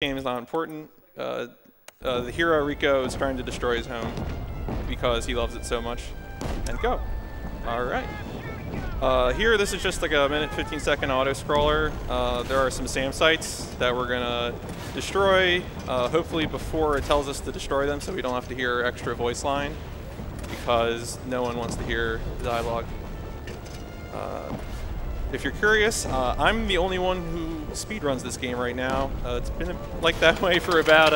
game is not important. The hero Rico is trying to destroy his home because he loves it so much. And go. All right. Here, this is just like a minute, 15-second auto-scroller. There are some SAM sites that we're going to destroy, hopefully before it tells us to destroy them so we don't have to hear extra voice line, because no one wants to hear dialogue. If you're curious, I'm the only one who speedruns this game right now. It's been like that way for about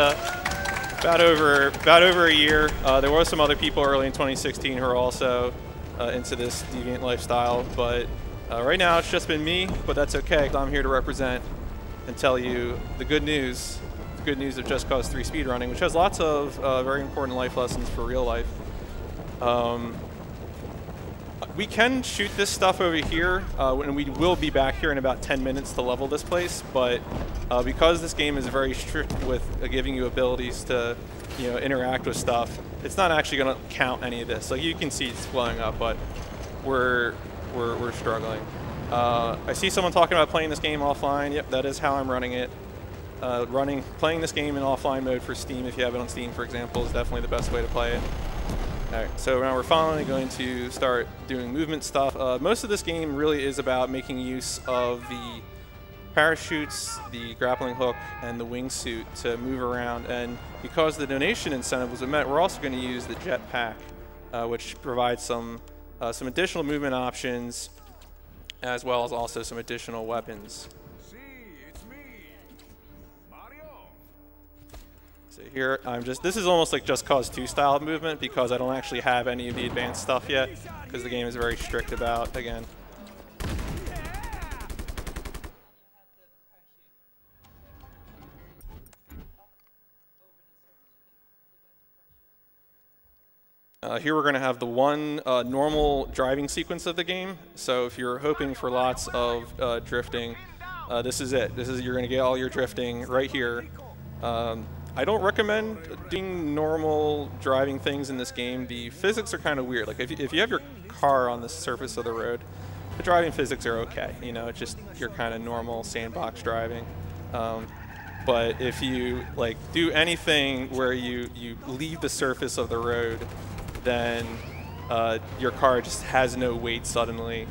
over a year. There was some other people early in 2016 who are also into this deviant lifestyle, but right now it's just been me. But that's okay. I'm here to represent and tell you the good news of Just Cause 3 speedrunning, which has lots of very important life lessons for real life. We can shoot this stuff over here, and we will be back here in about 10 minutes to level this place, but because this game is very strict with giving you abilities to interact with stuff, it's not actually going to count any of this. So you can see it's blowing up, but we're struggling. I see someone talking about playing this game offline. Yep, that is how I'm running it. Playing this game in offline mode for Steam, if you have it on Steam, for example, is definitely the best way to play it. Alright, so now we're finally going to start doing movement stuff. Most of this game really is about making use of the parachutes, the grappling hook, and the wingsuit to move around. And because the donation incentive was met, we're also going to use the jetpack, which provides some additional movement options, as well as also some additional weapons. So here, this is almost like Just Cause 2 style movement because I don't actually have any of the advanced stuff yet, because the game is very strict about, again. Here we're going to have the one normal driving sequence of the game. So if you're hoping for lots of drifting, this is it. You're going to get all your drifting right here. I don't recommend doing normal driving things in this game. The physics are kind of weird. Like if you have your car on the surface of the road, the driving physics are okay. It's just your kind of normal sandbox driving. But if you do anything where you leave the surface of the road, then your car just has no weight suddenly,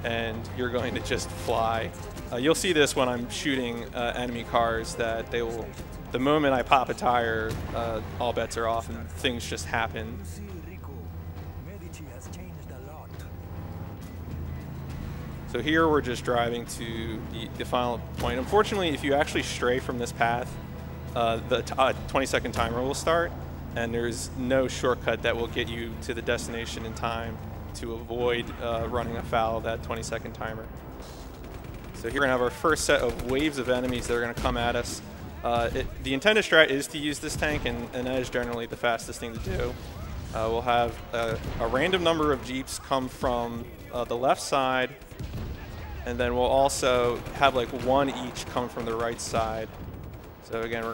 and you're going to just fly. You'll see this when I'm shooting enemy cars, that they will. The moment I pop a tire, all bets are off and things just happen. So here we're just driving to the final point. Unfortunately, if you actually stray from this path, the 20-second timer will start, and there's no shortcut that will get you to the destination in time to avoid running afoul of that 20-second timer. So here we're going to have our first set of waves of enemies that are going to come at us. The intended strat is to use this tank, and that is generally the fastest thing to do. We'll have a random number of Jeeps come from the left side, and then we'll also have one each come from the right side. So again,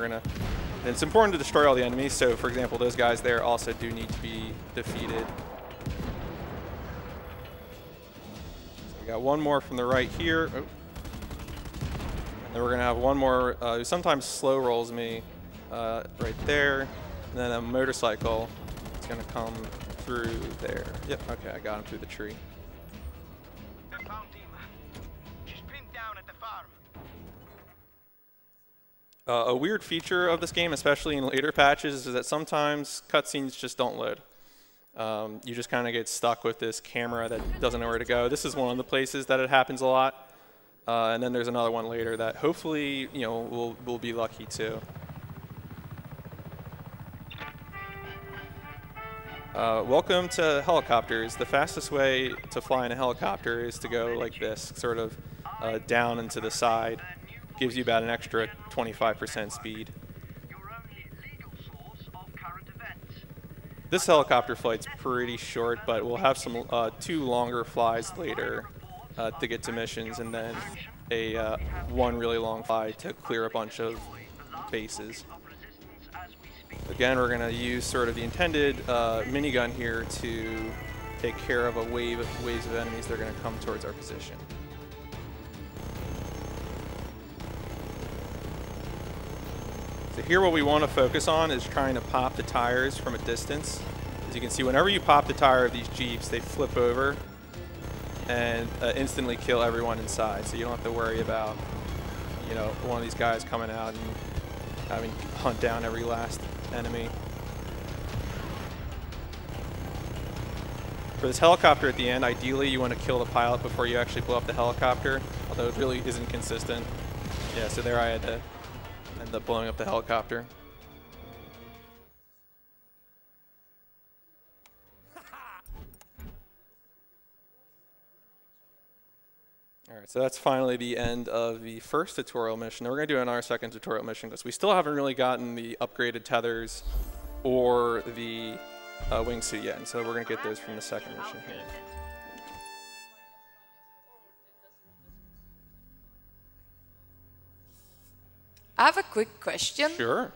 it's important to destroy all the enemies, so for example, those guys there also do need to be defeated. So we got one more from the right here. Oh. Then we're going to have one more who sometimes slow rolls me right there. And then a motorcycle is going to come through there. Yep, okay, I got him through the tree. I found him. She's pinned down at the farm. A weird feature of this game, especially in later patches, is that sometimes cutscenes just don't load. You just kind of get stuck with this camera that doesn't know where to go. This is one of the places that it happens a lot. And then there's another one later that hopefully, we'll be lucky too. Welcome to helicopters. The fastest way to fly in a helicopter is to go like this, sort of down and to the side. Gives you about an extra 25% speed. This helicopter flight's pretty short, but we'll have some 2 longer flies later. To get to missions, and then one really long fly to clear a bunch of bases. Again, we're going to use sort of the intended minigun here to take care of waves of enemies that are going to come towards our position. So here what we want to focus on is trying to pop the tires from a distance. As you can see, whenever you pop the tire of these Jeeps, they flip over and instantly kill everyone inside. So you don't have to worry about, you know, one of these guys coming out and having to hunt down every last enemy. For this helicopter at the end, ideally you want to kill the pilot before you actually blow up the helicopter, although it really isn't consistent. Yeah, so there I had to end up blowing up the helicopter. Alright, so that's finally the end of the first tutorial mission. Now we're going to do another second tutorial mission because we still haven't really gotten the upgraded tethers or the wingsuit yet, and so we're going to get those from the second mission here. I have a quick question. Sure.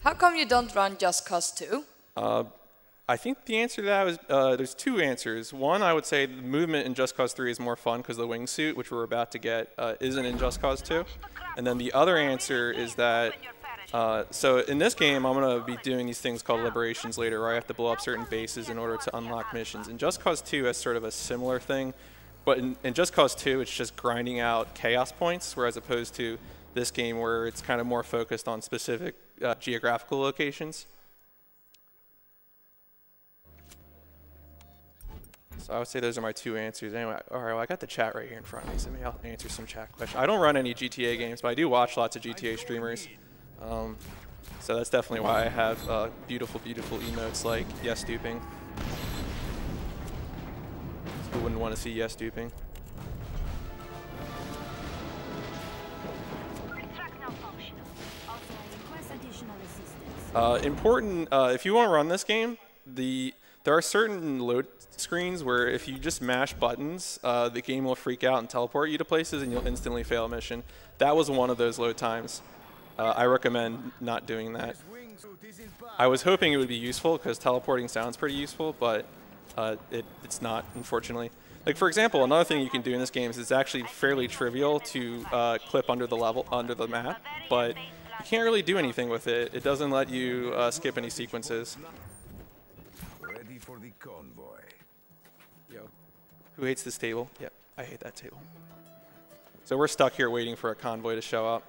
How come you don't run Just Cause 2? I think the answer to that was, there's two answers. One, I would say the movement in Just Cause 3 is more fun because the wingsuit, which we're about to get, isn't in Just Cause 2. And then the other answer is that, so in this game, I'm going to be doing these things called liberations later, where I have to blow up certain bases in order to unlock missions. And Just Cause 2 has sort of a similar thing, but in Just Cause 2, it's just grinding out chaos points, whereas opposed to this game where it's kind of more focused on specific geographical locations. So I would say those are my two answers. Anyway, all right, well, I got the chat right here in front of me, so maybe I'll answer some chat questions. I don't run any GTA games, but I do watch lots of GTA streamers. So that's definitely why I have beautiful, beautiful emotes like yes duping. Who wouldn't want to see yes duping? Important, if you want to run this game, there are certain load screens where if you just mash buttons, the game will freak out and teleport you to places and you'll instantly fail a mission. That was one of those load times. I recommend not doing that. I was hoping it would be useful because teleporting sounds pretty useful, but it's not, unfortunately. Like for example, another thing you can do in this game is it's actually fairly trivial to clip under the map, but you can't really do anything with it. It doesn't let you skip any sequences. Ready for the convoy. Yo, who hates this table? Yep, I hate that table. So we're stuck here waiting for a convoy to show up.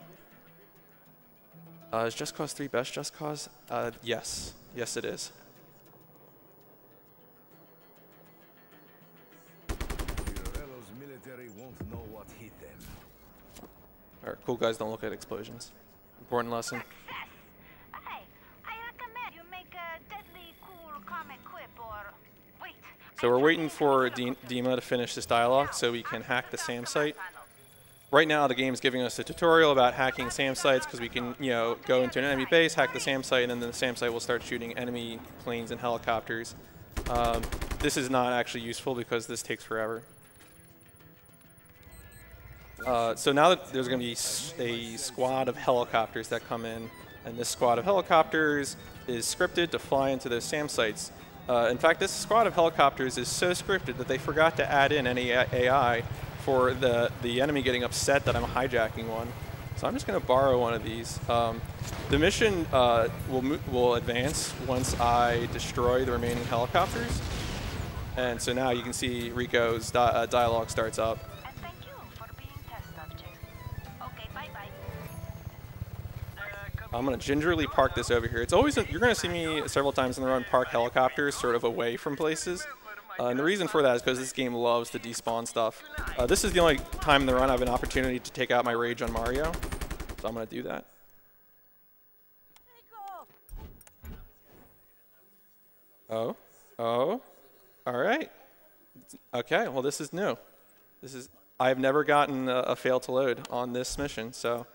Is Just Cause 3 best Just Cause? Yes. Yes, it is. Fiorello's military won't know what hit them. Alright, cool guys don't look at explosions. Important lesson. Hey, I recommend you make a deadly cool comic quip or wait. So we're waiting for Dima to finish this dialogue so we can hack the SAM site. Right now the game's giving us a tutorial about hacking SAM sites because we can, you know, go into an enemy base, hack the SAM site, and then the SAM site will start shooting enemy planes and helicopters. This is not actually useful because this takes forever. So now that there's going to be a squad of helicopters that come in, and this squad of helicopters is scripted to fly into those SAM sites. In fact, this squad of helicopters is so scripted that they forgot to add in any AI for the enemy getting upset that I'm hijacking one. So I'm just going to borrow one of these. The mission will advance once I destroy the remaining helicopters. And so now you can see Rico's dialogue starts up. And thank you for being test subject. Okay, bye-bye. I'm going to gingerly park this over here. It's always, you're going to see me several times in the run park helicopters sort of away from places. And the reason for that is because this game loves to despawn stuff. This is the only time in the run I have an opportunity to take out my rage on Mario. So I'm going to do that. Oh. Oh. All right. Okay, well this is new. I have never gotten a fail to load on this mission, so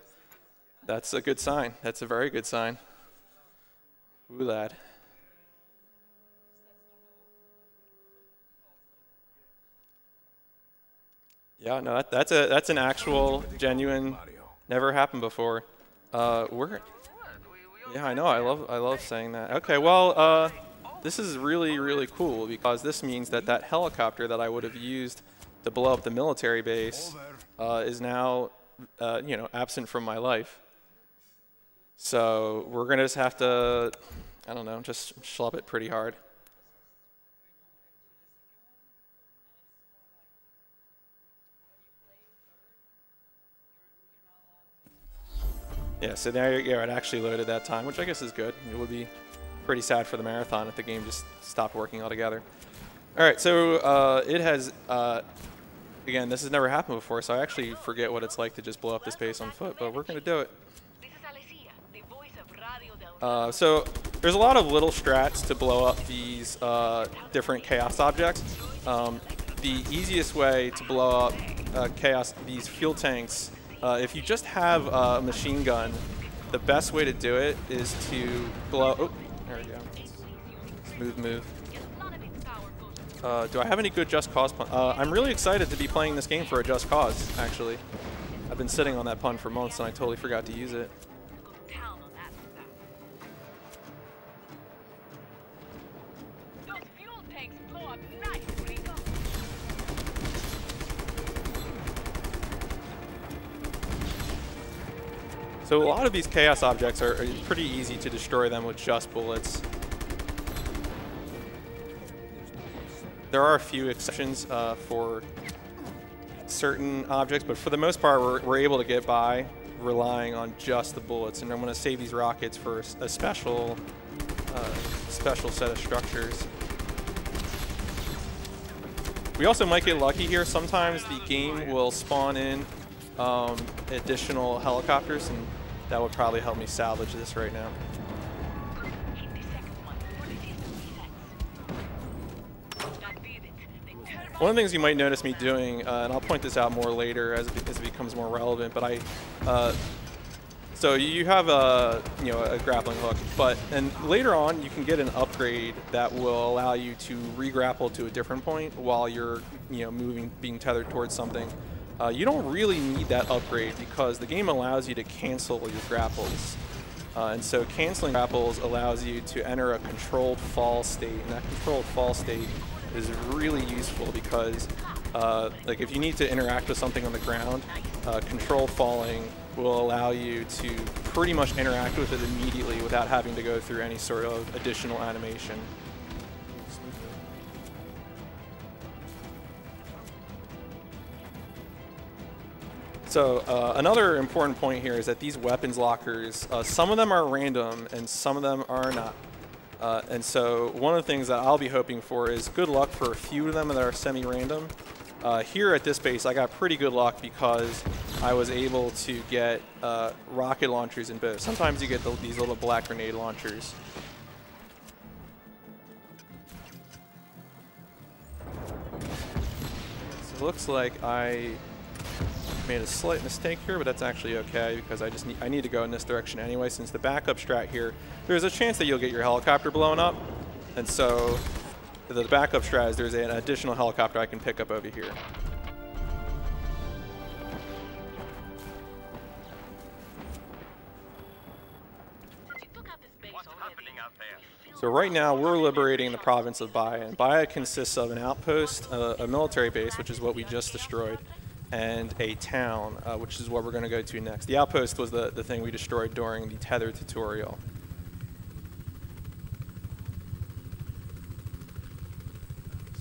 that's a good sign. That's a very good sign. Ooh, lad. Yeah, no, that's an actual, genuine, never happened before. Yeah, I know. I love saying that. Okay, well, this is really, really cool because this means that that helicopter that I would have used to blow up the military base is now, you know, absent from my life. So we're going to just have to, I don't know, just schlub it pretty hard. Yeah, so there you go. It actually loaded that time, which I guess is good. It would be pretty sad for the marathon if the game just stopped working altogether. All right, so it has, again, this has never happened before, so I actually forget what it's like to just blow up this base on foot, but we're going to do it. So there's a lot of little strats to blow up these different chaos objects. The easiest way to blow up these fuel tanks, if you just have a machine gun, the best way to do it is to blow. Oh, there we go. Smooth move. Do I have any good Just Cause pun? I'm really excited to be playing this game for a Just Cause, actually. I've been sitting on that pun for months and I totally forgot to use it. So a lot of these chaos objects are pretty easy to destroy them with just bullets. There are a few exceptions for certain objects, but for the most part, we're able to get by relying on just the bullets. And I'm going to save these rockets for a special set of structures. We also might get lucky here. Sometimes the game will spawn in additional helicopters, and that would probably help me salvage this right now. One of the things you might notice me doing, and I'll point this out more later as it becomes more relevant, but so you have a grappling hook, and later on you can get an upgrade that will allow you to re-grapple to a different point while you're being tethered towards something. You don't really need that upgrade because the game allows you to cancel your grapples. And so canceling grapples allows you to enter a controlled fall state, and that controlled fall state is really useful because like if you need to interact with something on the ground, control falling will allow you to pretty much interact with it immediately without having to go through any sort of additional animation. So another important point here is that these weapons lockers, some of them are random and some of them are not. And so one of the things that I'll be hoping for is good luck for a few of them that are semi-random. Here at this base, I got pretty good luck because I was able to get rocket launchers in both. Sometimes you get these little black grenade launchers. So it looks like I made a slight mistake here, but that's actually okay because I need to go in this direction anyway. Since the backup strat here, there's a chance that you'll get your helicopter blown up, and so the backup strat is there's an additional helicopter I can pick up over here. So right now we're liberating the province of Bahia, and Bahia consists of an outpost, a military base, which is what we just destroyed, and a town, which is what we're going to go to next. The outpost was the thing we destroyed during the tether tutorial.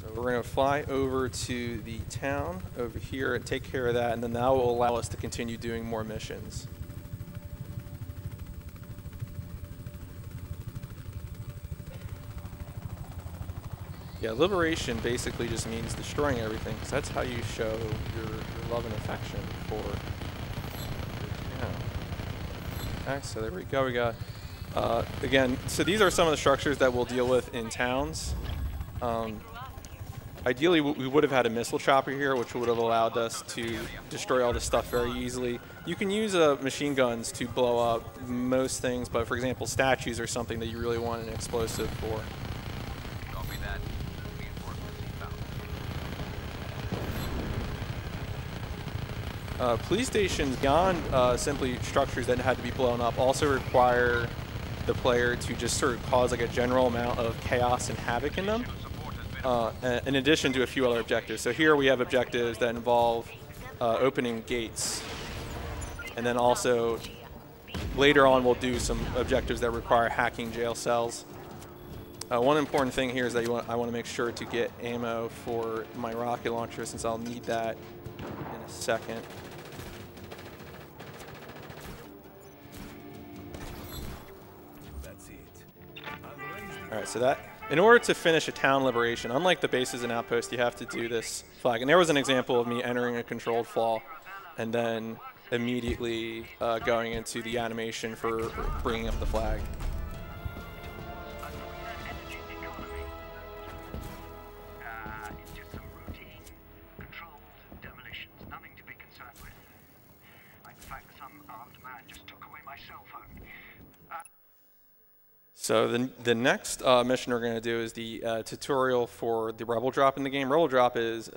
So we're going to fly over to the town over here and take care of that, and then that will allow us to continue doing more missions. Yeah, liberation basically just means destroying everything, because that's how you show your love and affection for your town. Okay, so there we go. We got, again, so these are some of the structures that we'll deal with in towns. Ideally, we would have had a missile chopper here, which would have allowed us to destroy all this stuff very easily. You can use machine guns to blow up most things, but for example, statues are something that you really want an explosive for. Police stations, beyond simply structures that had to be blown up, also require the player to just sort of cause like a general amount of chaos and havoc in them, in addition to a few other objectives. So here we have objectives that involve opening gates, and then also later on we'll do some objectives that require hacking jail cells. One important thing here is that I want to make sure to get ammo for my rocket launcher, since I'll need that in a second. That's it. Alright, so that, in order to finish a town liberation, unlike the bases and outposts, you have to do this flag. And there was an example of me entering a controlled fall and then immediately going into the animation for bringing up the flag. It's just some routine, controlled demolitions, nothing to be concerned with. In fact, some armed man just took away my cell phone. So the next mission we're going to do is the tutorial for the Rebel Drop in the game. Rebel Drop is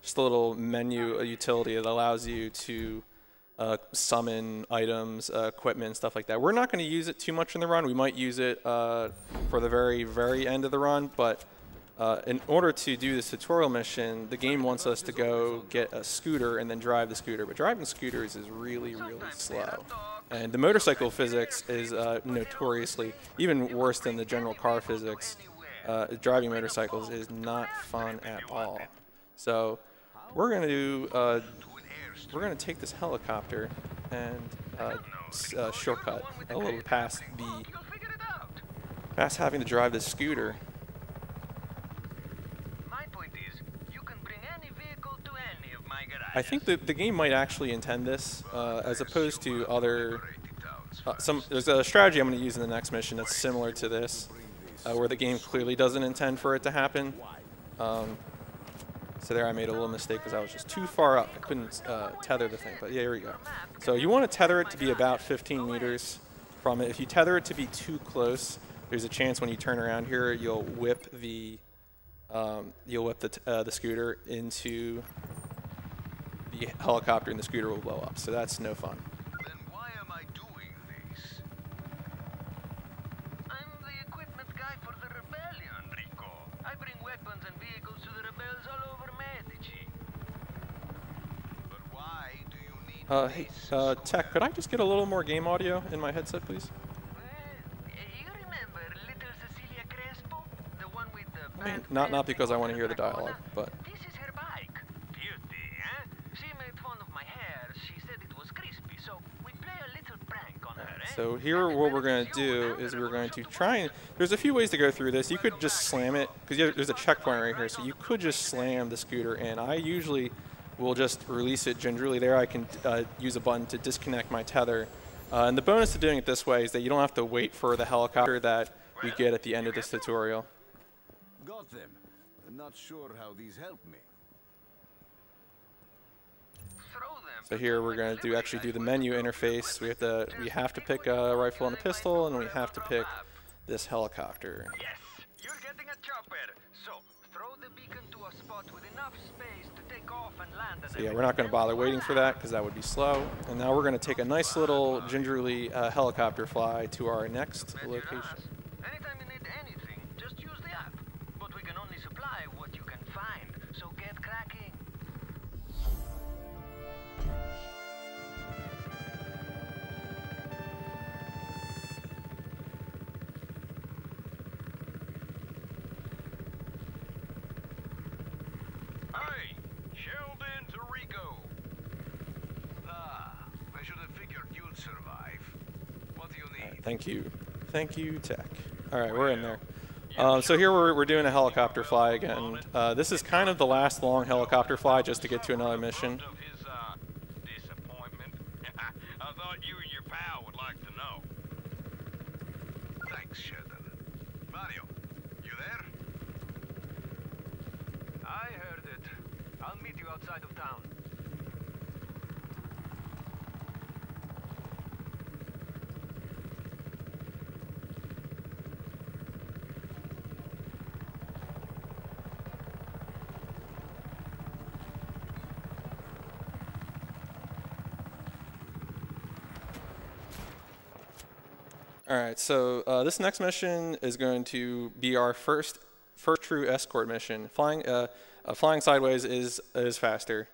just a little menu, a utility that allows you to summon items, equipment, stuff like that. We're not going to use it too much in the run. We might use it for the very, very end of the run, but in order to do this tutorial mission, the game wants us to go get a scooter and then drive the scooter. But driving scooters is really, really slow. And the motorcycle physics is notoriously even worse than the general car physics. Driving motorcycles is not fun at all. So we're going to do, we're going to take this helicopter and shortcut a little past having to drive this scooter. I think that the game might actually intend this, as opposed to other. There's a strategy I'm going to use in the next mission that's similar to this, where the game clearly doesn't intend for it to happen. So there I made a little mistake because I was just too far up. I couldn't tether the thing, but yeah, here we go. So you want to tether it to be about 15 meters from it. If you tether it to be too close, there's a chance when you turn around here, you'll whip the scooter into the helicopter, and the scooter will blow up. So that's no fun. Then why am I doing this? I'm the equipment guy for the rebellion, Rico. I bring weapons and vehicles to the rebels all over Medici. But why do you need Hey, Tech, could I just get a little more game audio in my headset, please? You remember little Cecilia Crespo? The one with the I mean, not because I want to hear the dialogue, but This is her bike. Beauty, eh? She made fun of my hair. She said it was crispy, so we play a little prank on her, eh? so here what we're going to do is we're going to try and, there's a few ways to go through this. You could just slam it, because there's a checkpoint right here, so you could just slam the scooter in. I usually will just release it gingerly. There I can use a button to disconnect my tether. And the bonus to doing it this way is that you don't have to wait for the helicopter that we get at the end of this tutorial. Got them. I'm not sure how these help me. So here we're going to actually do the menu interface. We have to pick a rifle and a pistol, and we have to pick this helicopter. Yes, you're getting a chopper. So throw the beacon to a spot with enough space to take off and land. So yeah, we're not going to bother waiting for that because that would be slow. And now we're going to take a nice little gingerly helicopter fly to our next location. Anytime you need anything, just use the app. But we can only supply what you can find. So get cracking. Hey, Sheldon to Rico. Ah, I should have figured you'd survive. What do you need? Thank you, Tech. All right, we're in there. So here we're doing a helicopter fly again. This is kind of the last long helicopter fly just to get to another mission. Of his disappointment. I thought you and your pal would like to know. Thanks, Sheldon. Mario, you there? I heard it. I'll meet you outside of town. All right, so this next mission is going to be our first true escort mission. Flying sideways is faster.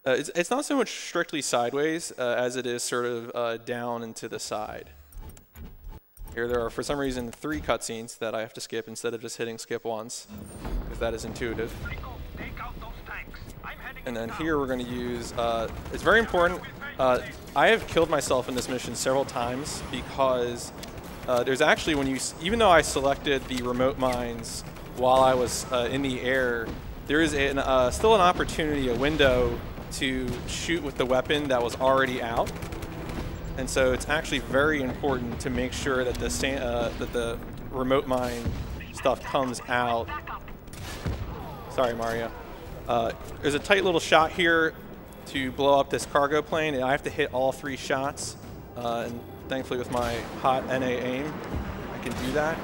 It's not so much strictly sideways as it is sort of down and to the side. Here there are, for some reason, 3 cutscenes that I have to skip instead of just hitting skip once, because that is intuitive. And then here we're going to use, it's very important, I have killed myself in this mission several times because there's actually, even though I selected the remote mines while I was in the air, there is still an opportunity, a window, to shoot with the weapon that was already out. And so it's actually very important to make sure that the remote mine stuff comes out. Sorry, Mario. There's a tight little shot here to blow up this cargo plane, and I have to hit all 3 shots. And thankfully with my hot NA aim, I can do that.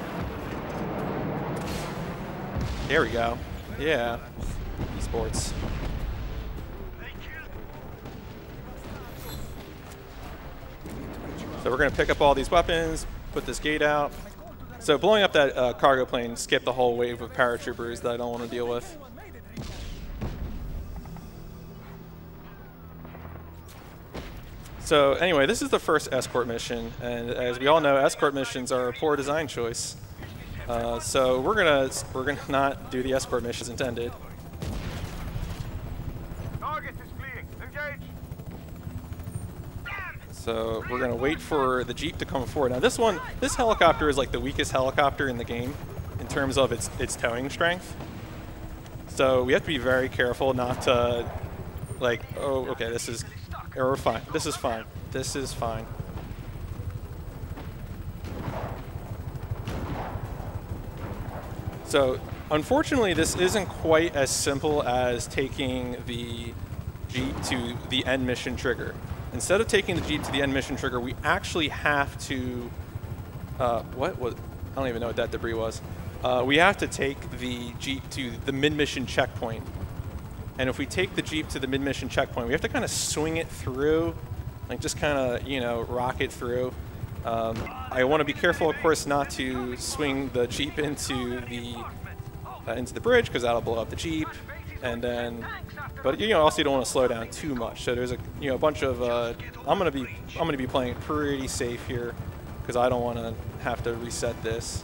There we go. Yeah. Esports. So we're going to pick up all these weapons, put this gate out. So blowing up that cargo plane skipped the whole wave of paratroopers that I don't want to deal with. So anyway, this is the first escort mission, and as we all know, escort missions are a poor design choice. So we're gonna not do the escort missions intended. Target is fleeing. Engage. So we're gonna wait for the Jeep to come forward. Now this helicopter is like the weakest helicopter in the game in terms of its towing strength. So we have to be very careful not to, like, oh, okay, we're fine. This is fine. This is fine. So unfortunately, this isn't quite as simple as taking the Jeep to the end mission trigger. Instead of taking the Jeep to the end mission trigger, we actually have to, I don't even know what that debris was. We have to take the Jeep to the mid-mission checkpoint. And if we take the Jeep to the mid-mission checkpoint, we have to kind of swing it through, like just kind of, you know, rock it through. I want to be careful, of course, not to swing the Jeep into the bridge, because that'll blow up the Jeep. And then, but you know, also you don't want to slow down too much. So there's a bunch of I'm gonna be playing it pretty safe here, because I don't want to have to reset this.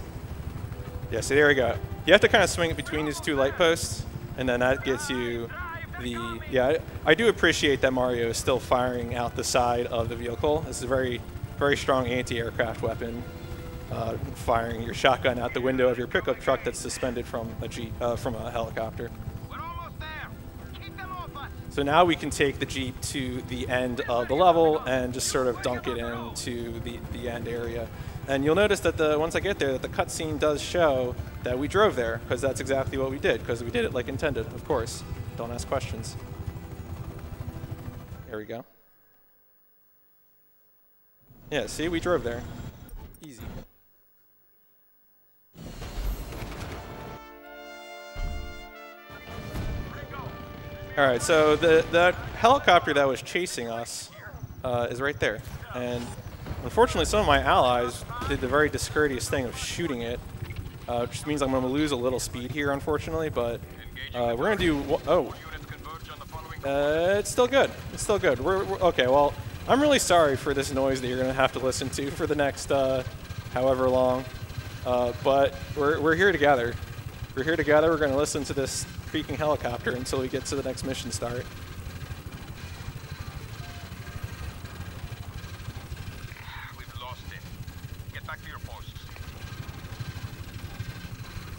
Yeah, so there we go. You have to kind of swing it between these 2 light posts, and then that gets you the, yeah, I do appreciate that Mario is still firing out the side of the vehicle. This is a very, very strong anti-aircraft weapon, firing your shotgun out the window of your pickup truck that's suspended from a Jeep, from a helicopter. So now we can take the Jeep to the end of the level and just sort of dunk it into the end area. And you'll notice that once I get there, that the cutscene does show that we drove there, because that's exactly what we did, because we did it like intended, of course. Don't ask questions. There we go. Yeah, see, we drove there. Easy. All right, so the helicopter that was chasing us is right there. And unfortunately, some of my allies did the very discourteous thing of shooting it, which means I'm going to lose a little speed here, unfortunately, but we're going to do, it's still good. It's still good. We're okay, well, I'm really sorry for this noise that you're going to have to listen to for the next however long, but we're here together. We're here together. We're going to listen to this creaking helicopter until we get to the next mission start. We've lost it. Get back to your posts.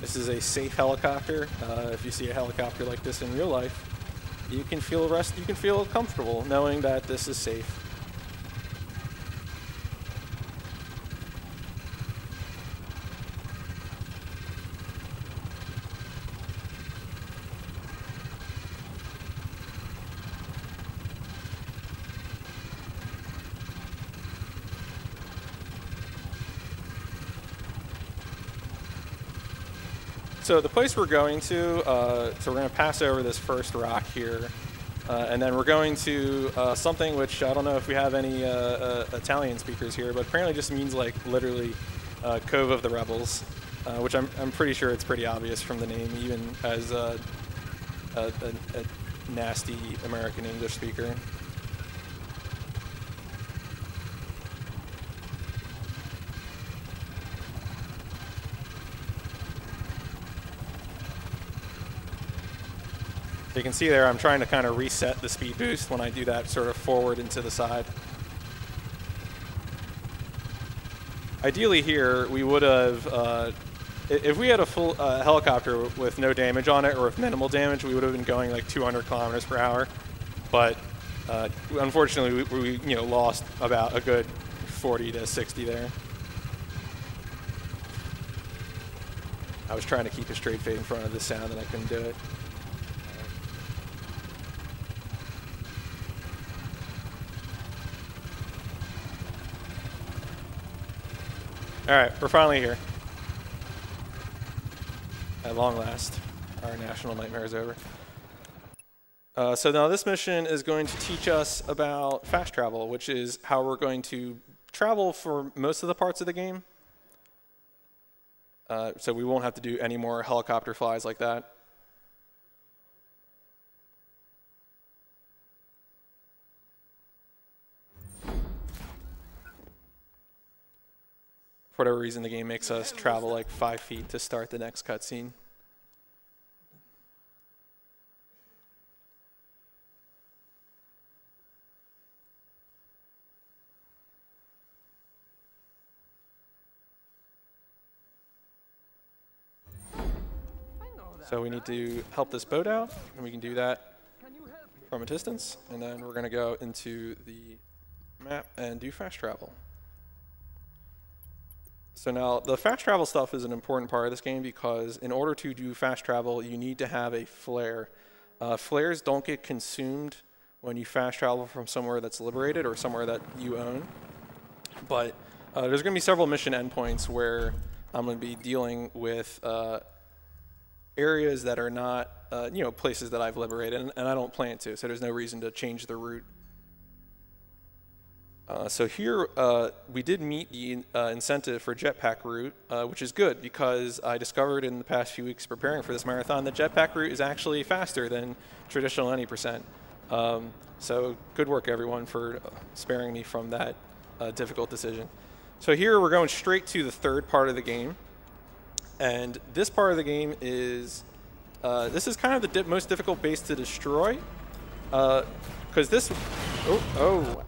This is a safe helicopter. If you see a helicopter like this in real life, you can feel comfortable knowing that this is safe. So the place we're going to, so we're going to pass over this first rock here, and then we're going to something which I don't know if we have any Italian speakers here, but apparently just means like literally Cove of the Rebels, which I'm pretty sure it's pretty obvious from the name, even as nasty American English speaker. You can see there I'm trying to kind of reset the speed boost when I do that sort of forward and to the side. Ideally here, we would have, if we had a full helicopter with no damage on it or with minimal damage, we would have been going like 200 kilometers per hour. But unfortunately, we lost about a good 40 to 60 there. I was trying to keep a straight fade in front of the sound and I couldn't do it. All right, we're finally here. At long last, our national nightmare is over. So now this mission is going to teach us about fast travel, which is how we're going to travel for most of the parts of the game. So we won't have to do any more helicopter flies like that. For whatever reason, the game makes us travel like 5 feet to start the next cutscene. So we need to help this boat out, and we can do that from a distance. And then we're going to go into the map and do fast travel. So now the fast travel stuff is an important part of this game because in order to do fast travel, you need to have a flare. Flares don't get consumed when you fast travel from somewhere that's liberated or somewhere that you own. But there's going to be several mission endpoints where I'm going to be dealing with areas that are not, places that I've liberated, and I don't plan to, so there's no reason to change the route. So here, we did meet the incentive for jetpack route, which is good because I discovered in the past few weeks preparing for this marathon that jetpack route is actually faster than traditional any %. So good work, everyone, for sparing me from that difficult decision. So here we're going straight to the third part of the game. And this part of the game is, this is kind of the most difficult base to destroy. Because this, oh,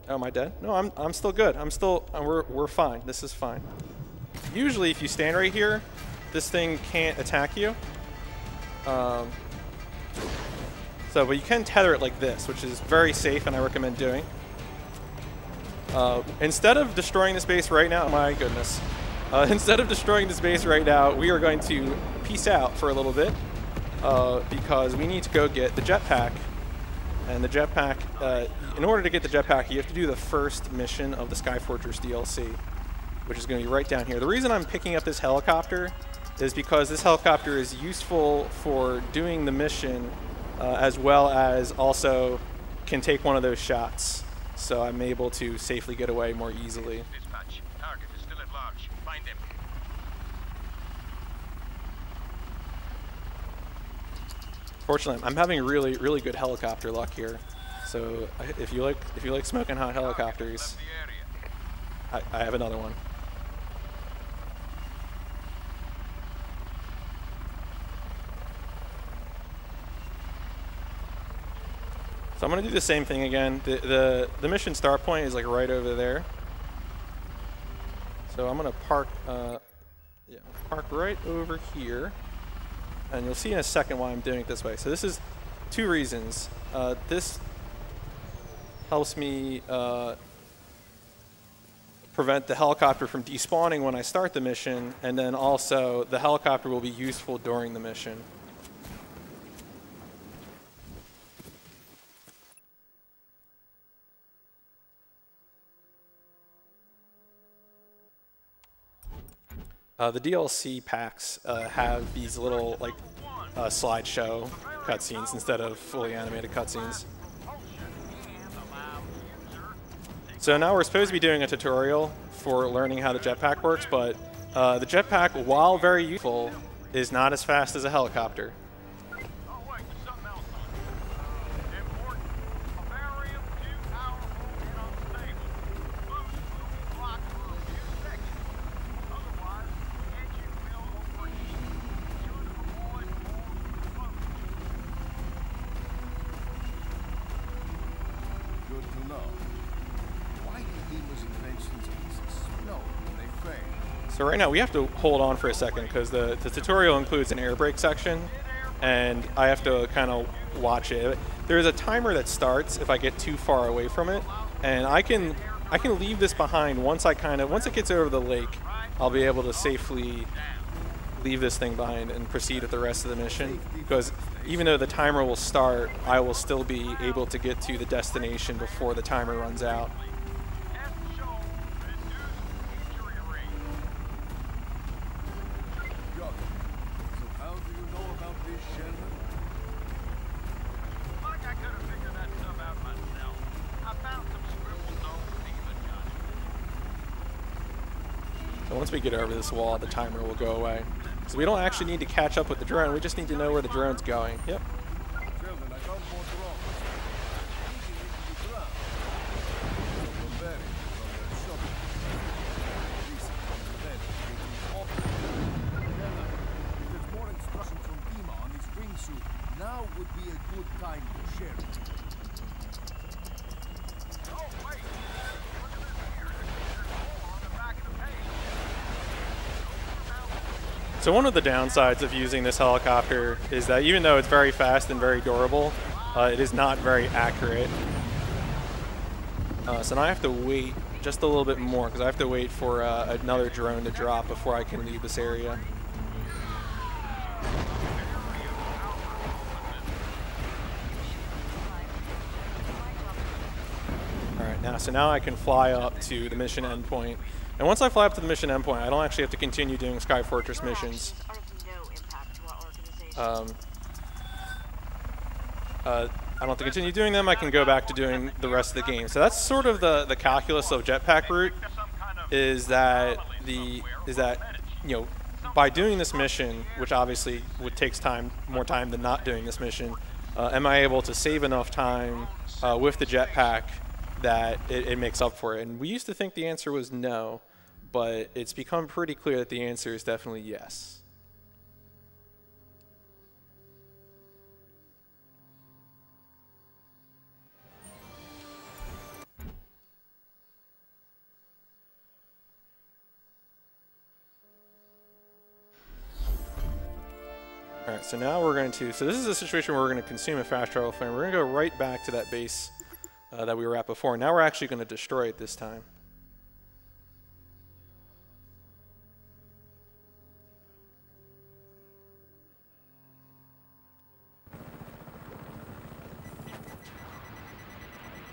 am I dead? No, I'm still good. We're fine. This is fine. Usually if you stand right here, this thing can't attack you. But you can tether it like this, which is very safe and I recommend doing. Instead of destroying this base right now, my goodness. Instead of destroying this base right now, we are going to peace out for a little bit because we need to go get the jetpack. And the jetpack, in order to get the jetpack, you have to do the first mission of the Skyfortress DLC, which is going to be right down here. The reason I'm picking up this helicopter is because this helicopter is useful for doing the mission as well as also can take one of those shots. So I'm able to safely get away more easily. Dispatch. Target is still at large. Find him. Fortunately, I'm having really, really good helicopter luck here. So if you like smoking hot helicopters, I have another one. So I'm going to do the same thing again. The mission start point is like right over there. So I'm going to park right over here. And you'll see in a second why I'm doing it this way. So this is two reasons. This helps me prevent the helicopter from despawning when I start the mission, and then also the helicopter will be useful during the mission. The DLC packs have these little like slideshow cutscenes instead of fully animated cutscenes. So now we're supposed to be doing a tutorial for learning how the jetpack works, but the jetpack, while very useful, is not as fast as a helicopter. So right now we have to hold on for a second because the tutorial includes an air brake section, and I have to kind of watch it. There's a timer that starts if I get too far away from it, and I can leave this behind once it gets over the lake. I'll be able to safely leave this thing behind and proceed with the rest of the mission, because even though the timer will start, I will still be able to get to the destination before the timer runs out. So once we get over this wall, the timer will go away. So we don't actually need to catch up with the drone, we just need to know where the drone's going. Yep. Now would be a good time to share it. Oh, wait! Look at this here. There's a hole on the back of the page. So one of the downsides of using this helicopter is that even though it's very fast and very durable, it is not very accurate. So now I have to wait just a little bit more because I have to wait for another drone to drop before I can leave this area. So now I can fly up to the mission endpoint. And once I fly up to the mission endpoint, I don't actually have to continue doing Sky Fortress missions. I don't have to continue doing them. I can go back to doing the rest of the game. So that's sort of the calculus of Jetpack Route, is that by doing this mission, which obviously takes more time than not doing this mission, am I able to save enough time with the jetpack that it makes up for it? And we used to think the answer was no, but it's become pretty clear that the answer is definitely yes. All right, so now we're going to, so this is a situation where we're going to consume a fast travel flame. We're going to go right back to that base that we were at before. Now we're actually going to destroy it this time.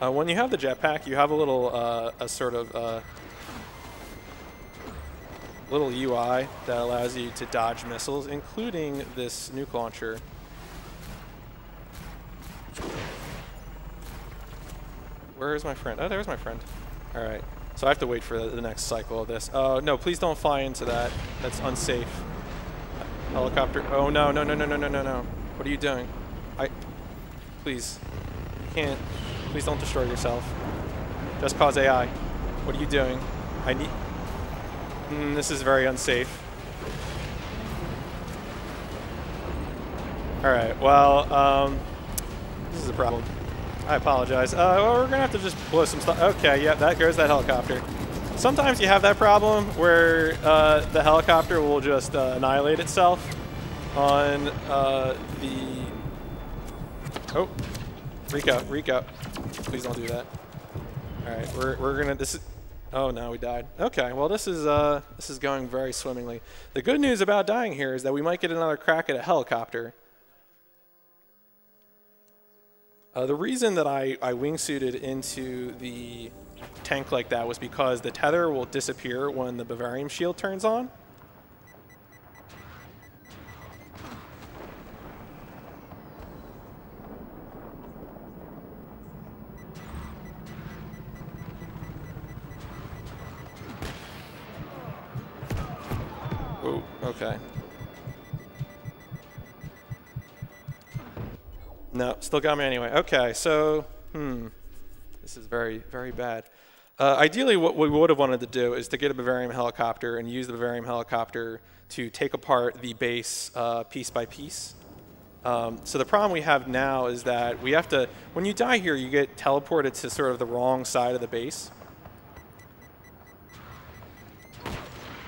When you have the jetpack, you have a little, little UI that allows you to dodge missiles, including this nuke launcher. Where is my friend? Oh, there's my friend. All right. So I have to wait for the next cycle of this. Oh, no, please don't fly into that. That's unsafe. Helicopter. Oh, no, no, no, no, no, no, no, no. What are you doing? Please. You can't. Please don't destroy yourself. Just cause AI. What are you doing? I need... this is very unsafe. All right, well, this is a problem. I apologize. Well, we're gonna have to just blow some stuff. Okay, yeah, that goes that helicopter. Sometimes you have that problem where the helicopter will just annihilate itself on the... Oh, Rico. Please don't do that. All right, we're gonna... This is... Oh no, we died. Okay, well this is going very swimmingly. The good news about dying here is that we might get another crack at a helicopter. The reason that I wingsuited into the tank like that was because the tether will disappear when the Bavarium shield turns on. Oh, okay. No, still got me anyway. Okay, so, this is very, very bad. Ideally, what we would have wanted to do is to get a Bavarium helicopter and use the Bavarium helicopter to take apart the base piece by piece. So the problem we have now is that we have to, when you die here, you get teleported to sort of the wrong side of the base.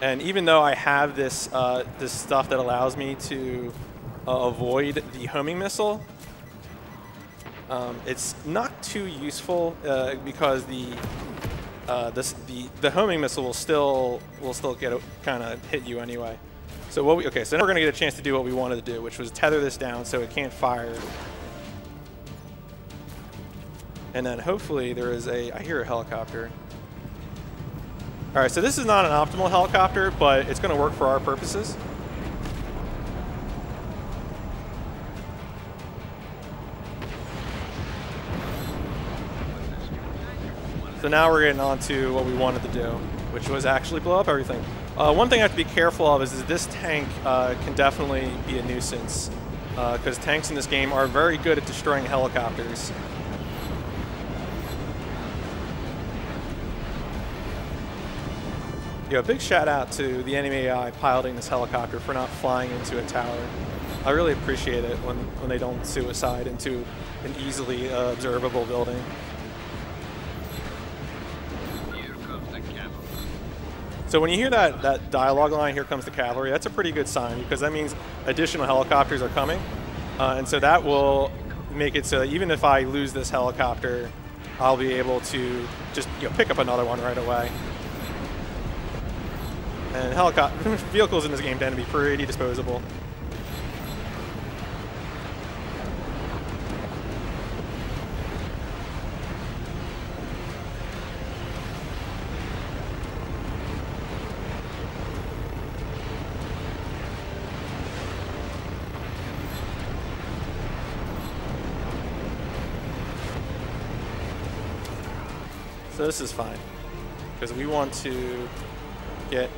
And even though I have this this stuff that allows me to avoid the homing missile, it's not too useful because the homing missile will still get kind of hit you anyway. So what so now we're gonna get a chance to do what we wanted to do, which was tether this down so it can't fire. And then hopefully there is I hear a helicopter. All right, so this is not an optimal helicopter, but it's gonna work for our purposes. So now we're getting on to what we wanted to do, which was actually blow up everything. One thing I have to be careful of is this tank can definitely be a nuisance, because tanks in this game are very good at destroying helicopters. Yeah, big shout out to the enemy AI piloting this helicopter for not flying into a tower. I really appreciate it when they don't suicide into an easily observable building. So when you hear that dialogue line, "Here comes the cavalry," that's a pretty good sign, because that means additional helicopters are coming. And so that will make it so that even if I lose this helicopter, I'll be able to just pick up another one right away. And vehicles in this game tend to be pretty disposable. So this is fine, because we want to get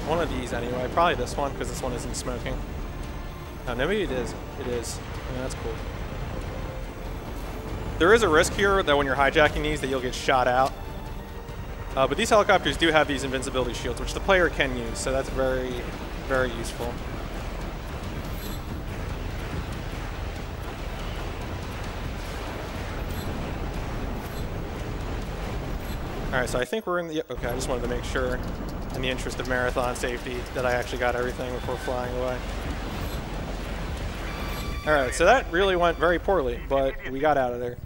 one of these anyway. Probably this one, because this one isn't smoking. Oh, no, maybe it is. It is. Yeah, that's cool. There is a risk here that when you're hijacking these that you'll get shot out. But these helicopters do have these invincibility shields, which the player can use, so that's very, very useful. All right, so I think we're in the, okay, I just wanted to make sure, in the interest of marathon safety, that I actually got everything before flying away. All right, so that really went very poorly, but we got out of there.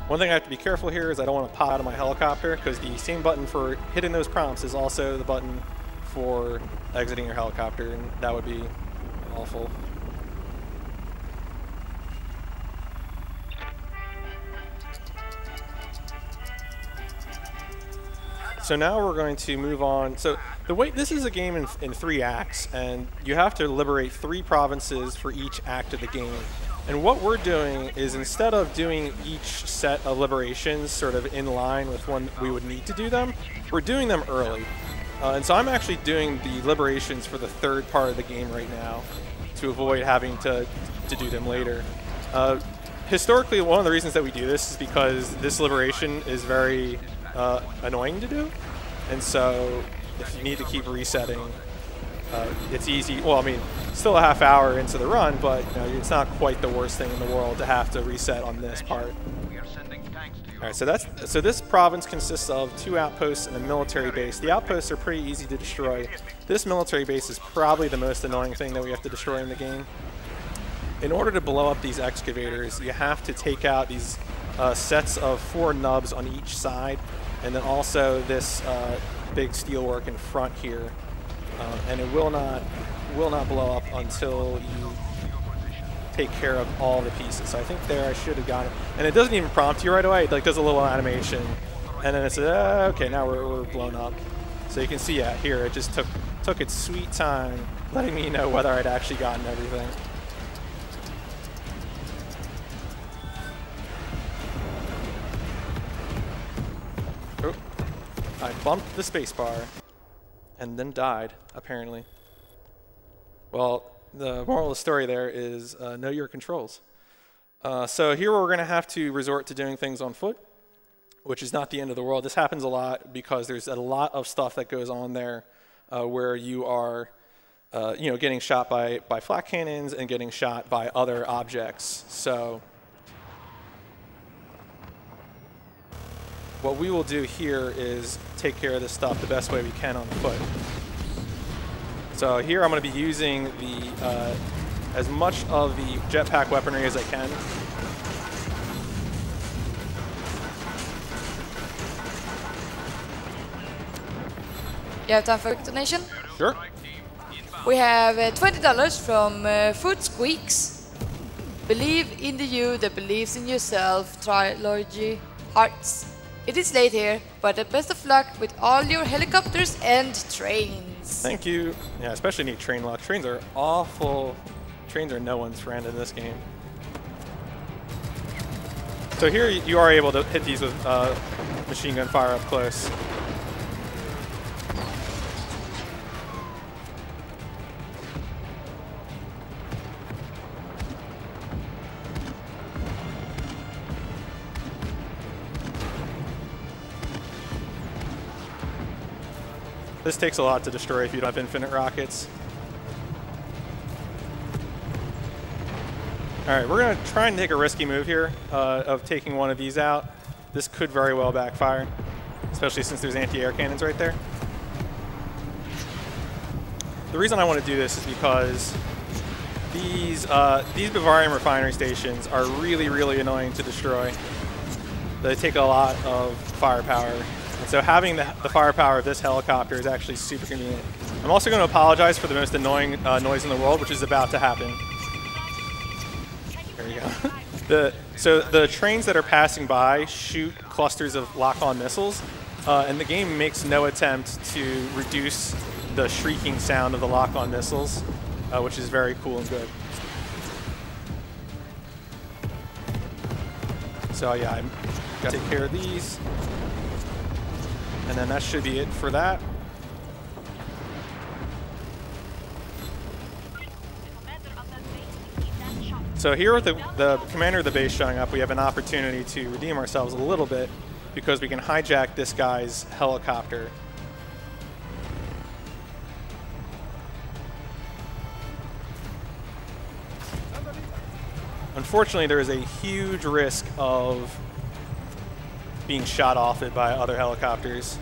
One thing I have to be careful here is I don't want to pop out of my helicopter, because the same button for hitting those prompts is also the button for exiting your helicopter, and that would be awful. So now we're going to move on. So the way this is a game in 3 acts, and you have to liberate 3 provinces for each act of the game. And what we're doing is, instead of doing each set of liberations sort of in line with when we would need to do them, we're doing them early. And so I'm actually doing the liberations for the 3rd part of the game right now to avoid having to do them later. Historically, one of the reasons that we do this is because this liberation is very annoying to do, and so if you need to keep resetting, it's easy. Well, I mean, still a half hour into the run, but it's not quite the worst thing in the world to have to reset on this part. All right, so this province consists of 2 outposts and a military base. The outposts are pretty easy to destroy. This military base is probably the most annoying thing that we have to destroy in the game. In order to blow up these excavators, you have to take out these sets of 4 nubs on each side, and then also this big steelwork in front here, and it will not blow up until you take care of all the pieces. So I think there I should have got it, and it doesn't even prompt you right away. It does a little animation, and then it says, okay, now we're blown up. So you can see, yeah, here it just took its sweet time letting me know whether I'd actually gotten everything. Oh, I bumped the spacebar and then died, apparently. Well, the moral of the story there is know your controls. So here we're going to have to resort to doing things on foot, which is not the end of the world. This happens a lot because there's a lot of stuff that goes on there where you are getting shot by flak cannons and getting shot by other objects. So what we will do here is take care of this stuff the best way we can on foot. So here I'm going to be using the as much of the jetpack weaponry as I can. You have time for a quick donation? Sure. We have $20 from Food Squeaks. Believe in the you that believes in yourself. Trilogy Hearts. It is late here, but the best of luck with all your helicopters and trains. Thank you. Yeah, especially need train luck. Trains are awful. Trains are no one's friend in this game. So here you are able to hit these with machine gun fire up close. This takes a lot to destroy if you don't have infinite rockets. All right, we're going to try and take a risky move here of taking one of these out. This could very well backfire, especially since there's anti-air cannons right there. The reason I want to do this is because these Bavarian refinery stations are really, really annoying to destroy. They take a lot of firepower. And so having the firepower of this helicopter is actually super convenient. I'm also going to apologize for the most annoying noise in the world, which is about to happen. There you go. So the trains that are passing by shoot clusters of lock-on missiles, and the game makes no attempt to reduce the shrieking sound of the lock-on missiles, which is very cool and good. So yeah, I'm got to take care of these. And then that should be it for that. So here with the commander of the base showing up, we have an opportunity to redeem ourselves a little bit because we can hijack this guy's helicopter. Unfortunately, there is a huge risk of being shot off it by other helicopters.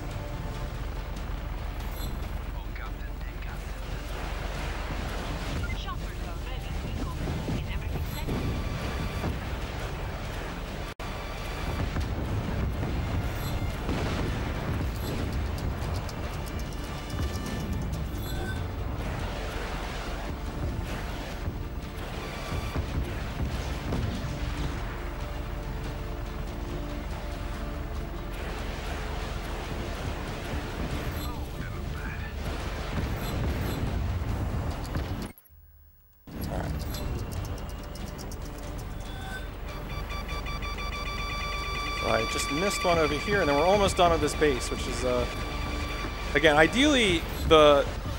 I just missed one over here, and then we're almost done with this base, which is, again, ideally,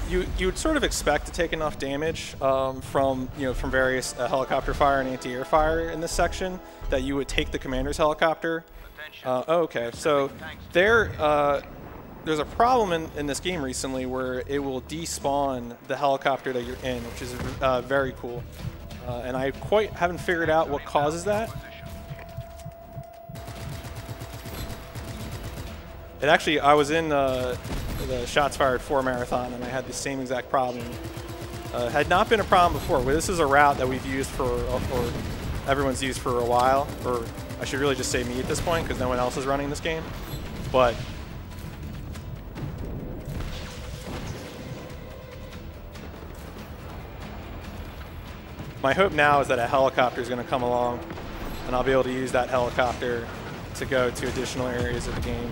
you would sort of expect to take enough damage from various helicopter fire and anti-air fire in this section that you would take the commander's helicopter. Okay, so there's a problem in this game recently where it will despawn the helicopter that you're in, which is very cool, and I quite haven't figured out what causes that. It actually, I was in the Shots Fired 4 marathon, and I had the same exact problem. Had not been a problem before. This is a route that we've used or everyone's used for a while, or I should really just say me at this point, because no one else is running this game. But my hope now is that a helicopter is going to come along, and I'll be able to use that helicopter to go to additional areas of the game.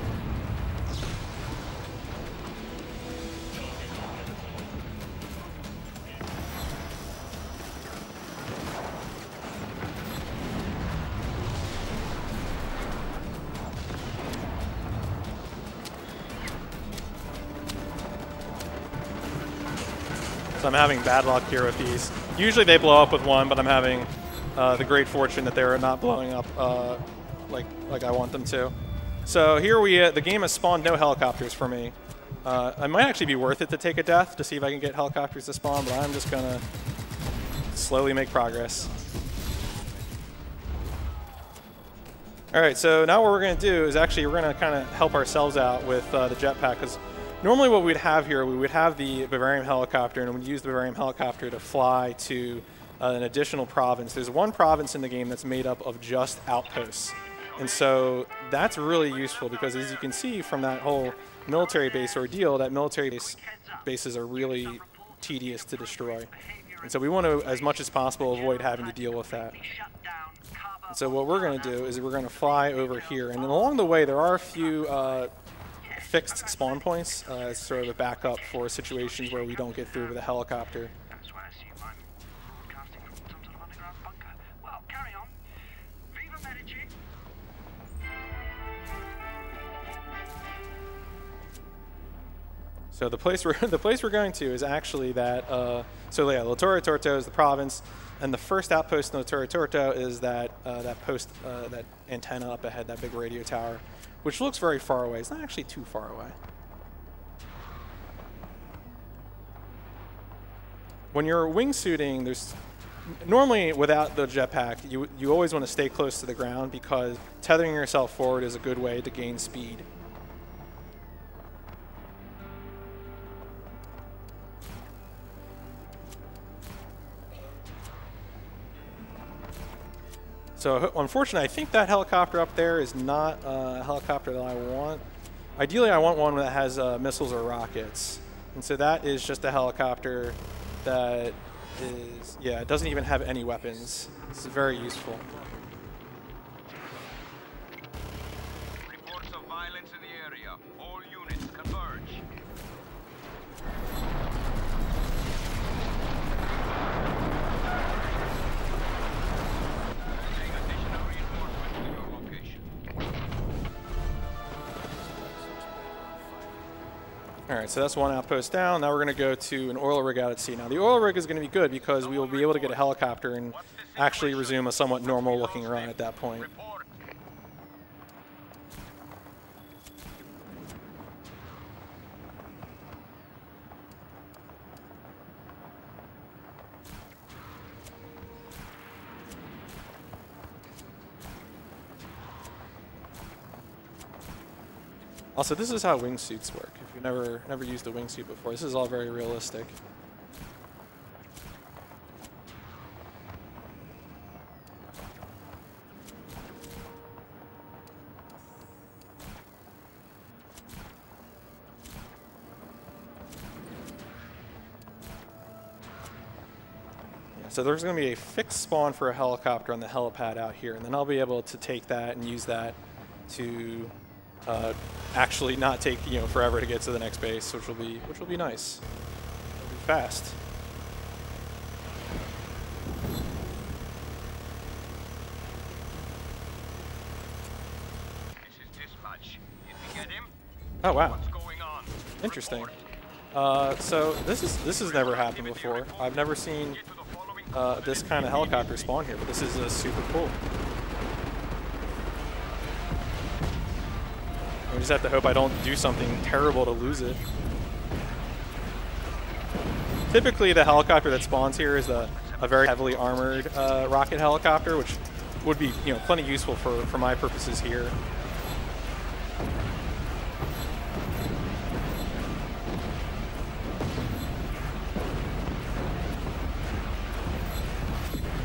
So I'm having bad luck here with these. Usually they blow up with one, but I'm having the great fortune that they're not blowing up like I want them to. So here the game has spawned no helicopters for me. It might actually be worth it to take a death to see if I can get helicopters to spawn, but I'm just gonna slowly make progress. All right, so now what we're going to do is actually we're going to kind of help ourselves out with the jetpack, because normally what we'd have here, we would have the Bavarium helicopter, and we'd use the Bavarium helicopter to fly to an additional province. There's one province in the game that's made up of just outposts. And so that's really useful because, as you can see from that whole military base ordeal, that military bases are really tedious to destroy. And so we want to, as much as possible, avoid having to deal with that. And so what we're going to do is we're going to fly over here. And then along the way, there are a few fixed spawn points as sort of a backup for situations where we don't get through with a helicopter. That's why I see I'm broadcasting from some sort of underground bunker. Well, carry on. Viva Medici! So the place we're going to is actually that. So yeah, Littorio Torto is the province, and the first outpost in Littorio Torto is that that antenna up ahead, that big radio tower, which looks very far away. It's not actually too far away. When you're wingsuiting, there's normally without the jetpack, you always want to stay close to the ground because tethering yourself forward is a good way to gain speed. So unfortunately, I think that helicopter up there is not a helicopter that I want. Ideally, I want one that has missiles or rockets. And so that is just a helicopter that is, yeah, it doesn't even have any weapons. It's very useful. Reports of violence in the area. All units converge. All right, so that's one outpost down. Now we're going to go to an oil rig out at sea. Now the oil rig is going to be good because we will be able to get a helicopter and actually resume a somewhat normal looking run at that point. Also, this is how wingsuits work. If you've never used a wingsuit before, this is all very realistic. Yeah, so there's going to be a fixed spawn for a helicopter on the helipad out here, and then I'll be able to take that and use that to actually not take forever to get to the next base, which will be nice. It'll be fast. This is dispatch. Did we get him? Oh wow, What's going on? interesting. So this has never happened before. I've never seen this kind of helicopter spawn here, but this is super cool. We just have to hope I don't do something terrible to lose it. Typically, the helicopter that spawns here is a very heavily armored rocket helicopter, which would be plenty useful for my purposes here.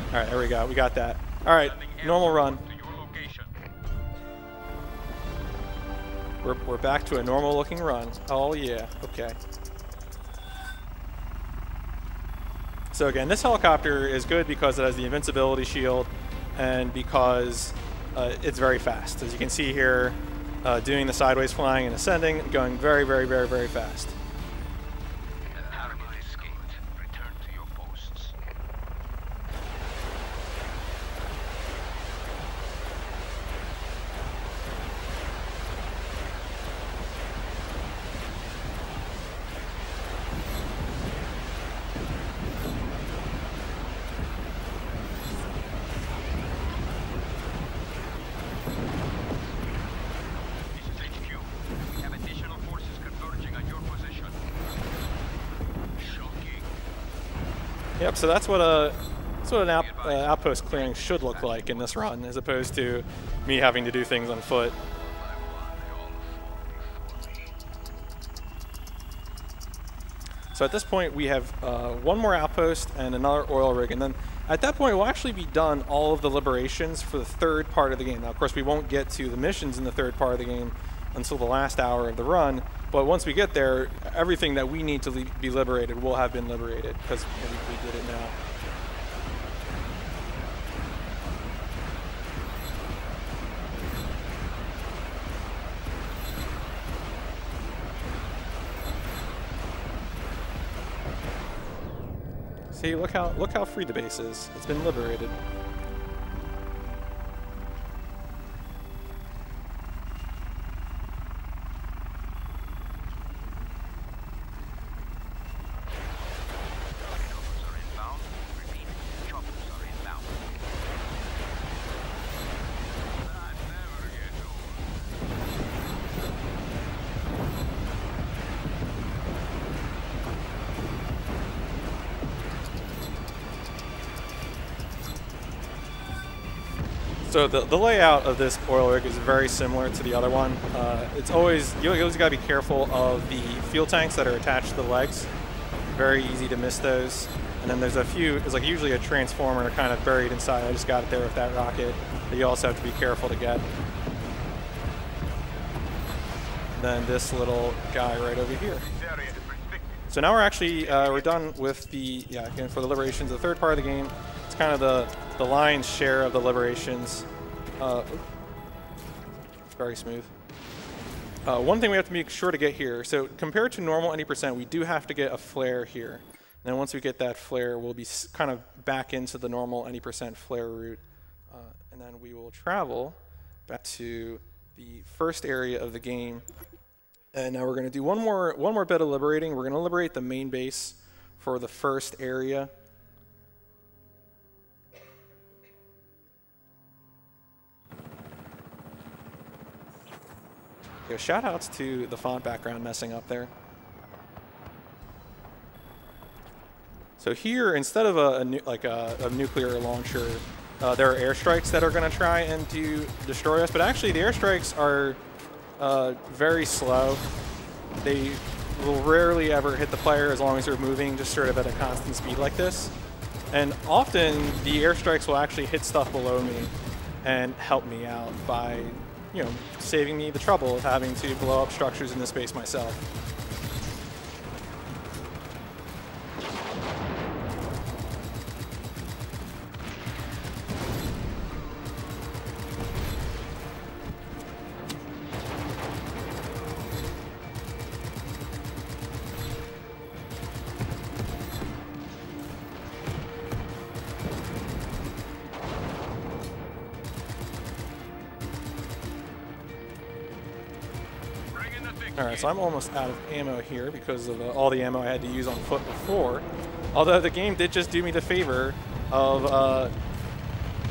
All right, there we go. We got that. All right, normal run. We're back to a normal looking run. Oh yeah, okay. So again, this helicopter is good because it has the invincibility shield and because it's very fast. As you can see here, doing the sideways flying and ascending, going very, very, very, very fast. Yep, so that's what an outpost clearing should look like in this run, as opposed to me having to do things on foot. So at this point, we have one more outpost and another oil rig, and then at that point, we'll actually be done all of the liberations for the third part of the game. Now, of course, we won't get to the missions in the third part of the game until the last hour of the run, but once we get there, everything that we need to be liberated will have been liberated, because we did it now. See, look how free the base is. It's been liberated. So the layout of this oil rig is very similar to the other one. It's always, you always got to be careful of the fuel tanks that are attached to the legs. Very easy to miss those. And then there's a few, there's like usually a transformer kind of buried inside. I just got it there with that rocket, but you also have to be careful to get. And then this little guy right over here. So now we're actually, we're done with the, again, for the liberations, the third part of the game. It's kind of the lion's share of the liberations. Very smooth. One thing we have to make sure to get here, so compared to normal any %, we do have to get a flare here. And then once we get that flare, we'll be kind of back into the normal any % flare route. And then we will travel back to the first area of the game. And now we're going to do one more bit of liberating. We're going to liberate the main base for the first area. Yo, shout outs to the font background messing up there. So here, instead of a nuclear launcher, there are airstrikes that are going to try and destroy us. But actually, the airstrikes are very slow. They will rarely ever hit the player as long as they're moving just sort of at a constant speed like this. And often, the airstrikes will actually hit stuff below me and help me out by, you know, saving me the trouble of having to blow up structures in this base myself. Alright, so I'm almost out of ammo here because of all the ammo I had to use on foot before. Although the game did just do me the favor of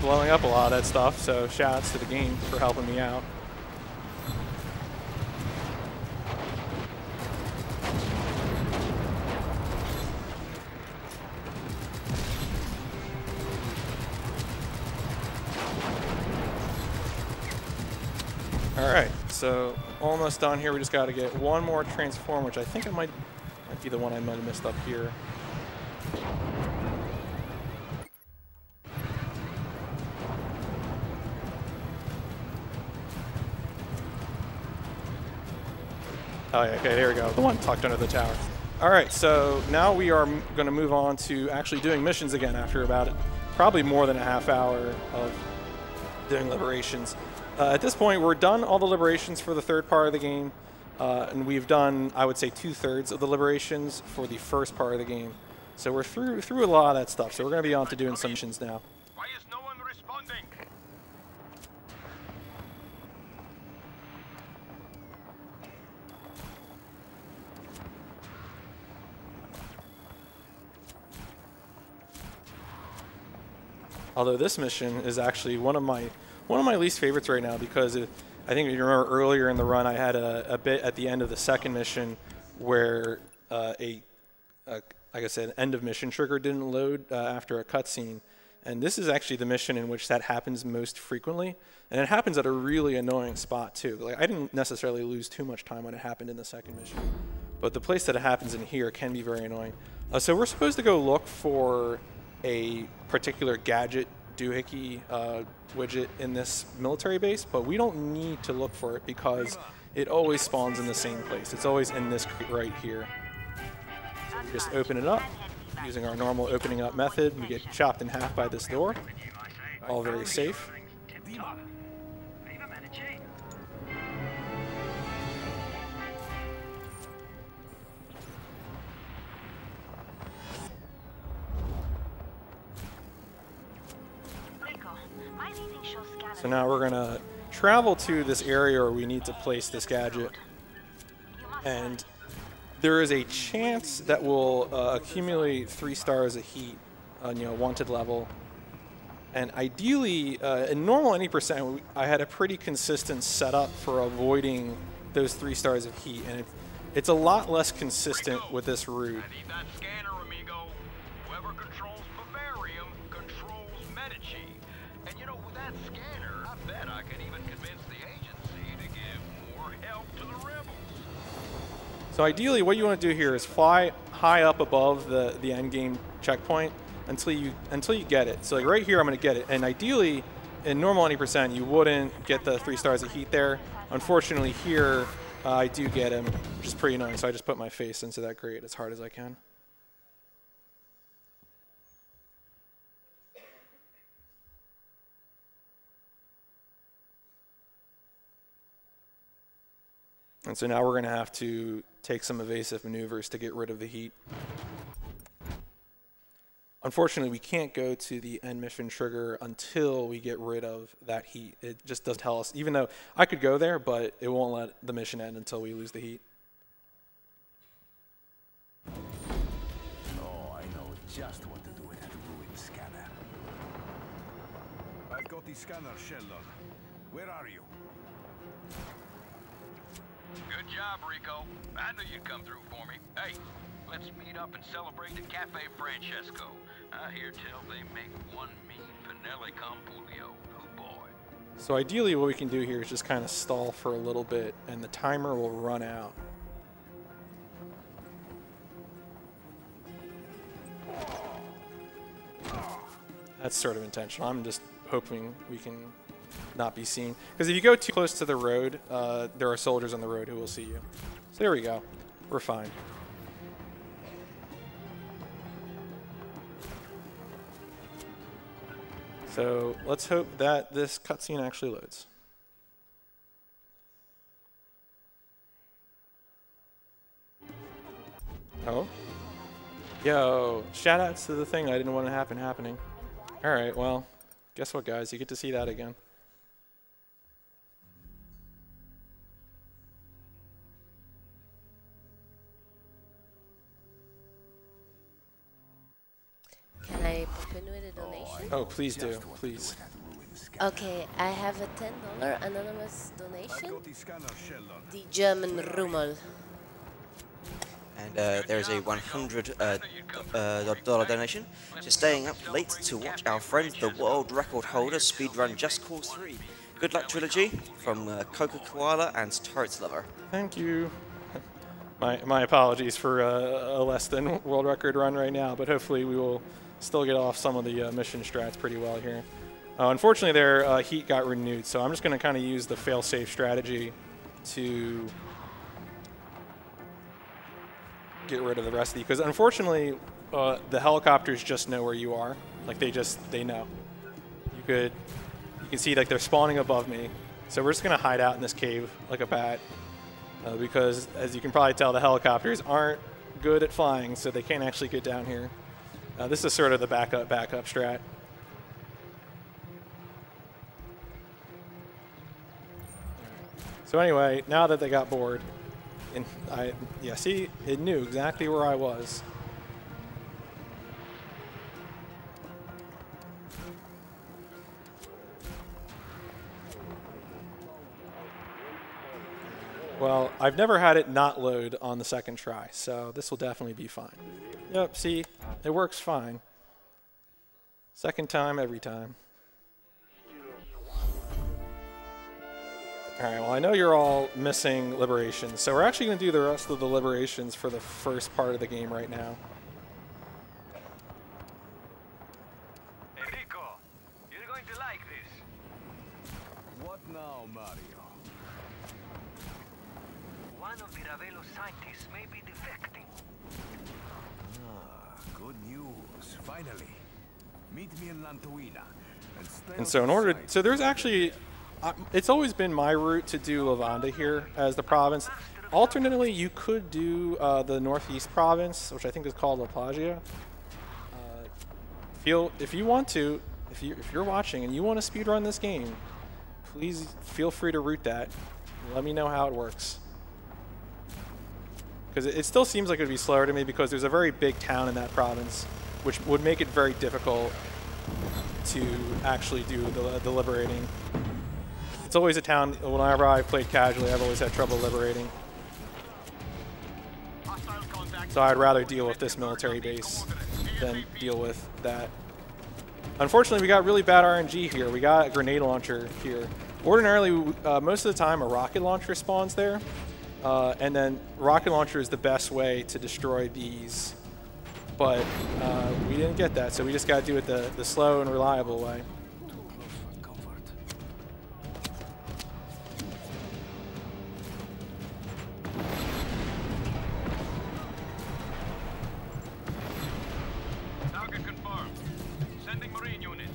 blowing up a lot of that stuff, so shout-outs to the game for helping me out. Alright, so almost done here. We just got to get one more transform, which I think might be the one I might have missed up here. Oh, yeah, okay, there we go. The one tucked under the tower. All right, so now we are going to move on to actually doing missions again after about probably more than a half hour of doing liberations. At this point, we're done all the liberations for the third part of the game, and we've done, I would say, 2/3 of the liberations for the first part of the game. So we're through a lot of that stuff. So we're going to be on to doing some missions now. Why is no one responding? Although this mission is actually one of my least favorites right now, because I think if you remember earlier in the run, I had a bit at the end of the second mission where like I said, end of mission trigger didn't load after a cutscene, And this is actually the mission in which that happens most frequently. And it happens at a really annoying spot too. Like, I didn't necessarily lose too much time when it happened in the second mission. But the place that it happens in here can be very annoying. So we're supposed to go look for a particular gadget doohickey widget in this military base, but we don't need to look for it because it always spawns in the same place. It's always in this crate right here. So we just open it up. Using our normal opening up method, we get chopped in half by this door. All very safe. So now we're gonna travel to this area where we need to place this gadget. And there is a chance that we'll accumulate 3 stars of heat on, you know, wanted level. And ideally, in normal any percent, I had a pretty consistent setup for avoiding those 3 stars of heat, and it's a lot less consistent with this route. I need that scanner, amigo. Whoever controls Bavarium controls Medici. And you know, with that scanner, I bet I could even convince the agency to give more help to the rebels. So ideally, what you want to do here is fly high up above the end game checkpoint until you get it. So like right here, I'm going to get it. And ideally, in normal 90%, you wouldn't get the 3 stars of heat there. Unfortunately, here I do get him, which is pretty annoying. So I just put my face into that grate as hard as I can. And so now we're going to have to take some evasive maneuvers to get rid of the heat. Unfortunately, we can't go to the end mission trigger until we get rid of that heat. It just doesn't tell us, even though I could go there, but it won't let the mission end until we lose the heat. Oh, I know just what to do with that ruined scanner. I've got the scanner, Sheldon. Where are you? Good job, Rico. I knew you'd come through for me. Hey, let's meet up and celebrate at Cafe Francesco. I hear tell they make one mean Pinelli Compulio. Oh boy. So ideally what we can do here is just kind of stall for a little bit and the timer will run out. That's sort of intentional. I'm just hoping we can not be seen. Because if you go too close to the road, there are soldiers on the road who will see you. So there we go. We're fine. So let's hope that this cutscene actually loads. Oh. Yo, shout outs to the thing I didn't want to happen happening. Alright, well, guess what guys, you get to see that again. Can I pop in with a donation? Oh, please do, please. Okay, I have a $10 anonymous donation. Got the scanner, Sheldon. The German Rummel. And there's a $100 donation to staying up late to watch our friend, the world record holder, speedrun Just Cause 3. Good luck, Trilogy, from Coca Koala and Turrets Lover. Thank you. My apologies for a less than world record run right now, but hopefully we will still get off some of the mission strats pretty well here. Unfortunately, their heat got renewed, so I'm just going to kind of use the fail-safe strategy to get rid of the rest of the, because unfortunately the helicopters just know where you are. Like they know. You can see like they're spawning above me, so we're just going to hide out in this cave like a bat. Because, as you can probably tell, the helicopters aren't good at flying, so they can't actually get down here. This is sort of the backup strat. So anyway, now that they got bored, and yeah, see, it knew exactly where I was. Well, I've never had it not load on the second try, so this will definitely be fine. Yep, see, it works fine. Second time, every time. Alright, well I know you're all missing Liberations, so we're actually going to do the rest of the Liberations for the first part of the game right now. Enrico, you're going to like this. What now, Mario? One of the Ravelo scientists may be defecting. Ah, good news. Finally. Meet me in Lantuina. And so in order to, so there's actually, it's always been my route to do Lavanda here as the province. Alternately, you could do the Northeast province, which I think is called La Plagia. If you want to, if you're watching and you want to speedrun this game, please feel free to route that. Let me know how it works. Because it still seems like it would be slower to me because there's a very big town in that province, which would make it very difficult to actually do the liberating. It's always a town, whenever I've played casually, I've always had trouble liberating. So I'd rather deal with this military base than deal with that. Unfortunately, we got really bad RNG here. We got a grenade launcher here. Ordinarily, most of the time, a rocket launcher spawns there. And then rocket launcher is the best way to destroy these. But we didn't get that, so we just got to do it the slow and reliable way. Target confirmed. Sending Marine units.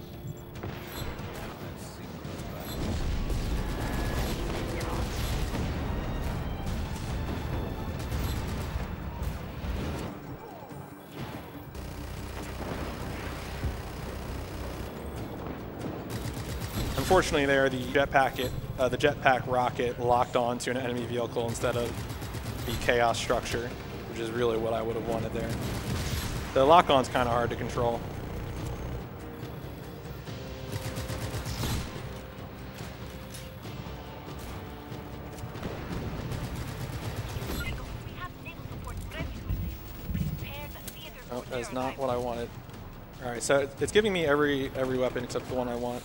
Unfortunately, there the jetpack rocket locked onto an enemy vehicle instead of the chaos structure, which is really what I would have wanted there. The lock-on's kind of hard to control. Oh, that's not what I wanted. All right, so it's giving me every weapon except the one I want.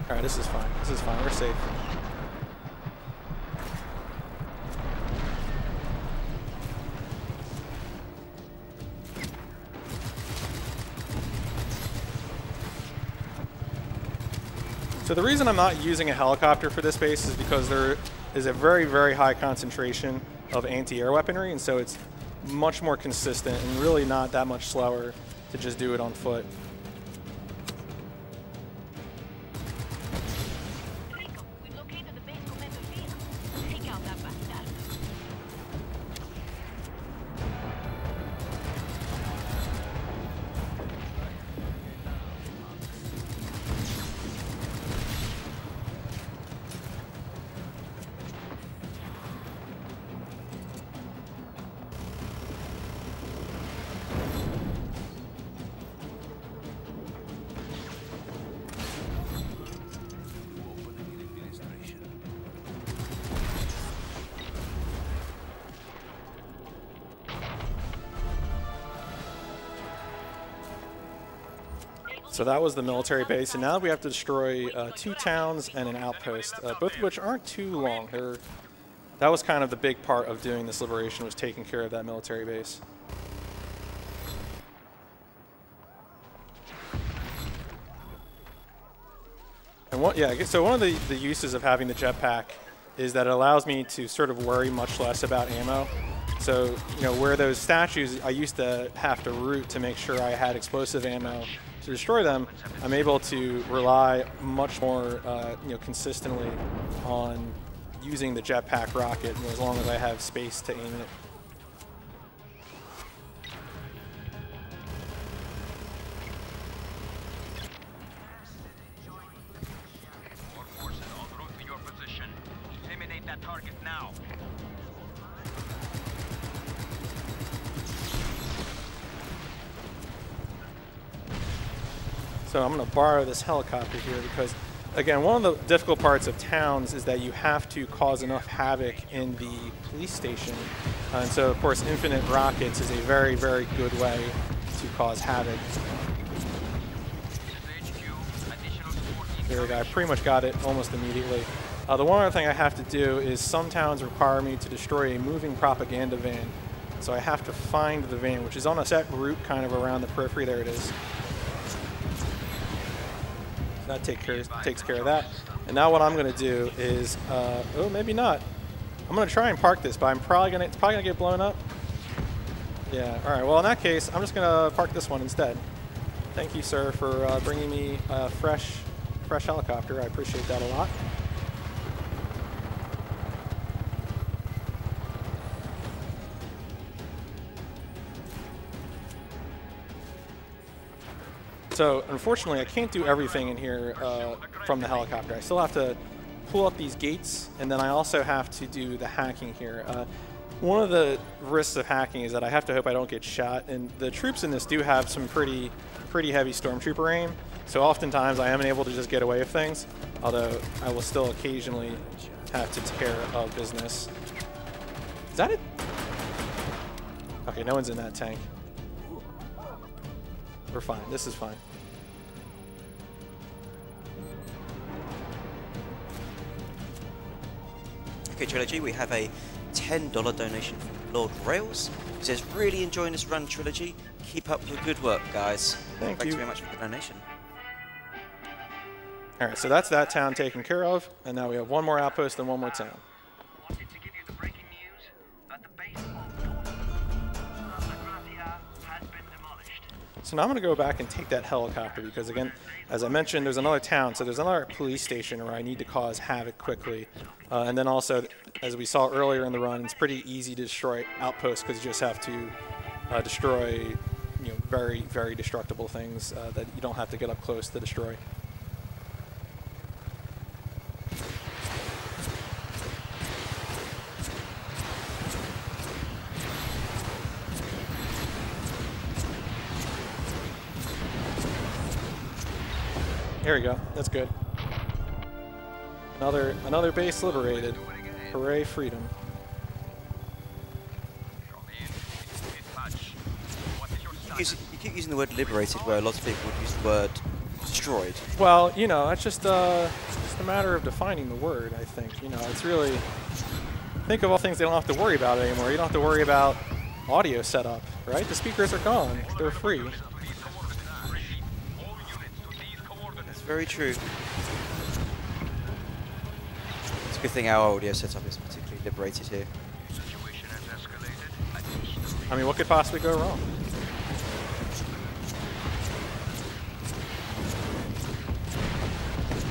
Alright, this is fine. This is fine. We're safe. So the reason I'm not using a helicopter for this base is because there is a very, very high concentration of anti-air weaponry, and so it's much more consistent and really not that much slower to just do it on foot. So that was the military base, and now we have to destroy 2 towns and an outpost, both of which aren't too long. That was kind of the big part of doing this liberation, was taking care of that military base. And so one of the uses of having the jetpack is that it allows me to sort of worry much less about ammo. So, you know, where those statues I used to have to root to make sure I had explosive ammo to destroy them, I'm able to rely much more, consistently on using the jetpack rocket, as long as I have space to aim it. More forces en route to your position. Eliminate that target now. So I'm going to borrow this helicopter here because again, one of the difficult parts of towns is that you have to cause enough havoc in the police station. And so, of course, infinite rockets is a very, very good way to cause havoc. There we go. I pretty much got it almost immediately. The one other thing I have to do is some towns require me to destroy a moving propaganda van. So I have to find the van, which is on a set route kind of around the periphery. There it is. That takes care of that. And now what I'm going to do is, oh, maybe not. I'm going to try and park this, but it's probably going to get blown up. Yeah, all right. Well, in that case, I'm just going to park this one instead. Thank you, sir, for bringing me a fresh helicopter. I appreciate that a lot. So, unfortunately, I can't do everything in here from the helicopter. I still have to pull up these gates, and then I also have to do the hacking here. One of the risks of hacking is that I have to hope I don't get shot, and the troops in this do have some pretty heavy stormtrooper aim, so oftentimes I am able to just get away with things, although I will still occasionally have to take care of business. Is that it? Okay, no one's in that tank. We're fine. This is fine. Okay, Trilogy, we have a $10 donation from Lord Rails. He says, really enjoying this run, Trilogy. Keep up the good work, guys. Thanks very much for the donation. All right, so that's that town taken care of, and now we have one more outpost and one more town. Wanted to give you the breaking news, but the base of Gratia has been demolished. So now I'm going to go back and take that helicopter because, again, as I mentioned, there's another town, so there's another police station where I need to cause havoc quickly. And then also, as we saw earlier in the run, it's pretty easy to destroy outposts because you just have to destroy, very, very destructible things that you don't have to get up close to destroy. There we go. That's good. Another base liberated. Hooray, freedom. You keep using the word liberated where a lot of people would use the word destroyed. Well, it's just a matter of defining the word, I think. It's really... Think of all things they don't have to worry about anymore. You don't have to worry about audio setup, right? The speakers are gone. They're free. Very true. It's a good thing our audio setup is particularly liberated here. I mean, what could possibly go wrong?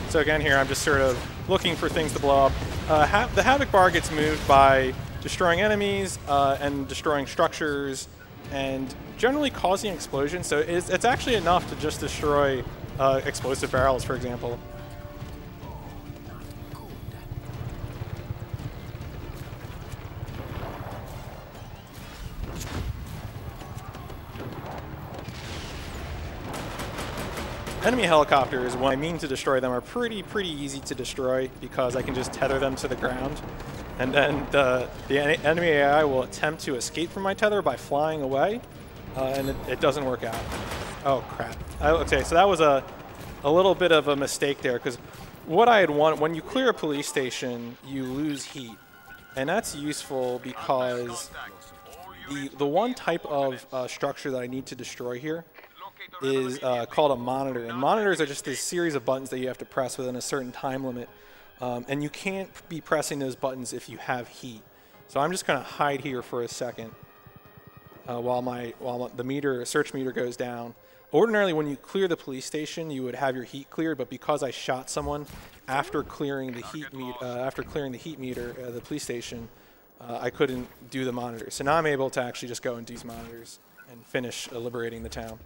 So again here, I'm just sort of looking for things to blow up. The Havoc bar gets moved by destroying enemies and destroying structures and generally causing explosions. So it's actually enough to just destroy explosive barrels, for example. Enemy helicopters, when I mean to destroy them, are pretty easy to destroy because I can just tether them to the ground. And then the enemy AI will attempt to escape from my tether by flying away, and it doesn't work out. Oh, crap. Okay, so that was a little bit of a mistake there, because what I had wanted, when you clear a police station, you lose heat. And that's useful because the one type of structure that I need to destroy here is called a monitor. And monitors are just this series of buttons that you have to press within a certain time limit. And you can't be pressing those buttons if you have heat. So I'm just going to hide here for a second while the search meter goes down. Ordinarily, when you clear the police station, you would have your heat cleared, but because I shot someone after clearing the heat meter, the police station, I couldn't do the monitor. So now I'm able to actually just go and do these monitors and finish liberating the town.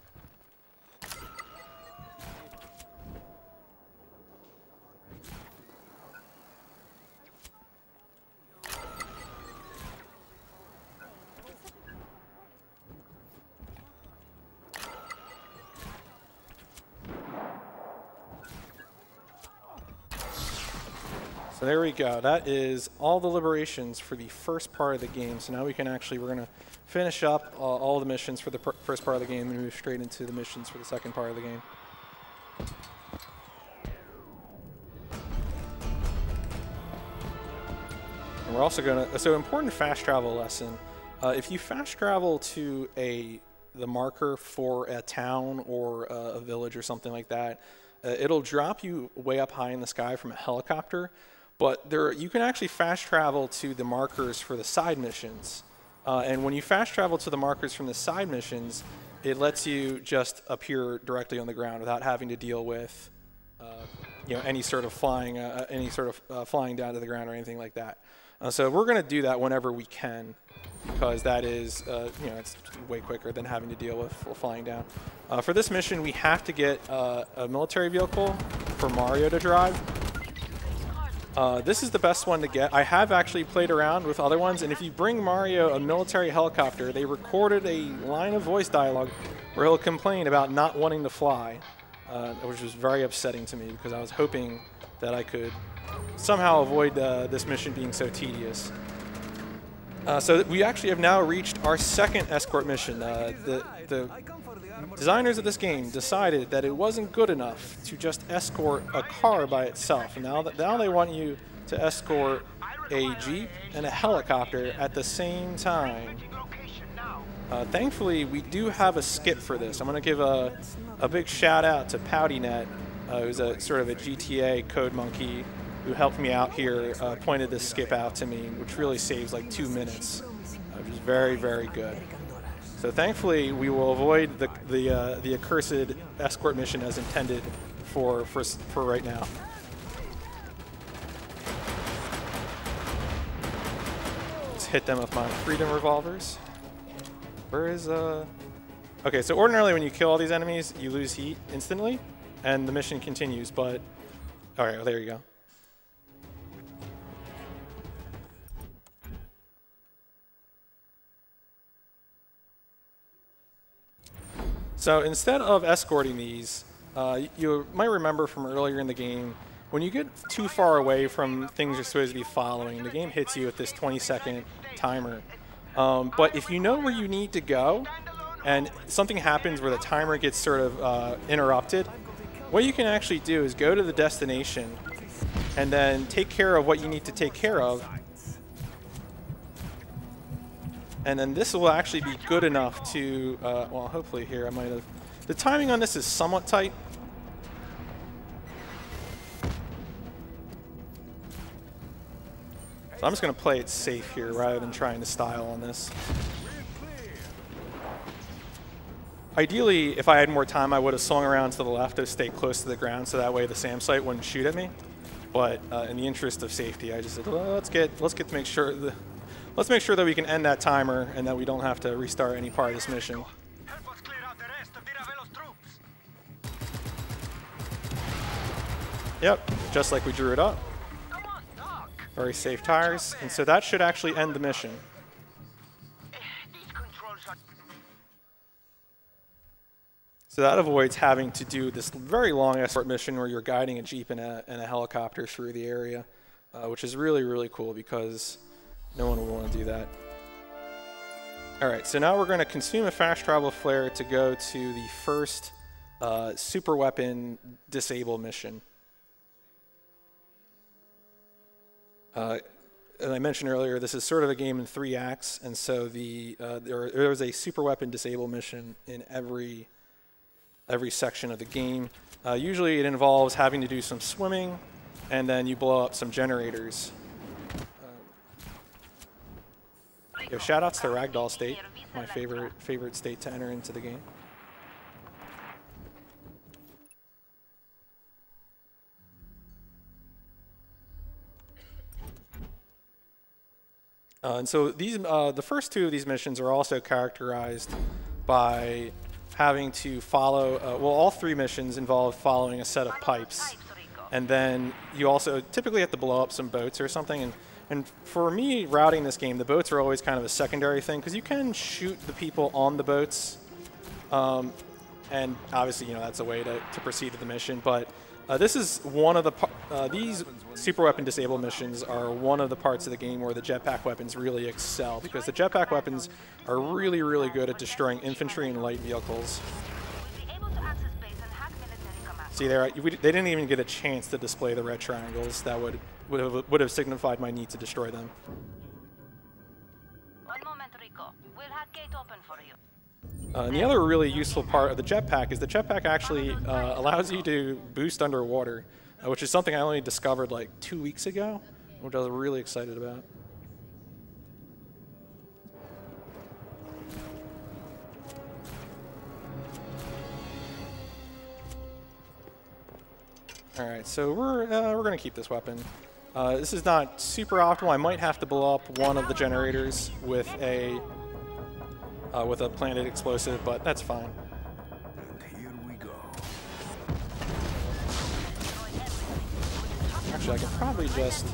So there we go. That is all the liberations for the first part of the game. So now we can actually, we're going to finish up all the missions for the first part of the game and move straight into the missions for the second part of the game. And we're also going to, so important fast travel lesson. If you fast travel to the marker for a town or a village or something like that, it'll drop you way up high in the sky from a helicopter. But you can actually fast travel to the markers for the side missions. And when you fast travel to the markers from the side missions, it lets you just appear directly on the ground without having to deal with any sort of flying down to the ground or anything like that. So we're going to do that whenever we can, because that is it's way quicker than having to deal with flying down. For this mission, we have to get a military vehicle for Mario to drive. This is the best one to get. I have actually played around with other ones, and if you bring Mario a military helicopter, they recorded a line of voice dialogue where he'll complain about not wanting to fly, which was very upsetting to me because I was hoping that I could somehow avoid this mission being so tedious. So we actually have now reached our second escort mission. The designers of this game decided that it wasn't good enough to just escort a car by itself. And now they want you to escort a Jeep and a helicopter at the same time. Thankfully, we do have a skip for this. I'm going to give a big shout out to PowdyNet, who's a sort of a GTA code monkey who helped me out here, pointed this skip out to me, which really saves like 2 minutes, which is very, very good. So thankfully, we will avoid the accursed escort mission as intended for right now. Let's hit them with my freedom revolvers. Where is Okay, so ordinarily when you kill all these enemies, you lose heat instantly, and the mission continues. But all right, well, there you go. So instead of escorting these, you might remember from earlier in the game, when you get too far away from things you're supposed to be following, the game hits you with this 20-second timer. But if you know where you need to go, and something happens where the timer gets sort of interrupted, what you can actually do is go to the destination and then take care of what you need to take care of. And then this will actually be good enough to, well, hopefully here I might have... The timing on this is somewhat tight. So I'm just going to play it safe here rather than trying to style on this. Ideally, if I had more time, I would have swung around to the left to stay close to the ground so that way the SAM site wouldn't shoot at me. But in the interest of safety, I just said, well, let's make sure that we can end that timer and that we don't have to restart any part of this mission. Yep, just like we drew it up. Very safe tires, and so that should actually end the mission. So that avoids having to do this very long escort mission where you're guiding a Jeep and a helicopter through the area, which is really, really cool because no one will want to do that. All right, so now we're going to consume a fast travel flare to go to the first super weapon disable mission. As I mentioned earlier, this is sort of a game in 3 acts, and so there is a super weapon disable mission in every section of the game. Usually it involves having to do some swimming, and then you blow up some generators. Shout outs to Ragdoll State, my favorite state to enter into the game. And so these, the first 2 of these missions are also characterized by having to follow, well, all 3 missions involve following a set of pipes. And then you also typically have to blow up some boats or something. And for me, routing this game, the boats are always kind of a secondary thing because you can shoot the people on the boats. And obviously, that's a way to proceed with the mission. But This is one of the these super weapon disable missions are one of the parts of the game where the jetpack weapons really excel, because the jetpack weapons are really, really good at destroying infantry and light vehicles. See there, they didn't even get a chance to display the red triangles that would have signified my need to destroy them. One moment, Rico. We'll have gate open for you. And the other really useful part of the jetpack is the jetpack actually allows you to boost underwater, which is something I only discovered like 2 weeks ago, which I was really excited about. All right, so we're gonna keep this weapon. This is not super optimal. I might have to blow up one of the generators with a planted explosive, but that's fine. Here we go. Actually, I can probably just...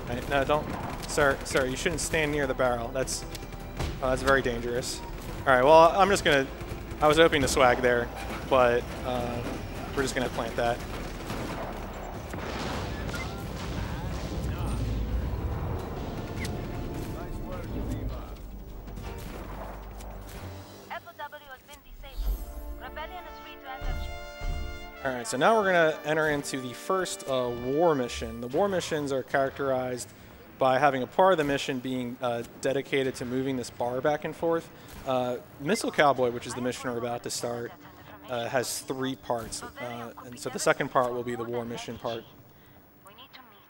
Right, no, don't... Sir, you shouldn't stand near the barrel. That's very dangerous. Alright, well, I'm just gonna... I was hoping to swag there, but we're just gonna plant that. Alright, so now we're going to enter into the first war mission. The war missions are characterized by having a part of the mission being dedicated to moving this bar back and forth. Missile Cowboy, which is the mission we're about to start, has 3 parts. And so the second part will be the war mission part. We need to meet.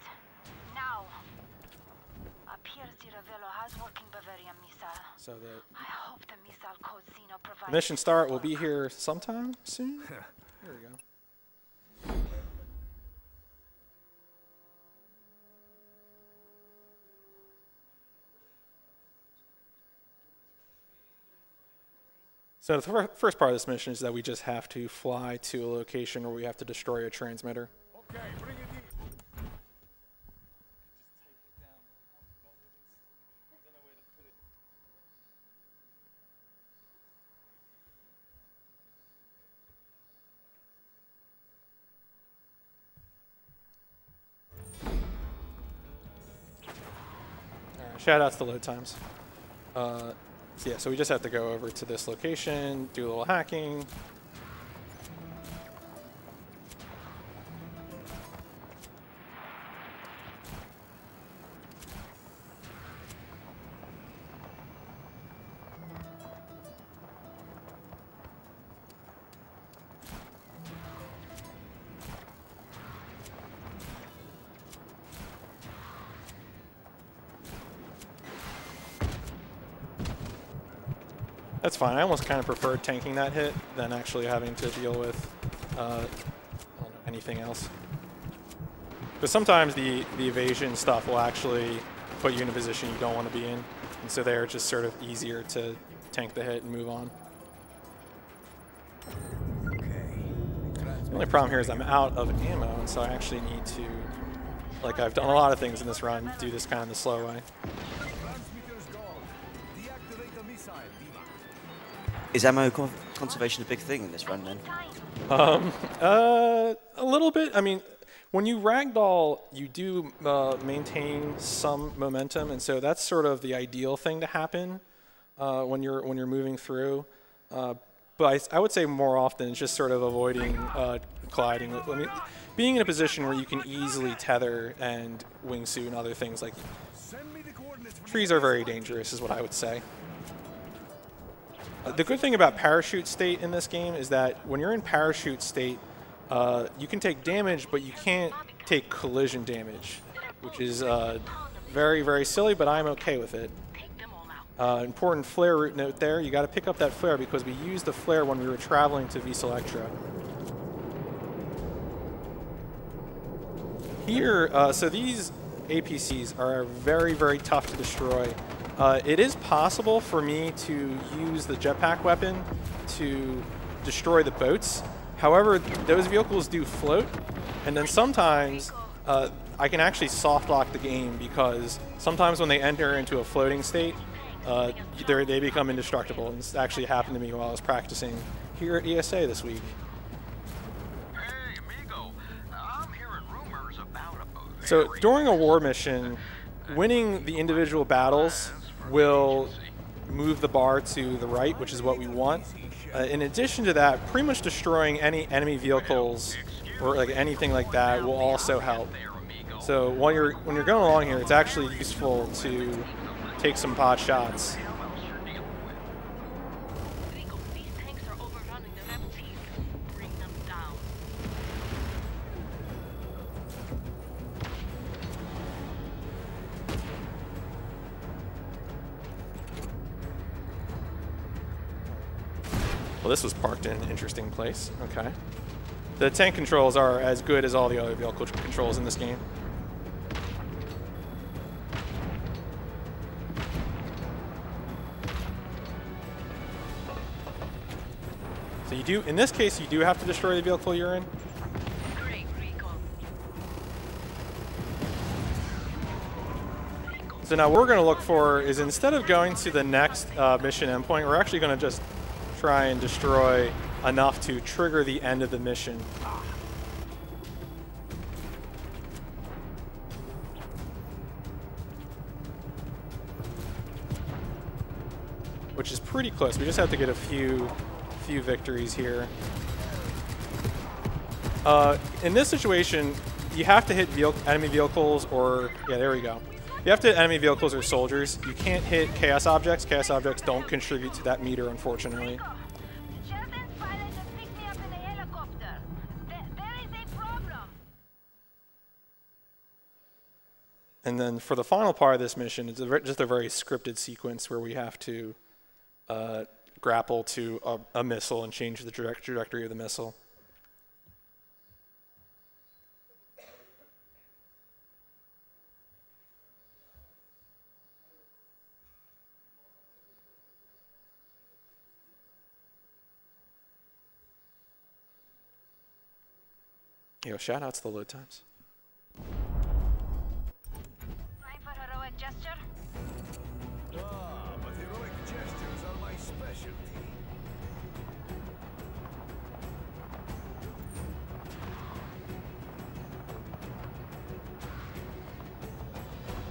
Now. Appears the Ravello has working Bavarian missile. So I hope the missile code Zeno provides. the mission start will be here sometime soon. Here we go. So the first part of this mission is that we just have to fly to a location where we have to destroy a transmitter. Okay, bring it in. Shout outs to load times. So yeah, so we just have to go over to this location, do a little hacking. That's fine. I almost kind of preferred tanking that hit than actually having to deal with I don't know, anything else. But sometimes the evasion stuff will actually put you in a position you don't want to be in. And so they're just sort of easier to tank the hit and move on. The only problem here is I'm out of ammo, and so I actually need to, like I've done a lot of things in this run, do this kind of the slow way. Is ammo conservation a big thing in this run then? A little bit. I mean, when you ragdoll, you do maintain some momentum, and so that's sort of the ideal thing to happen when you're moving through. But I would say more often it's just sort of avoiding colliding. I mean, being in a position where you can easily tether and wingsuit and other things like trees are very dangerous, is what I would say. The good thing about parachute state in this game is that when you're in parachute state, you can take damage, but you can't take collision damage, which is very, very silly, but I'm okay with it. Important flare route note there, you got to pick up that flare because we used the flare when we were traveling to Vis Electra. Here, so these APCs are very, very tough to destroy. It is possible for me to use the jetpack weapon to destroy the boats. However, those vehicles do float, and then sometimes I can actually soft lock the game because sometimes when they enter into a floating state, they become indestructible. And this actually happened to me while I was practicing here at ESA this week. Hey, amigo. I'm hearing rumors about a So during a war mission, winning the individual battles will move the bar to the right, which is what we want. In addition to that, pretty much destroying any enemy vehicles or like anything like that will also help. So when you're going along here, it's actually useful to take some pot shots. Well, this was parked in an interesting place. Okay. The tank controls are as good as all the other vehicle controls in this game. So you do, in this case, you do have to destroy the vehicle you're in. So now what we're going to look for is, instead of going to the next mission endpoint, we're actually going to just try and destroy enough to trigger the end of the mission. Which is pretty close. We just have to get a few victories here. In this situation, you have to hit enemy vehicles or, yeah, there we go. You have to hit enemy vehicles or soldiers. You can't hit chaos objects. Chaos objects don't contribute to that meter, unfortunately. And then for the final part of this mission, it's just a very scripted sequence where we have to grapple to a missile and change the trajectory of the missile. Yo, shout outs to the load times. Time for heroic gesture? Ah, but heroic gestures are my specialty.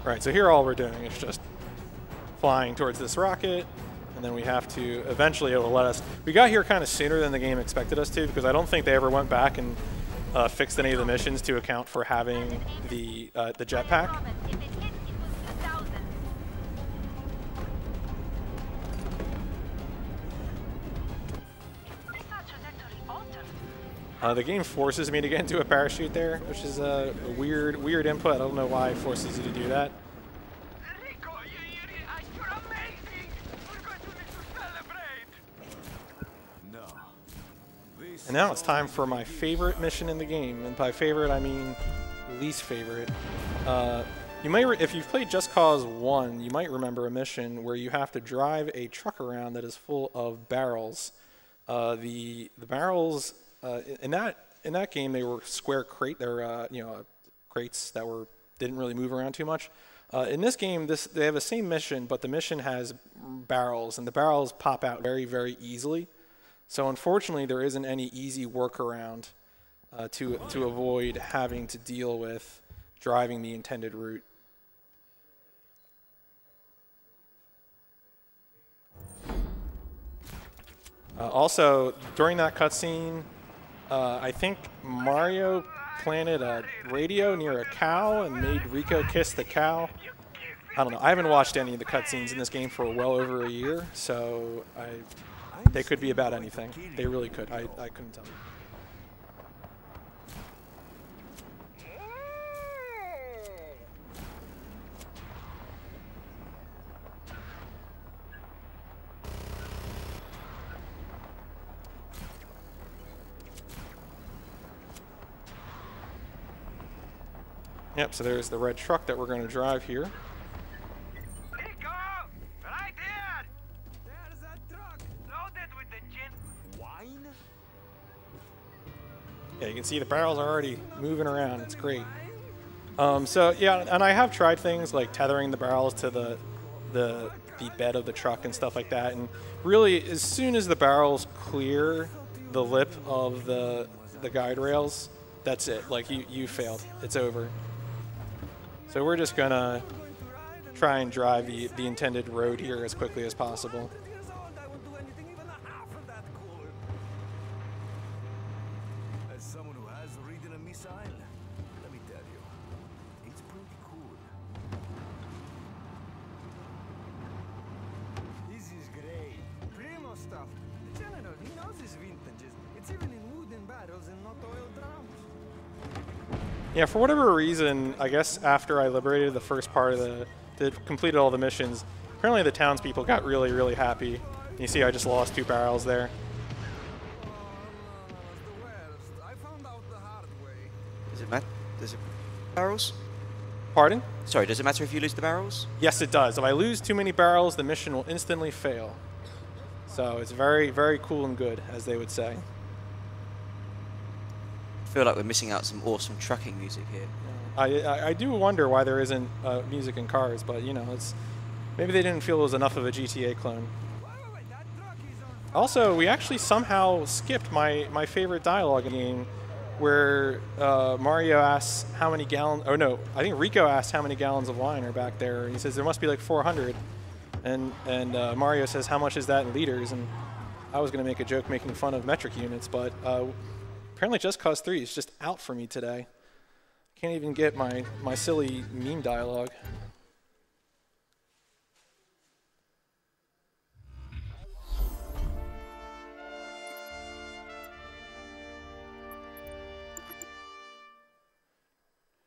Right, so here all we're doing is just flying towards this rocket, and then we have to, eventually it will let us, we got here kind of sooner than the game expected us to, because I don't think they ever went back and fixed any of the missions to account for having the jetpack. The game forces me to get into a parachute there, which is a weird input. I don't know why it forces you to do that. Rico, you're amazing! We're going to need to celebrate! No. And now it's time for my favorite mission in the game, and by favorite I mean least favorite. You might, if you've played Just Cause 1, you might remember a mission where you have to drive a truck around that is full of barrels. The barrels in that game, they were square crate. They're crates that didn't really move around too much. In this game, they have the same mission, but the mission has barrels, and the barrels pop out very, very easily. So unfortunately, there isn't any easy workaround to avoid having to deal with driving the intended route. Also, during that cutscene, I think Mario planted a radio near a cow and made Rico kiss the cow. I don't know. I haven't watched any of the cutscenes in this game for well over a year, so they could be about anything. They really could. I couldn't tell you. Yep, so there's the red truck that we're going to drive here. Rico! Right here! There's a truck. Loaded with the gin. Wine? Yeah, you can see the barrels are already moving around. It's great. So yeah, and I have tried things like tethering the barrels to the the bed of the truck and stuff like that. And really, as soon as the barrels clear the lip of the guide rails, that's it. Like, you failed. It's over. So we're just gonna try and drive the intended road here as quickly as possible. As someone who has ridden a missile, let me tell you, it's pretty cool. This is great. Primo stuff. The general, he knows his vintages. It's even in wooden barrels and not oil drums. Yeah, for whatever reason, I guess after I liberated the first part of completed all the missions, apparently the townspeople got really, really happy. You see I just lost 2 barrels there. Does it matter? Does it barrels? Pardon? Sorry, does it matter if you lose the barrels? Yes, it does. If I lose too many barrels, the mission will instantly fail. So it's very, very cool and good, as they would say. I feel like we're missing out some awesome trucking music here. I do wonder why there isn't music in Cars, but you know, maybe they didn't feel it was enough of a GTA clone. Also, we actually somehow skipped my favorite dialogue in the game, where Mario asks how many gallons. Oh no, I think Rico asks how many gallons of wine are back there, and he says there must be like 400, and Mario says how much is that in liters, and I was gonna make a joke making fun of metric units, but apparently Just Cause 3 is just out for me today. Can't even get my silly meme dialogue.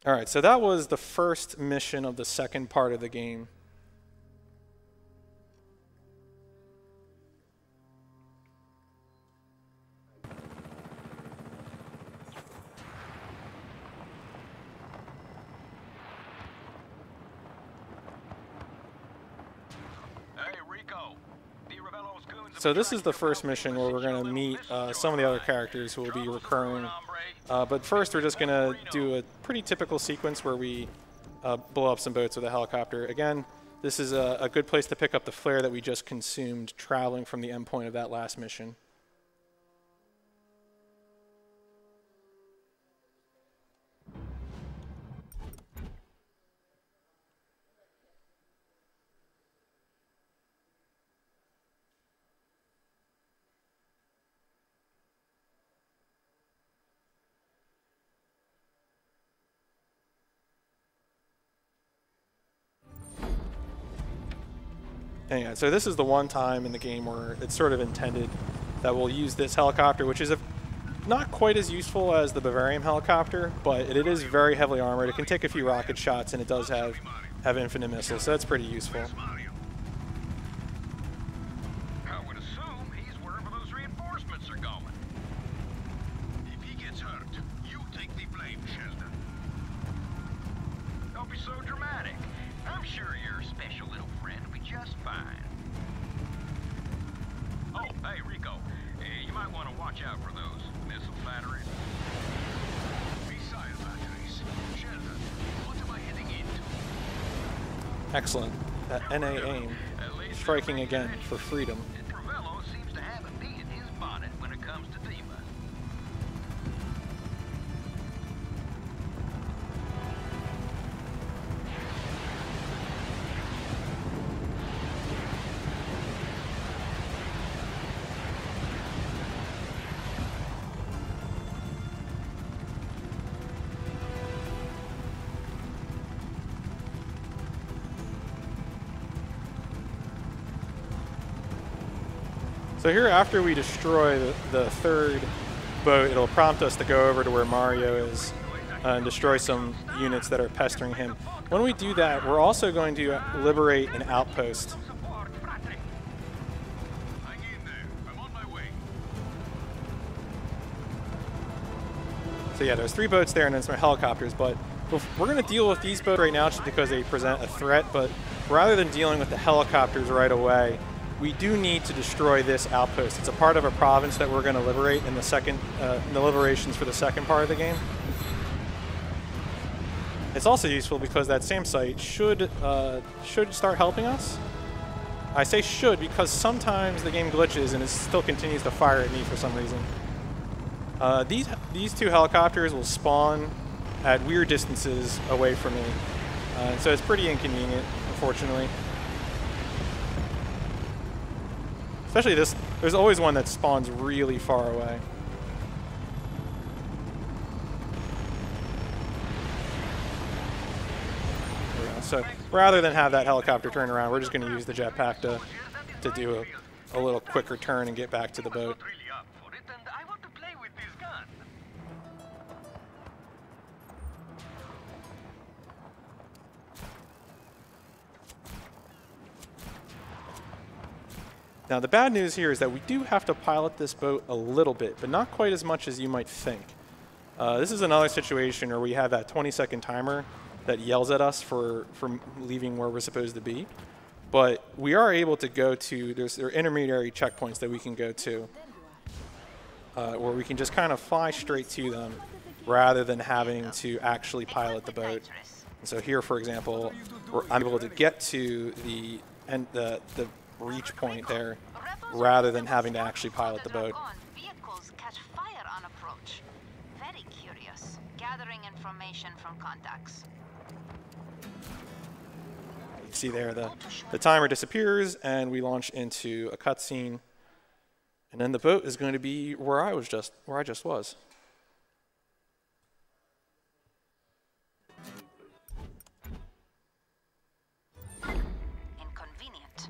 All right, so that was the first mission of the second part of the game. So this is the first mission where we're going to meet some of the other characters who will be recurring. But first we're just going to do a pretty typical sequence where we blow up some boats with a helicopter. Again, this is a good place to pick up the flare that we just consumed traveling from the endpoint of that last mission. Anyway, so this is the one time in the game where it's sort of intended that we'll use this helicopter, which is not quite as useful as the Bavarium helicopter, but it is very heavily armored. It can take a few rocket shots, and it does have infinite missiles, so that's pretty useful. I would assume he's wherever those reinforcements are going. If he gets hurt, you take the blame, Sheldon. Don't be so dramatic. I'm sure your special little friend will be just fine. Oh, hey, Rico. You might want to watch out for those missile batteries. Missile batteries? Sheldon, what am I heading into? Excellent. That NA aim. Striking again for freedom. Travello seems to have a bee in his bonnet when it comes to Dima. So here, after we destroy the third boat, it'll prompt us to go over to where Mario is and destroy some units that are pestering him. When we do that, we're also going to liberate an outpost. So yeah, there's 3 boats there and then some helicopters, but we're going to deal with these boats right now just because they present a threat, but rather than dealing with the helicopters right away, we do need to destroy this outpost. It's a part of a province that we're going to liberate in the second, the liberations for the second part of the game. It's also useful because that SAM site should start helping us. I say should because sometimes the game glitches and it still continues to fire at me for some reason. These two helicopters will spawn at weird distances away from me. So it's pretty inconvenient, unfortunately. Especially this, there's always one that spawns really far away. So rather than have that helicopter turn around, we're just going to use the jetpack to do a little quicker turn and get back to the boat. Now the bad news here is that we do have to pilot this boat a little bit, but not quite as much as you might think. This is another situation where we have that 20-second timer that yells at us for leaving where we're supposed to be. But we are able to go to, there are intermediary checkpoints that we can go to where we can just kind of fly straight to them rather than having to actually pilot the boat. And so here, for example, I'm able to get to the reach point there rather than having to actually pilot the boat. Vehicles catch fire on approach. Very curious. Gathering information from contacts. You see there, the timer disappears and we launch into a cutscene, and then the boat is going to be where I just was. Inconvenient.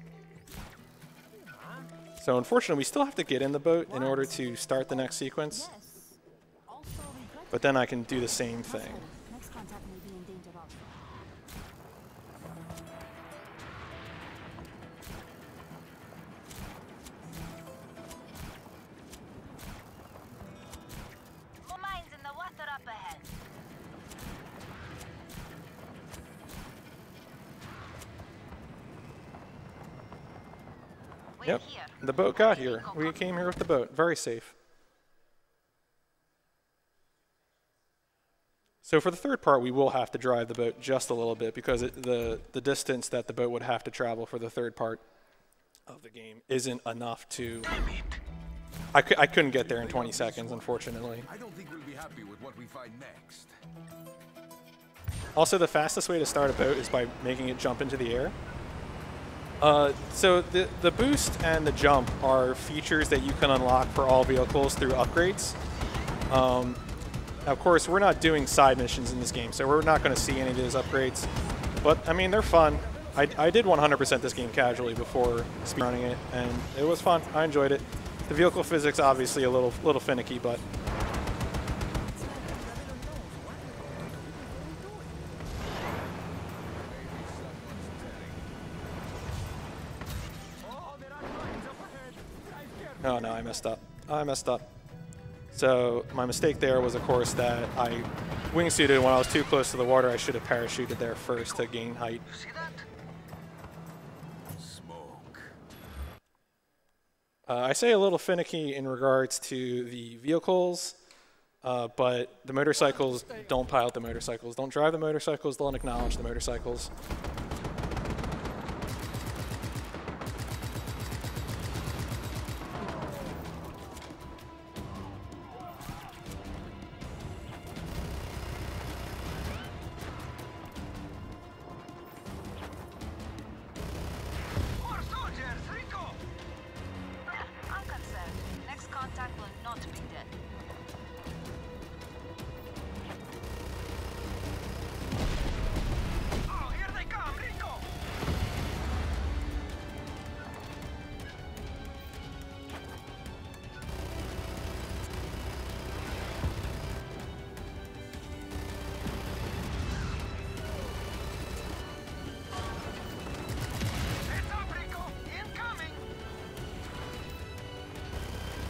So unfortunately, we still have to get in the boat in order to start the next sequence, but then I can do the same thing. Yep, the boat got here. We came here with the boat. Very safe. So for the third part, we will have to drive the boat just a little bit because the distance that the boat would have to travel for the third part of the game isn't enough to... I couldn't get there in 20 seconds, unfortunately. I don't think we'll be happy with what we find next. Also, the fastest way to start a boat is by making it jump into the air. So the boost and the jump are features that you can unlock for all vehicles through upgrades. Of course, we're not doing side missions in this game, so we're not going to see any of those upgrades. But, I mean, they're fun. I did 100% this game casually before speedrunning it, and it was fun. I enjoyed it. The vehicle physics, obviously, a little finicky, but... Oh no, I messed up. I messed up. So my mistake there was, of course, that I wingsuited when I was too close to the water. I should have parachuted there first to gain height. See that? Smoke. I say a little finicky in regards to the vehicles, but the motorcycles, don't pilot the motorcycles. Don't drive the motorcycles. Don't acknowledge the motorcycles.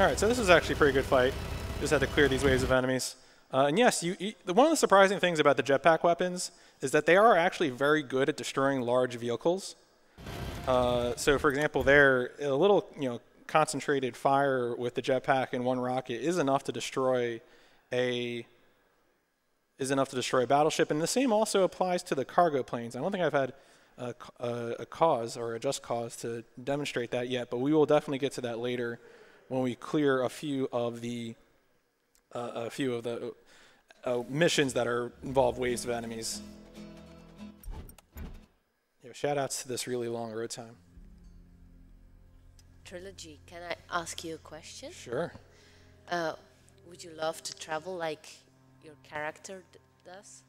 Alright, so this is actually a pretty good fight. Just had to clear these waves of enemies. And yes, one of the surprising things about the jetpack weapons is that they are actually very good at destroying large vehicles. So for example, there, a little concentrated fire with the jetpack and one rocket is enough to destroy a battleship, and the same also applies to the cargo planes. I don't think I've had a cause or a just cause to demonstrate that yet, but we will definitely get to that later when we clear a few of the missions that involve waves of enemies. Shout outs to this really long road time. Trilogy, can I ask you a question? Sure. Would you love to travel like your character does?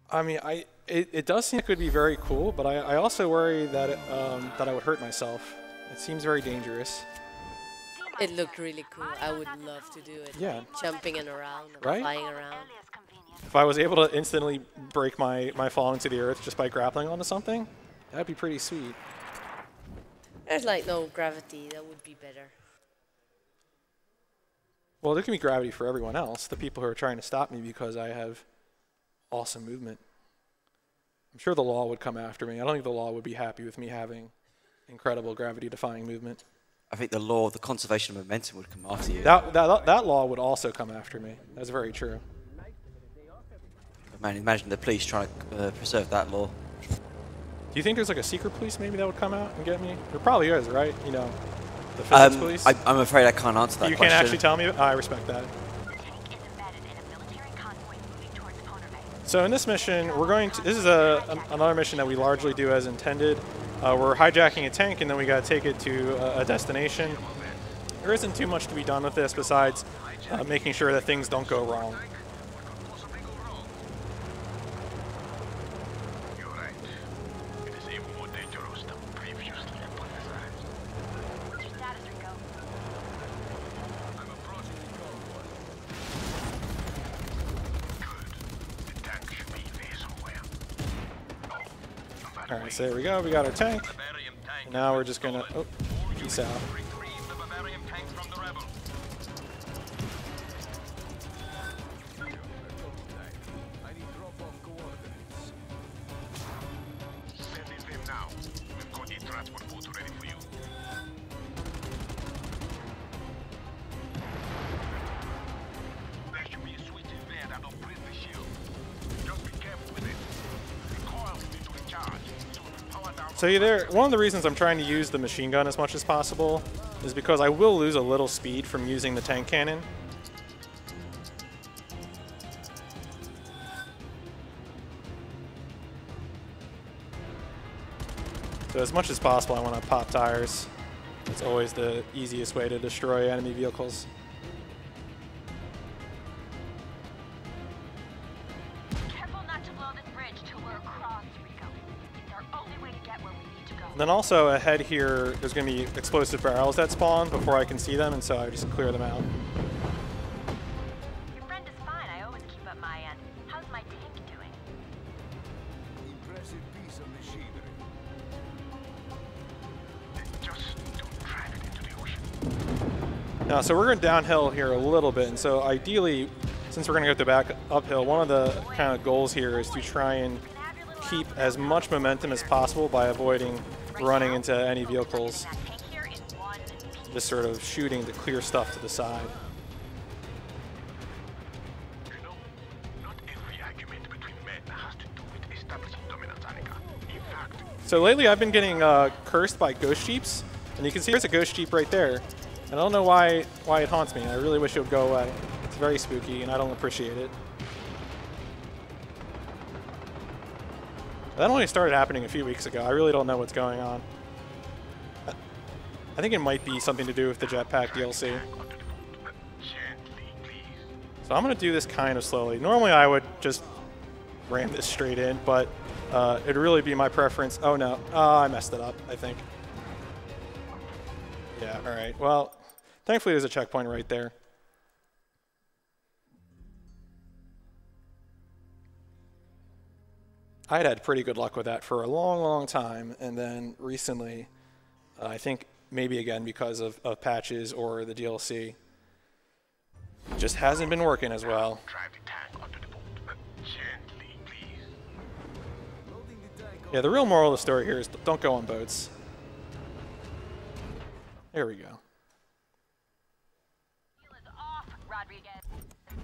I mean, it does seem like it would be very cool, but I also worry that that I would hurt myself. It seems very dangerous. It looked really cool. I would love to do it. Yeah. Jumping and around, and Right? flying around. If I was able to instantly break my falling to the earth just by grappling onto something, that'd be pretty sweet. There's like no gravity. That would be better. Well, there can be gravity for everyone else, the people who are trying to stop me because I have awesome movement. I'm sure the law would come after me. I don't think the law would be happy with me having incredible gravity-defying movement. I think the law of the conservation of momentum would come after you. That law would also come after me. That's very true. Man, imagine the police trying to preserve that law. Do you think there's like a secret police maybe that would come out and get me? There probably is, right? You know, the physics police? I'm afraid I can't answer that question. You can't actually tell me? I respect that. So in this mission, we're going to, this is another mission that we largely do as intended. We're hijacking a tank and then we got to take it to a destination. There isn't too much to be done with this besides making sure that things don't go wrong. Alright, so there we go, we got our tank. And now we're just gonna, oh, peace out. So one of the reasons I'm trying to use the machine gun as much as possible is because I will lose a little speed from using the tank cannon. So as much as possible I want to pop tires. It's always the easiest way to destroy enemy vehicles. And then also ahead here, there's going to be explosive barrels that spawn before I can see them, and so I just clear them out. Your friend is fine. I always keep up my end. How's my tank doing? Impressive piece of machinery. Just don't drive it into the ocean. Now, so we're going downhill here a little bit, and so ideally, since we're going to go back uphill, one of the kind of goals here is to try and keep as much momentum as possible by avoiding running into any vehicles, just sort of shooting to clear stuff to the side. You know, not every argument between men has to do with establishing dominance, Annika. In fact, so lately I've been getting cursed by ghost jeeps, and you can see there's a ghost jeep right there. And I don't know why it haunts me. I really wish it would go away. It's very spooky, and I don't appreciate it. That only started happening a few weeks ago. I really don't know what's going on. I think it might be something to do with the jetpack DLC. So I'm going to do this kind of slowly. Normally I would just ram this straight in, but it'd really be my preference. Oh no, I messed it up, I think. Yeah, all right. Well, thankfully there's a checkpoint right there. I'd had pretty good luck with that for a long, long time, and then recently, I think maybe again because of patches or the DLC, it just hasn't been working as well. Yeah, the real moral of the story here is don't go on boats. There we go.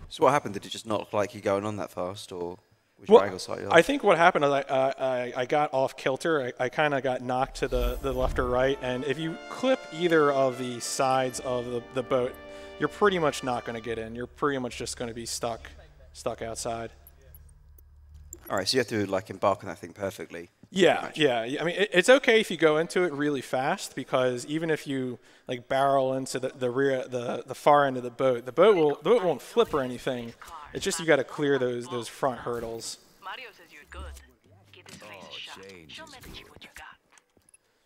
So what happened? Did it just not look like you going on that fast, or Well, I think what happened is I got off kilter. I kind of got knocked to the left or right, and if you clip either of the sides of the boat, you're pretty much not going to get in. You're pretty much just going to be stuck outside. All right, so you have to like embark on that thing perfectly. Yeah. I mean, it's okay if you go into it really fast, because even if you like barrel into the far end of the boat won't flip or anything. It's just you got to clear those front hurdles. Mario says you're good. Give this place a shot. Show Medici what you got.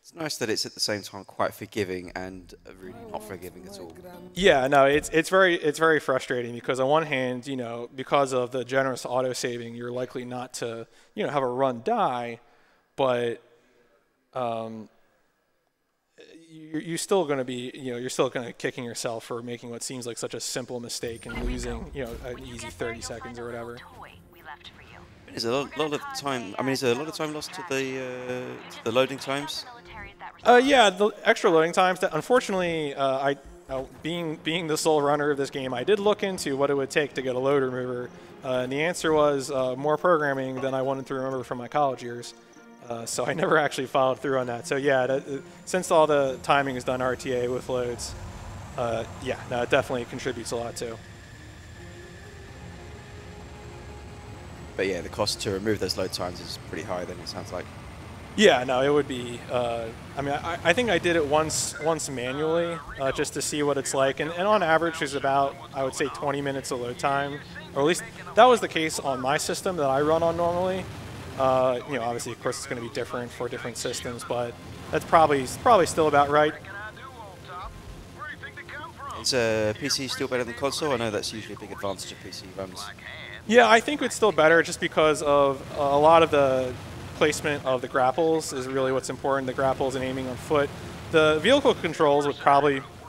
It's nice that it's at the same time quite forgiving and really not forgiving at all. Yeah, no, it's very frustrating, because on one hand, you know, because of the generous auto saving, you're likely not to, you know, have a run die, but you're still going to be, you know, you're still going to kicking yourself for making what seems like such a simple mistake and losing, you know, an easy 30 seconds or whatever. Is a lot of time? I mean, is there a lot of time lost to the loading times? Yeah, the extra loading times. Unfortunately, being the sole runner of this game, I did look into what it would take to get a load remover, and the answer was more programming than I wanted to remember from my college years. So I never actually followed through on that. So yeah, since all the timing is done RTA with loads, yeah, no, it definitely contributes a lot too. But yeah, the cost to remove those load times is pretty high then, it sounds like. Yeah, no, it would be. I mean, I think I did it once manually just to see what it's like. And on average, there's about, I would say, 20 minutes of load time. Or at least that was the case on my system that I run on normally. You know, obviously, of course, it's going to be different for different systems, but that's probably still about right. Is PC still better than console? I know that's usually a big advantage of PC runs. Yeah, I think it's still better just because of a lot of the placement of the grapples is really what's important. The grapples and aiming on foot. The vehicle controls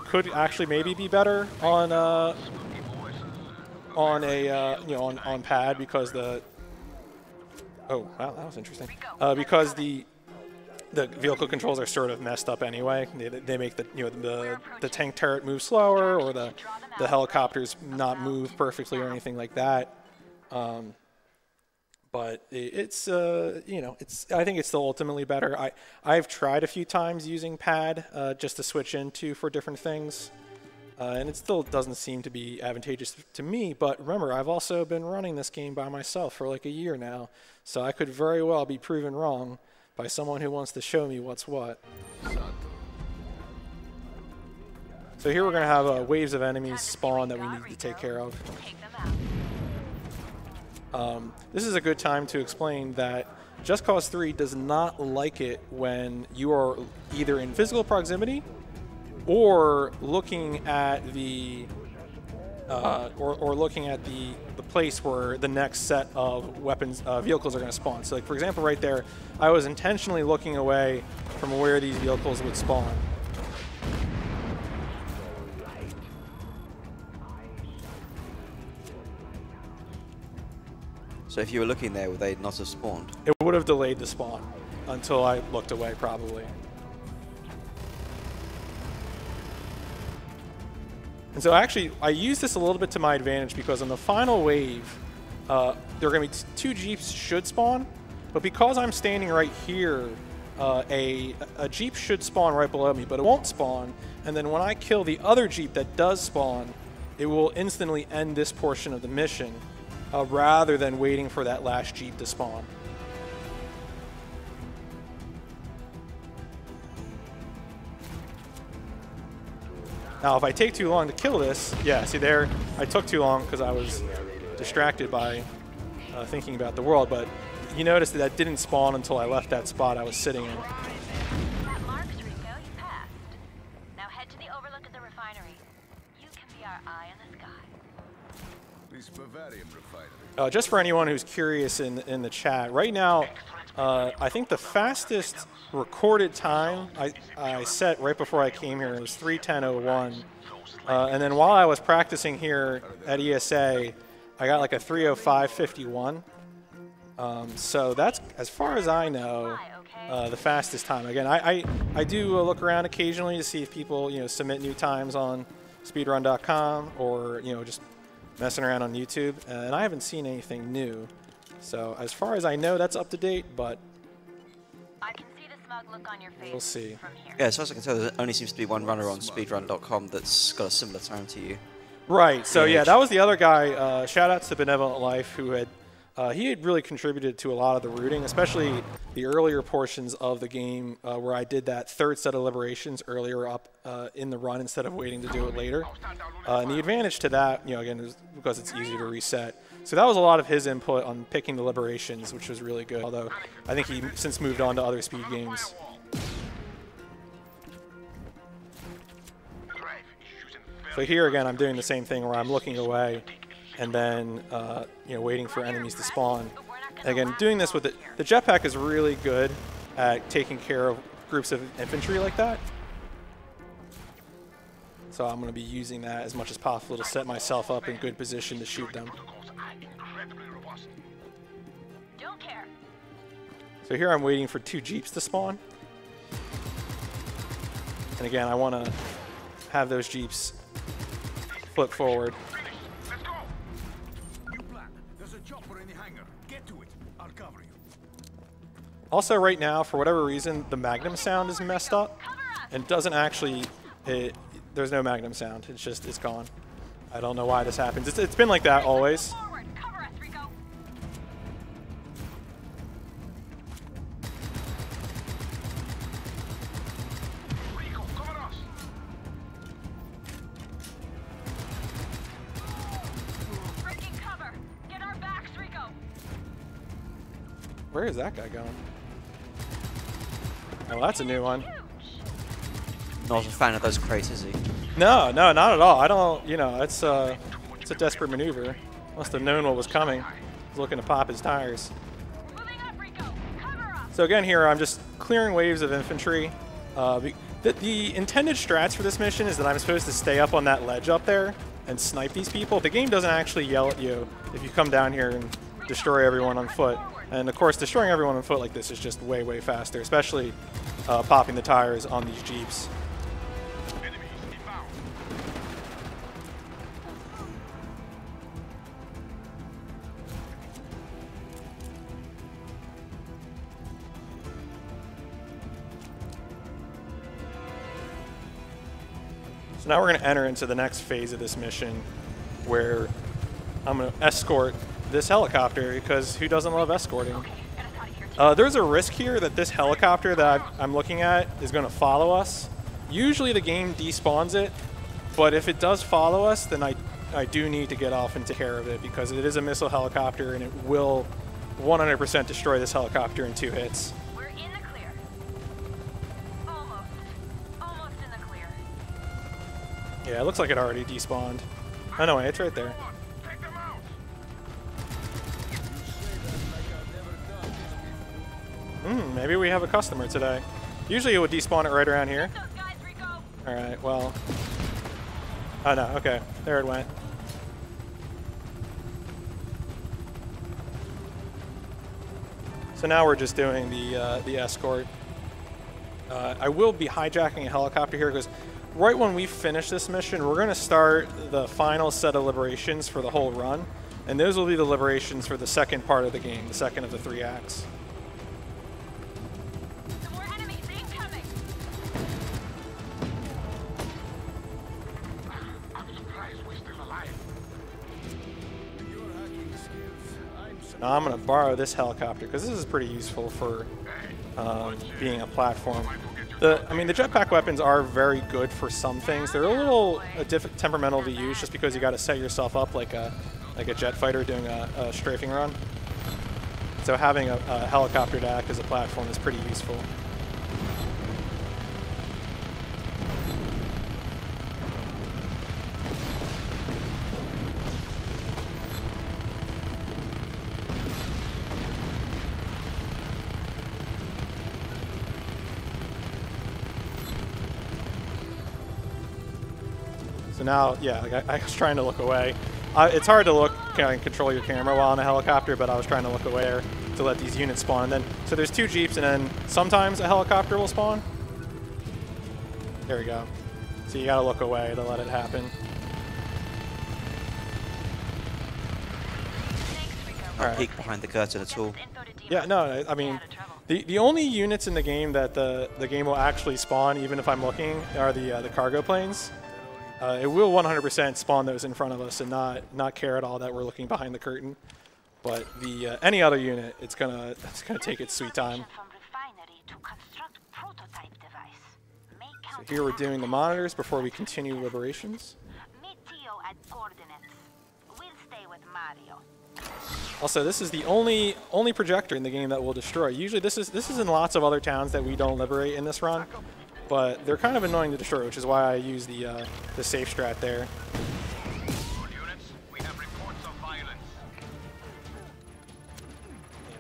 could actually maybe be better on pad, because the oh wow, that was interesting. Because the vehicle controls are sort of messed up anyway. They make the tank turret move slower, or the helicopters not move perfectly or anything like that. But it's you know, I think it's still ultimately better. I've tried a few times using pad just to switch into for different things, and it still doesn't seem to be advantageous to me. But remember, I've also been running this game by myself for like a year now, so I could very well be proven wrong by someone who wants to show me what's what. So here we're going to have waves of enemies spawn that we need to take care of. This is a good time to explain that Just Cause 3 does not like it when you are either in physical proximity or looking at the the place where the next set of weapons vehicles are going to spawn. So, like, for example, right there, I was intentionally looking away from where these vehicles would spawn. So if you were looking there, would they not have spawned? It would have delayed the spawn until I looked away, probably. And so actually, I used this a little bit to my advantage, because on the final wave, there are going to be 2 Jeeps should spawn, but because I'm standing right here, a Jeep should spawn right below me, but it won't spawn. And then when I kill the other Jeep that does spawn, it will instantly end this portion of the mission, rather than waiting for that last Jeep to spawn. Now, if I take too long to kill this, yeah, see there, I took too long because I was distracted by thinking about the world, but you notice that didn't spawn until I left that spot I was sitting in. That marks, Rico. You passed. Now head to the overlook of the refinery. You can be our eye in the sky. This Bavarian refinery. Just for anyone who's curious in the chat, right now, I think the fastest recorded time I set right before I came here was 3:10:01, and then while I was practicing here at ESA, I got like a 3:05:51. So that's, as far as I know, the fastest time. Again, I do look around occasionally to see if people submit new times on speedrun.com or just messing around on YouTube, and I haven't seen anything new. So as far as I know, that's up to date, but I can see the smug look on your face. we'll see. From here. Yeah, as far as I can tell, there only seems to be one runner on speedrun.com that's got a similar time to you. Right. So yeah, that was the other guy. Shout outs to Benevolent Life, who had he had really contributed to a lot of the routing, especially the earlier portions of the game where I did that third set of liberations earlier up in the run instead of waiting to do it later. And the advantage to that, again, is because it's easier to reset. So that was a lot of his input on picking the liberations, which was really good. Although I think he since moved on to other speed games. So here again, I'm doing the same thing where I'm looking away and then waiting for enemies to spawn. And again, doing this with the jetpack is really good at taking care of groups of infantry like that. So I'm going to be using that as much as possible to set myself up in good position to shoot them. So here I'm waiting for 2 jeeps to spawn. And again, I want to have those jeeps flip forward. Also right now, for whatever reason, the Magnum sound is messed up and doesn't actually, there's no Magnum sound. It's gone. I don't know why this happens. It's been like that always. Where is that guy going? Oh, that's a new one. Not a fan of those crates, is he? No, not at all. I don't, it's a desperate maneuver. Must have known what was coming. He's looking to pop his tires. So again here, I'm just clearing waves of infantry. The intended strats for this mission is that I'm supposed to stay up on that ledge up there and snipe these people. The game doesn't actually yell at you if you come down here and destroy everyone on foot. And of course, destroying everyone on foot like this is just way, way faster, especially popping the tires on these jeeps. So now we're going to enter into the next phase of this mission where I'm going to escort this helicopter, because who doesn't love escorting? There's a risk here that this helicopter that I'm looking at is going to follow us. Usually the game despawns it, but if it does follow us, then I do need to get off and take care of it, because it is a missile helicopter and it will 100% destroy this helicopter in 2 hits. We're in the clear. Almost in the clear. Yeah, it looks like it already despawned. Oh no, it's right there. Maybe we have a customer today. Usually it would despawn it right around here. Alright, well. Oh no, okay. There it went. So now we're just doing the escort. I will be hijacking a helicopter here because right when we finish this mission, we're going to start the final set of liberations for the whole run. And those will be the liberations for the second part of the game, the second of the 3 acts. Now I'm going to borrow this helicopter because this is pretty useful for being a platform. The jetpack weapons are very good for some things. They're a little temperamental to use just because you got to set yourself up like a jet fighter doing a strafing run. So having a helicopter to act as a platform is pretty useful. So now, yeah, I was trying to look away. It's hard to look and control your camera while on a helicopter, but I was trying to look away to let these units spawn. And then, so there's 2 jeeps, and then sometimes a helicopter will spawn. There we go. So you gotta look away to let it happen. Thanks, Rico. not peek behind the curtain at all. Yeah, no, I mean, the only units in the game that the game will actually spawn, even if I'm looking, are the cargo planes. It will 100% spawn those in front of us and not care at all that we're looking behind the curtain. But the any other unit, it's gonna take its sweet time. So here we're doing the monitors before we continue liberations. Also, this is the only projector in the game that will destroy. Usually, this is in lots of other towns that we don't liberate in this run, but they're kind of annoying to destroy, which is why I use the safe strat there.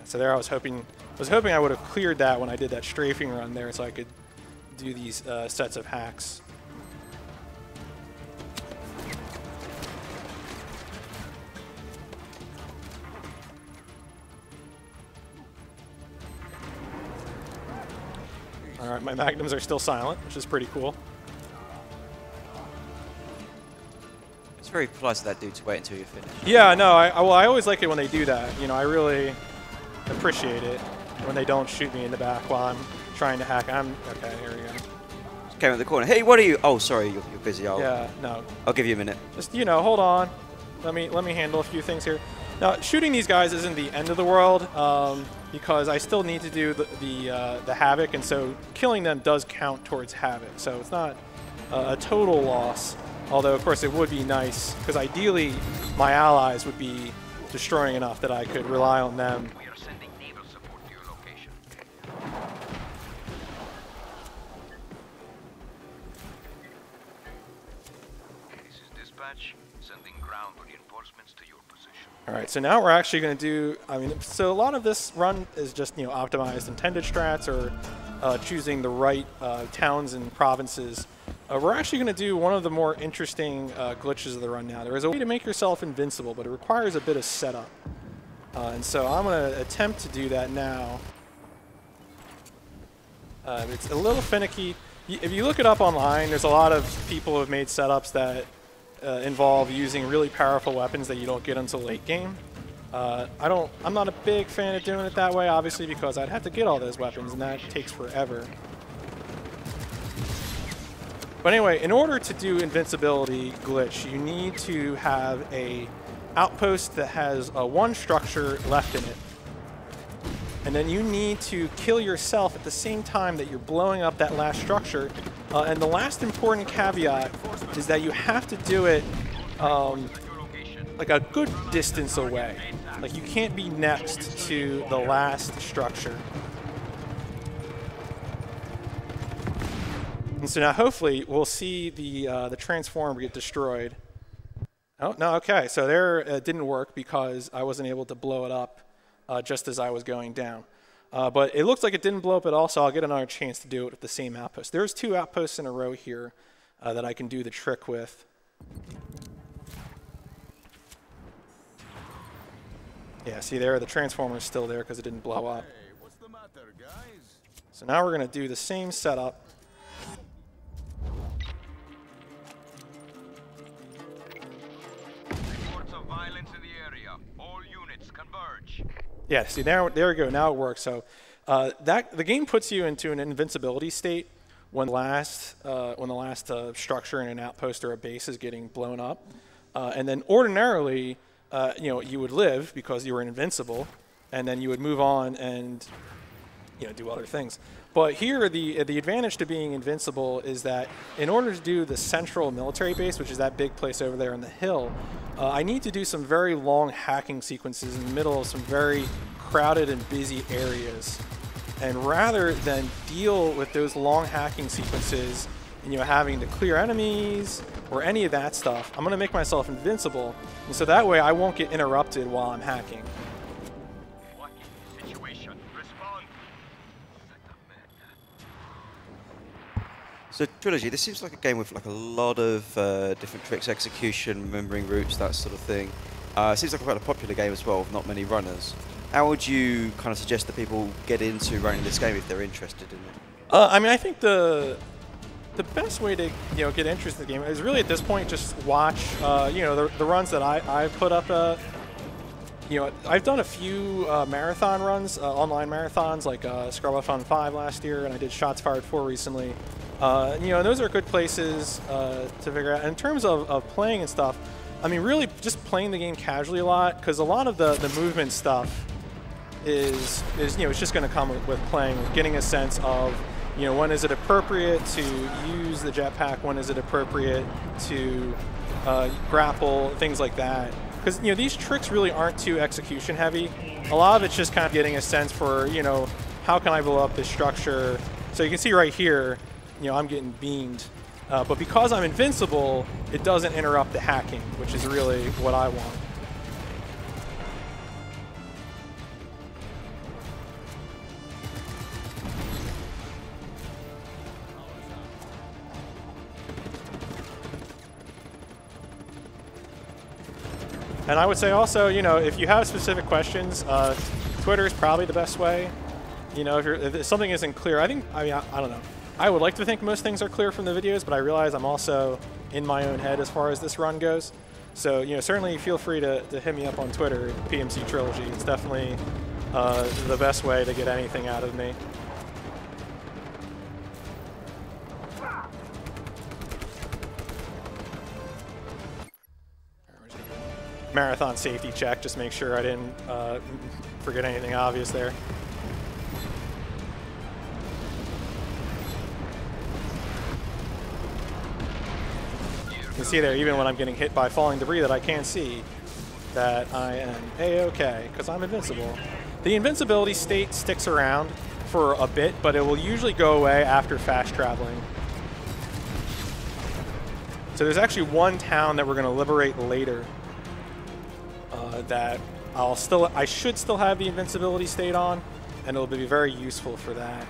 So there, I was hoping I would have cleared that when I did that strafing run there, so I could do these sets of hacks. All right, my magnums are still silent, which is pretty cool. It's very polite of that dude to wait until you finish. Yeah, no, I always like it when they do that. You know, I really appreciate it when they don't shoot me in the back while I'm trying to hack. Okay, here we go. Just came at the corner. Hey, what are you? Oh, sorry, you're busy. Yeah, no. I'll give you a minute. Just, you know, hold on. Let me handle a few things here. Now, shooting these guys isn't the end of the world because I still need to do the Havoc, and so killing them does count towards Havoc. So it's not a total loss, although, of course, it would be nice because ideally my allies would be destroying enough that I could rely on them. We are sending naval support to your location. This is dispatch, sending ground reinforcements to your position. All right, so now we're actually going to do, I mean, so a lot of this run is just, you know, optimized intended strats or choosing the right towns and provinces. We're actually going to do one of the more interesting glitches of the run now. There is a way to make yourself invincible, but it requires a bit of setup. And so I'm going to attempt to do that now. It's a little finicky. If you look it up online, there's a lot of people who have made setups that involve using really powerful weapons that you don't get until late game. I'm not a big fan of doing it that way, obviously, because I'd have to get all those weapons, and that takes forever. But anyway, in order to do invincibility glitch, you need to have a outpost that has one structure left in it. And then you need to kill yourself at the same time that you're blowing up that last structure. And the last important caveat is that you have to do it like a good distance away. Like you can't be next to the last structure. And so now hopefully we'll see the transformer get destroyed. Oh, no, okay, so there it didn't work because I wasn't able to blow it up just as I was going down. But it looks like it didn't blow up at all, so I'll get another chance to do it with the same outpost. There's 2 outposts in a row here that I can do the trick with. Yeah, see there, the transformer is still there because it didn't blow up. Hey, what's the matter, guys? So now we're going to do the same setup. Reports of violence in the area. All units converge. Yeah, see there we go. Now it works. So the game puts you into an invincibility state when the last structure in an outpost or a base is getting blown up, and then ordinarily, you would live because you were invincible, and then you would move on and do other things. But here, the advantage to being invincible is that in order to do the central military base, which is that big place over there on the hill, I need to do some very long hacking sequences in the middle of some very crowded and busy areas. And rather than deal with those long hacking sequences and having to clear enemies or any of that stuff, I'm going to make myself invincible, and so that way I won't get interrupted while I'm hacking. What is the situation? Respond. So Trilogy, this seems like a game with a lot of different tricks, execution, remembering routes, that sort of thing. It seems like quite a popular game as well, with not many runners. How would you kind of suggest that people get into running this game if they're interested in it? I mean, I think the best way to get interested in the game is really at this point just watch the runs that I put up you know, I've done a few marathon runs, online marathons, like Scrubbathon 5 last year, and I did Shots Fired 4 recently. You know, those are good places to figure out. In terms of playing and stuff, I mean, really just playing the game casually a lot, because a lot of the movement stuff is you know, it's just going to come with playing, getting a sense of, you know, when is it appropriate to use the jetpack, when is it appropriate to grapple, things like that. Because, you know, these tricks really aren't too execution heavy. A lot of it's just kind of getting a sense for, you know, how can I blow up this structure. So you can see right here, you know, I'm getting beamed. But because I'm invincible, it doesn't interrupt the hacking, which is really what I want. And I would say also, you know, if you have specific questions, Twitter is probably the best way. You know, if something isn't clear, I don't know. I would like to think most things are clear from the videos, but I realize I'm also in my own head as far as this run goes. So, you know, certainly feel free to hit me up on Twitter, PMC Trilogy. It's definitely the best way to get anything out of me. Marathon safety check, just make sure I didn't forget anything obvious there. You can see there, even when I'm getting hit by falling debris that I can't see, that I am A-okay, because I'm invincible. The invincibility state sticks around for a bit, but it will usually go away after fast traveling. So there's actually one town that we're going to liberate later that I should still have the invincibility state on, and it'll be very useful for that.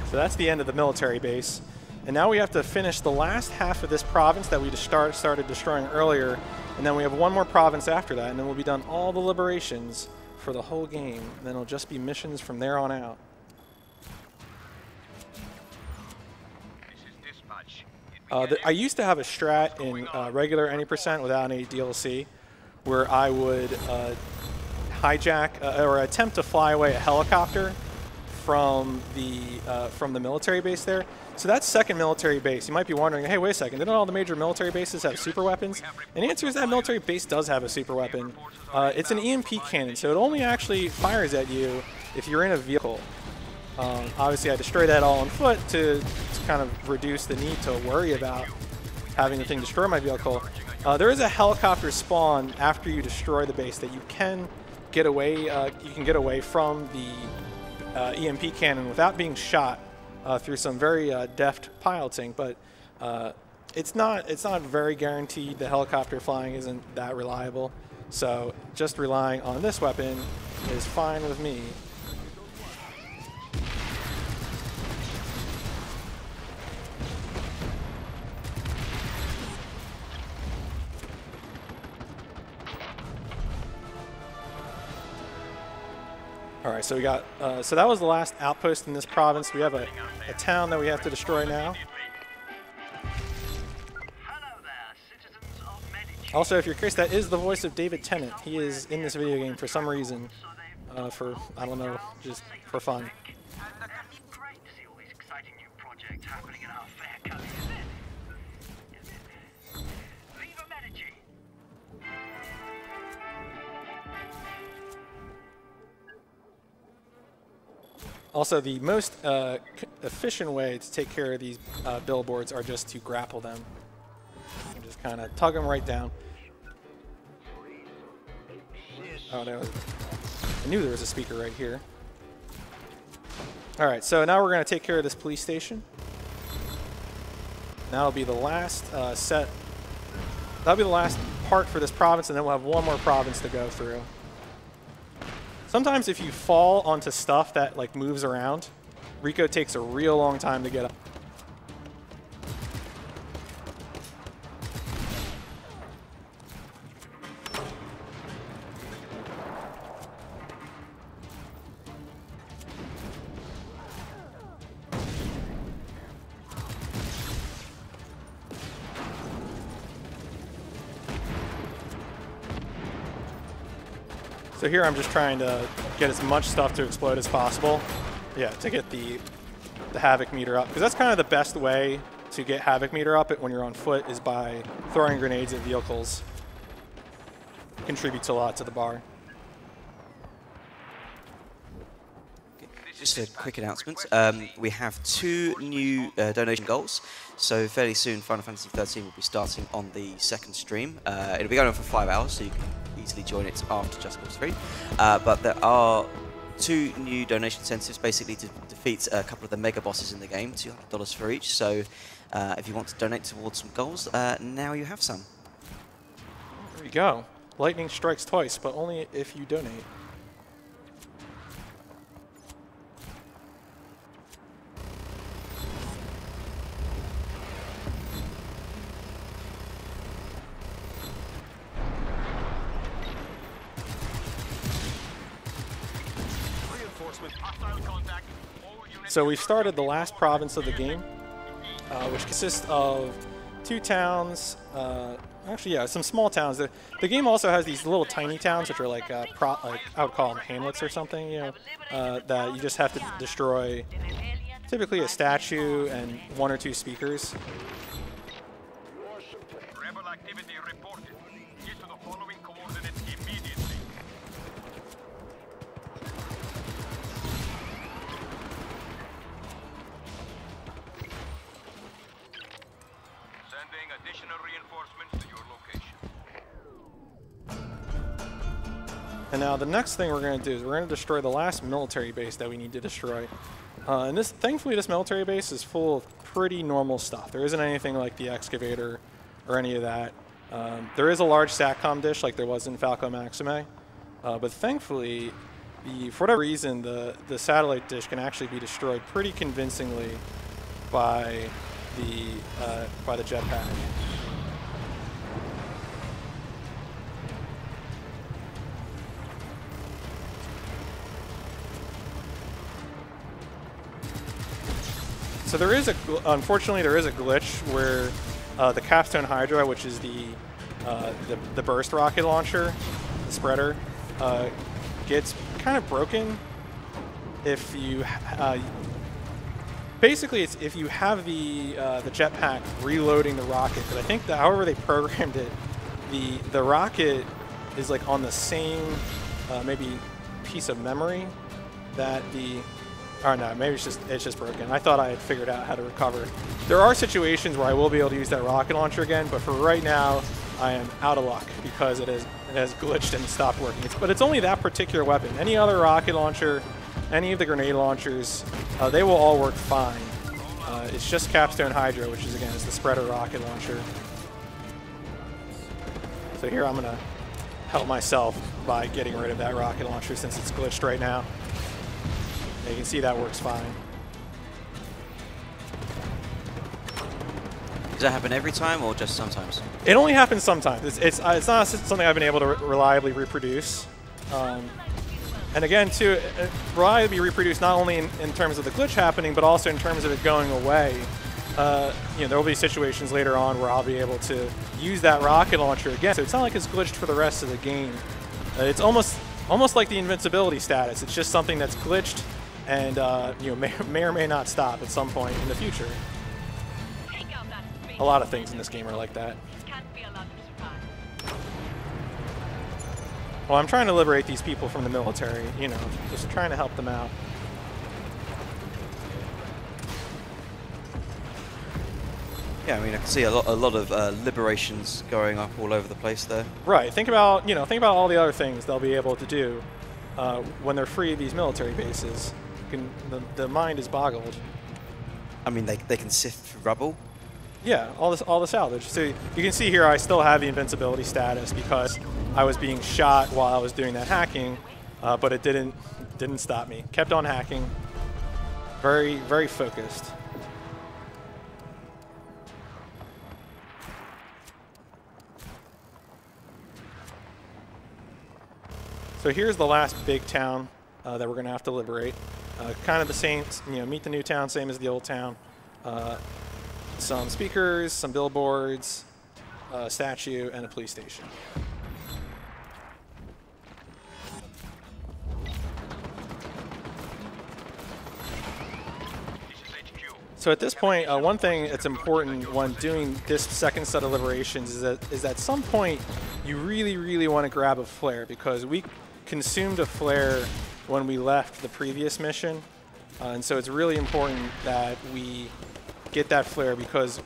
So that's the end of the military base. And now we have to finish the last half of this province that we just started destroying earlier, and then we have one more province after that, and then we'll be done all the liberations for the whole game. And then it'll just be missions from there on out. I used to have a strat in regular any % without any DLC, where I would hijack or attempt to fly away a helicopter from the military base there. So that's second military base. You might be wondering, hey, wait a second, didn't all the major military bases have super weapons? And the answer is that military base does have a super weapon. It's an EMP cannon, so it only actually fires at you if you're in a vehicle. Obviously, I destroyed that all on foot to kind of reduce the need to worry about having the thing destroy my vehicle. There is a helicopter spawn after you destroy the base that you can get away. You can get away from the EMP cannon without being shot through some very deft piloting, but it's not very guaranteed. The helicopter flying isn't that reliable, so just relying on this weapon is fine with me. All right, so we got, so that was the last outpost in this province. We have a town that we have to destroy now. Also, if you're curious, that is the voice of David Tennant. He is in this video game for some reason, for, I don't know, just for fun. Also, the most efficient way to take care of these billboards are just to grapple them. And just kind of tug them right down. Oh, there was, I knew there was a speaker right here. All right, so now we're going to take care of this police station. That'll be the last set. That'll be the last part for this province, and then we'll have one more province to go through. Sometimes if you fall onto stuff that like moves around, Rico takes a real long time to get up. So here I'm just trying to get as much stuff to explode as possible. Yeah, to get the Havoc meter up. Because that's kind of the best way to get Havoc meter up when you're on foot is by throwing grenades at vehicles. Contributes a lot to the bar. Just a quick announcement. We have 2 new donation goals. So fairly soon, Final Fantasy 13 will be starting on the 2nd stream. It'll be going on for 5 hours, so you can easily join it after Just Cause 3. But there are 2 new donation incentives, basically to defeat a couple of the mega bosses in the game, $200 for each. So if you want to donate towards some goals, now you have some. There you go. Lightning strikes twice, but only if you donate. So we've started the last province of the game, which consists of 2 towns. Actually, yeah, some small towns. The game also has these little tiny towns, which are like, I would call them hamlets or something, you know, that you just have to destroy. Typically a statue and 1 or 2 speakers. Rebel activity reported. Get to the following coordinates immediately. Sending additional reinforcements to your location. And now the next thing we're going to do is we're going to destroy the last military base that we need to destroy. And thankfully, this military base is full of pretty normal stuff. There isn't anything like the excavator or any of that. There is a large SATCOM dish like there was in Falco Maxime. But thankfully, for whatever reason, the satellite dish can actually be destroyed pretty convincingly by the jetpack. So there is unfortunately there is a glitch where the Capstone Hydra, which is the burst rocket launcher, the spreader, gets kind of broken if you basically it's if you have the jetpack reloading the rocket. But I think that however they programmed it, the rocket is like on the same maybe piece of memory that the. Oh no, maybe it's just broken. I thought I had figured out how to recover. There are situations where I will be able to use that rocket launcher again, but for right now, I am out of luck because it has glitched and stopped working. But it's only that particular weapon. Any other rocket launcher, any of the grenade launchers, they will all work fine. It's just Capstone Hydra, which is again is the spreader rocket launcher. So here I'm gonna help myself by getting rid of that rocket launcher since it's glitched right now. You can see that works fine. Does that happen every time or just sometimes? It only happens sometimes. It's not something I've been able to reliably reproduce. And again, too, reliably reproduce not only in terms of the glitch happening, but also in terms of it going away. You know, there will be situations later on where I'll be able to use that rocket launcher again. So it's not like it's glitched for the rest of the game. It's almost like the invincibility status. It's just something that's glitched. And you know, may or may not stop at some point in the future. A lot of things in this game are like that. Well, I'm trying to liberate these people from the military, you know, just trying to help them out. Yeah, I mean, I can see a lot of liberations going up all over the place there. Right. Think about all the other things they'll be able to do when they're free of these military bases. The mind is boggled. I mean, they can sift through rubble. Yeah, all the salvage. So you can see here I still have the invincibility status because I was being shot while I was doing that hacking, but it didn't stop me. Kept on hacking. Very, very focused. So here's the last big town that we're going to have to liberate. Kind of the same, you know, meet the new town, same as the old town. Some speakers, some billboards, a statue, and a police station. So at this point, one thing that's important when doing this second set of liberations is that at some point you really want to grab a flare, because we consumed a flare when we left the previous mission, and so it's really important that we get that flare, because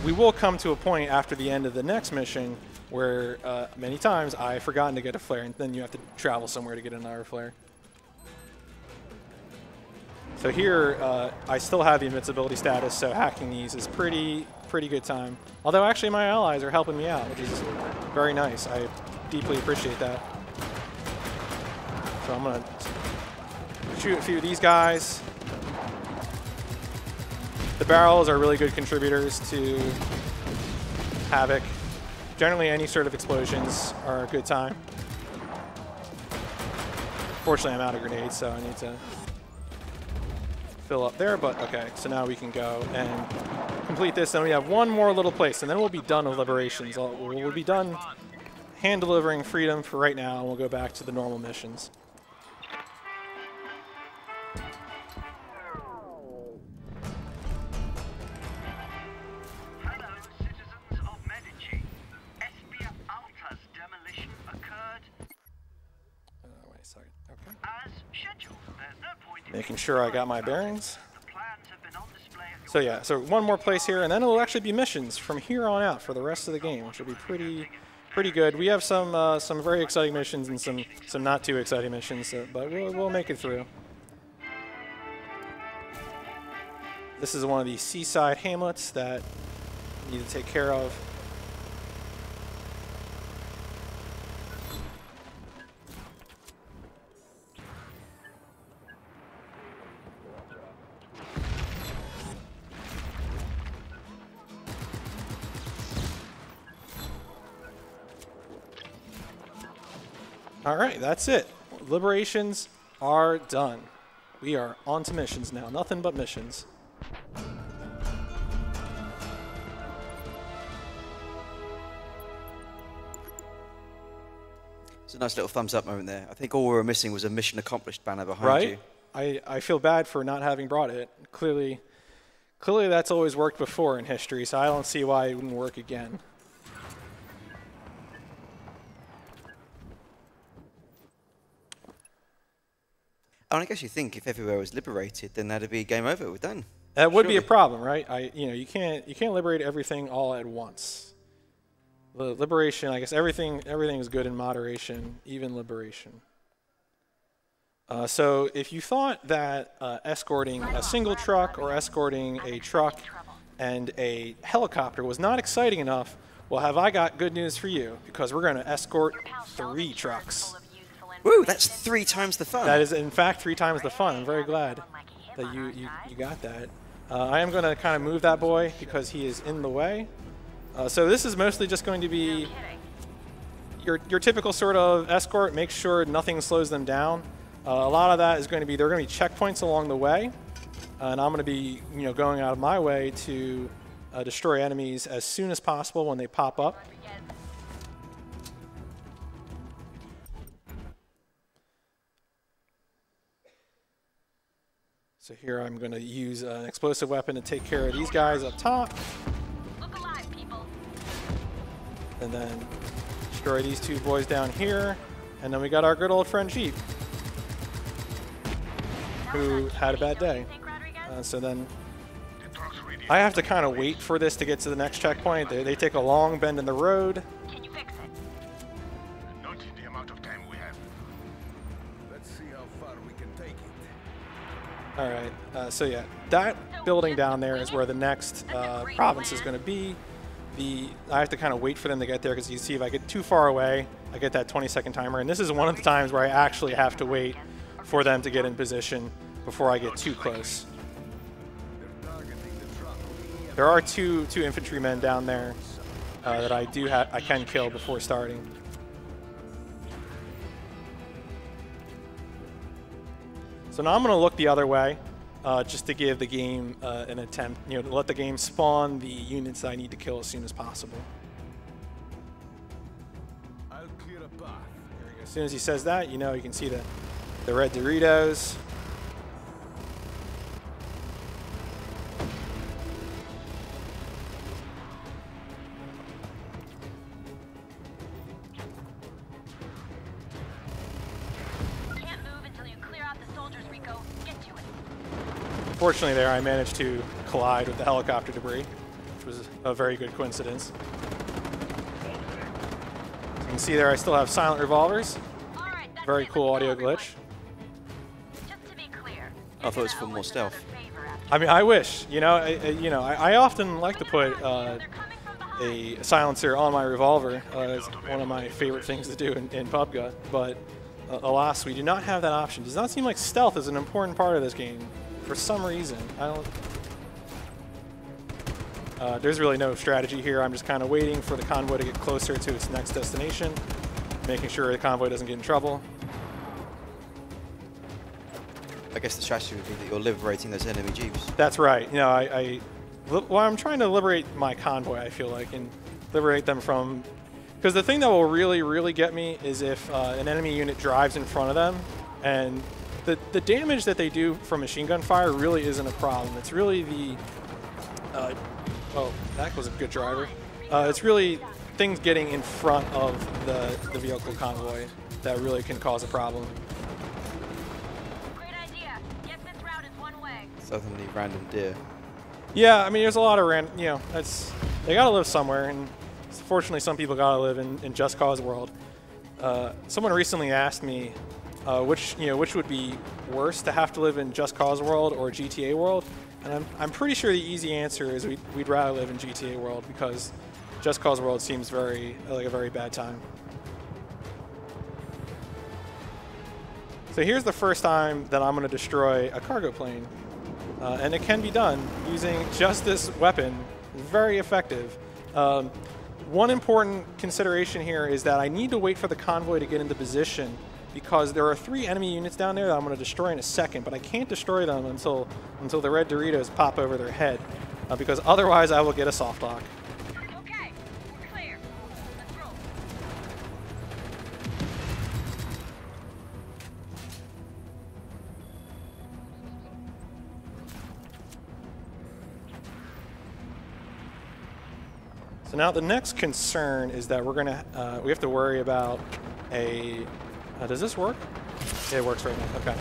we will come to a point after the end of the next mission where many times I've forgotten to get a flare, and then you have to travel somewhere to get another flare. So here, I still have the invincibility status, so hacking these is pretty good time. Although actually my allies are helping me out, which is very nice. I deeply appreciate that. So I'm gonna shoot a few of these guys. The barrels are really good contributors to Havoc. Generally, any sort of explosions are a good time. Fortunately, I'm out of grenades, so I need to fill up there, but okay, so now we can go and complete this. Then we have one more little place, and then we'll be done with liberations. We'll be done hand-delivering freedom for right now, and we'll go back to the normal missions. Hello, citizens of Medici. Espia Alta's demolition occurred Wait a second. Okay. as scheduled. There's no point in Making sure I got my bearings. the plans have been on display at So yeah, so one more place here, and then it'll actually be missions from here on out for the rest of the game, which will be pretty good. We have some very exciting missions and some not too exciting missions, so, but we'll make it through. This is one of these seaside hamlets that you need to take care of. All right, that's it. Liberations are done. We are on to missions now. Nothing but missions. It's a nice little thumbs up moment there. I think all we were missing was a mission accomplished banner behind you. I feel bad for not having brought it. Clearly that's always worked before in history, so I don't see why it wouldn't work again. And I guess you think if everywhere was liberated, then that'd be game over. We're done. That would be a problem, right? You can't liberate everything all at once. The liberation, I guess everything is good in moderation, even liberation. So if you thought that escorting a single truck or escorting a truck and a helicopter was not exciting enough, well, have I got good news for you, because we're going to escort 3 trucks. Woo, that's 3 times the fun. That is, in fact, 3 times the fun. I'm very glad that you got that. I am going to kind of move that boy because he is in the way. So this is mostly just going to be your typical sort of escort. Make sure nothing slows them down. A lot of that is going to be, there are going to be checkpoints along the way, and I'm going to be going out of my way to destroy enemies as soon as possible when they pop up. So here I'm going to use an explosive weapon to take care of these guys up top. Look alive, people. And then destroy these 2 boys down here. And then we got our good old friend Jeep, who had a bad day. So then I have to kind of wait for this to get to the next checkpoint. They take a long bend in the road. Can you fix it? Not the amount of time we have. Let's see how far we can take it. All right, so yeah, that building down there is where the next province is going to be. I have to kind of wait for them to get there, because you see if I get too far away, I get that 20-second timer. And this is one of the times where I actually have to wait for them to get in position before I get too close. There are two infantrymen down there that I can kill before starting. So now I'm going to look the other way, just to give the game an attempt, to let the game spawn the units that I need to kill as soon as possible. I'll clear a path. As soon as he says that, you can see the red Doritos. Unfortunately there I managed to collide with the helicopter debris, which was a very good coincidence. So you can see there I still have silent revolvers. Very cool audio glitch. I thought it was for more stealth. I mean, I wish. You know, I often like to put a silencer on my revolver. It's one of my favorite things to do in PUBG. But alas, we do not have that option. Does not seem like stealth is an important part of this game for some reason. I don't. There's really no strategy here. I'm just kind of waiting for the convoy to get closer to its next destination, making sure the convoy doesn't get in trouble. I guess the strategy would be that you're liberating those enemy jeeps. That's right. You know, well, I'm trying to liberate my convoy, I feel like, and liberate them from... Because the thing that will really, really get me is if an enemy unit drives in front of them, and the damage that they do from machine gun fire really isn't a problem. It's really the... oh, that was a good driver. It's really things getting in front of the vehicle convoy that really can cause a problem. Suddenly random deer. Yeah, I mean, there's a lot of random, you know, they gotta live somewhere, and fortunately some people gotta live in Just Cause world. Someone recently asked me which would be worse, to have to live in Just Cause world or GTA world, and I'm pretty sure the easy answer is we'd rather live in GTA world, because Just Cause world seems like a very bad time. So here's the first time that I'm gonna destroy a cargo plane. And it can be done using just this weapon. Very effective. One important consideration here is that I need to wait for the convoy to get into position, because there are 3 enemy units down there that I'm going to destroy in a second, but I can't destroy them until the red Doritos pop over their head, because otherwise I will get a soft lock. Okay, we're clear. Let's roll. So now the next concern is that we have to worry about does this work? Yeah, it works right now, okay.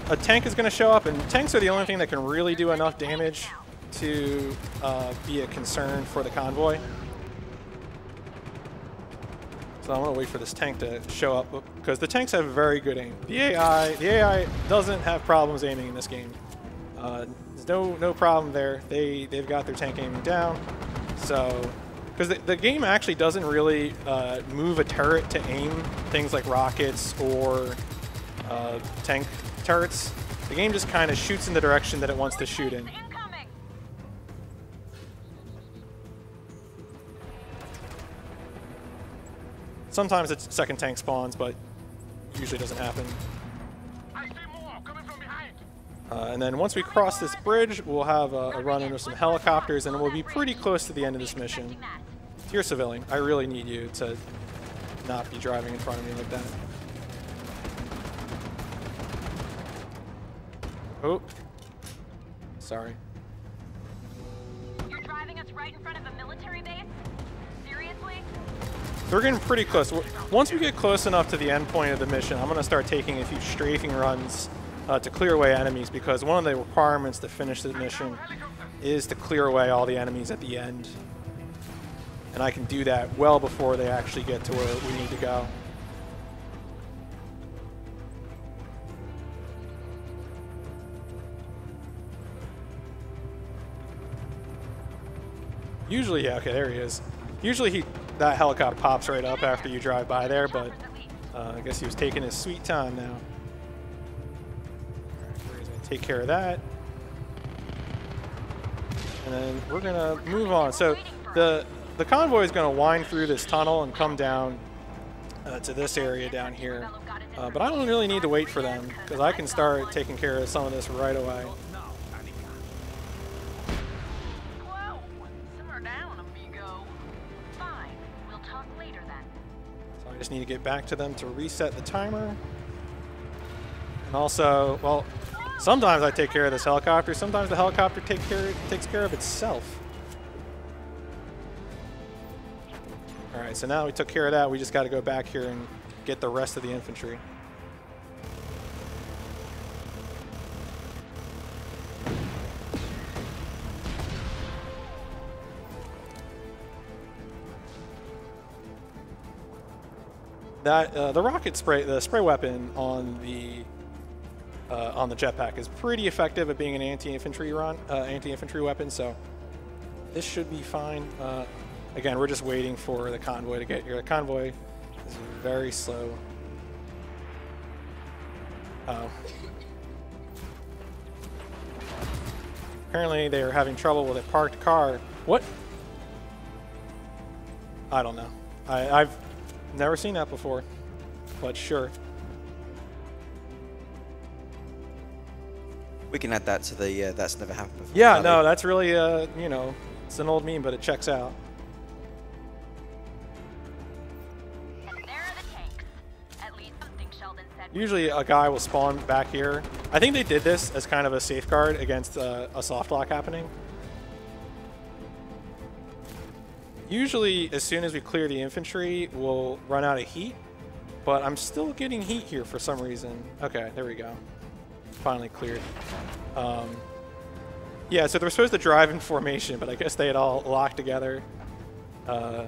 A tank is gonna show up, and tanks are the only thing that can really do enough damage to be a concern for the convoy. So I'm gonna wait for this tank to show up, because the tanks have very good aim. The AI doesn't have problems aiming in this game. There's no problem there. They've got their tank aiming down. So, because the game actually doesn't really move a turret to aim things like rockets or tank turrets. The game just kind of shoots in the direction that it wants to shoot in. Sometimes it's second tank spawns, but usually doesn't happen. And then once we cross this bridge, we'll have a run into some helicopters, and we'll be pretty close to the end of this mission. Dear civilian, I really need you to not be driving in front of me like that. Oh. Sorry. You're driving us right in front of a military base? Seriously? So we're getting pretty close. Once we get close enough to the end point of the mission, I'm going to start taking a few strafing runs to clear away enemies, because one of the requirements to finish the mission is to clear away all the enemies at the end. And I can do that well before they actually get to where we need to go. Usually, yeah, okay, there he is. Usually that helicopter pops right up after you drive by there, but I guess he was taking his sweet time now. Take care of that, and then we're gonna move on. So the convoy is gonna wind through this tunnel and come down to this area down here, but I don't really need to wait for them, because I can start taking care of some of this right away. Whoa, simmer down, amigo. Fine, we'll talk later then. So I just need to get back to them to reset the timer, and also, well, sometimes I take care of this helicopter. Sometimes the helicopter takes care of itself. All right, so now we took care of that. We just got to go back here and get the rest of the infantry. that the rocket spray, the spray weapon on the jetpack is pretty effective at being an anti-infantry weapon. So this should be fine. Again, we're just waiting for the convoy to get here. The convoy is very slow. Apparently they are having trouble with a parked car. What? I don't know. I've never seen that before, but sure. We can add that to the that's never happened before. Yeah, no, that's really, you know, it's an old meme, but it checks out. Usually a guy will spawn back here. I think they did this as kind of a safeguard against a soft lock happening. Usually as soon as we clear the infantry, we'll run out of heat, but I'm still getting heat here for some reason. Okay, there we go. Finally cleared. Yeah, so they're supposed to drive in formation, but I guess they had all locked together. I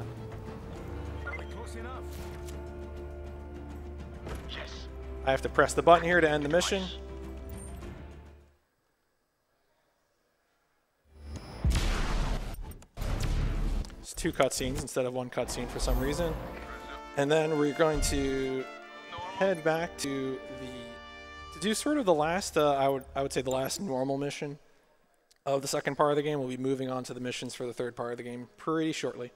have to press the button here to end the mission. It's 2 cutscenes instead of 1 cutscene for some reason. And then we're going to head back to do sort of the last, I would say the last normal mission of the second part of the game. We'll be moving on to the missions for the third part of the game pretty shortly.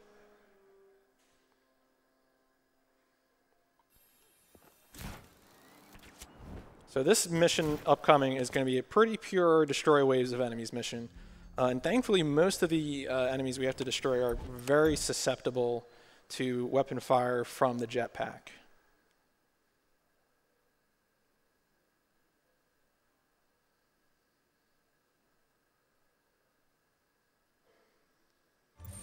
So this mission upcoming is going to be a pretty pure destroy waves of enemies mission. And thankfully, most of the enemies we have to destroy are very susceptible to weapon fire from the jetpack.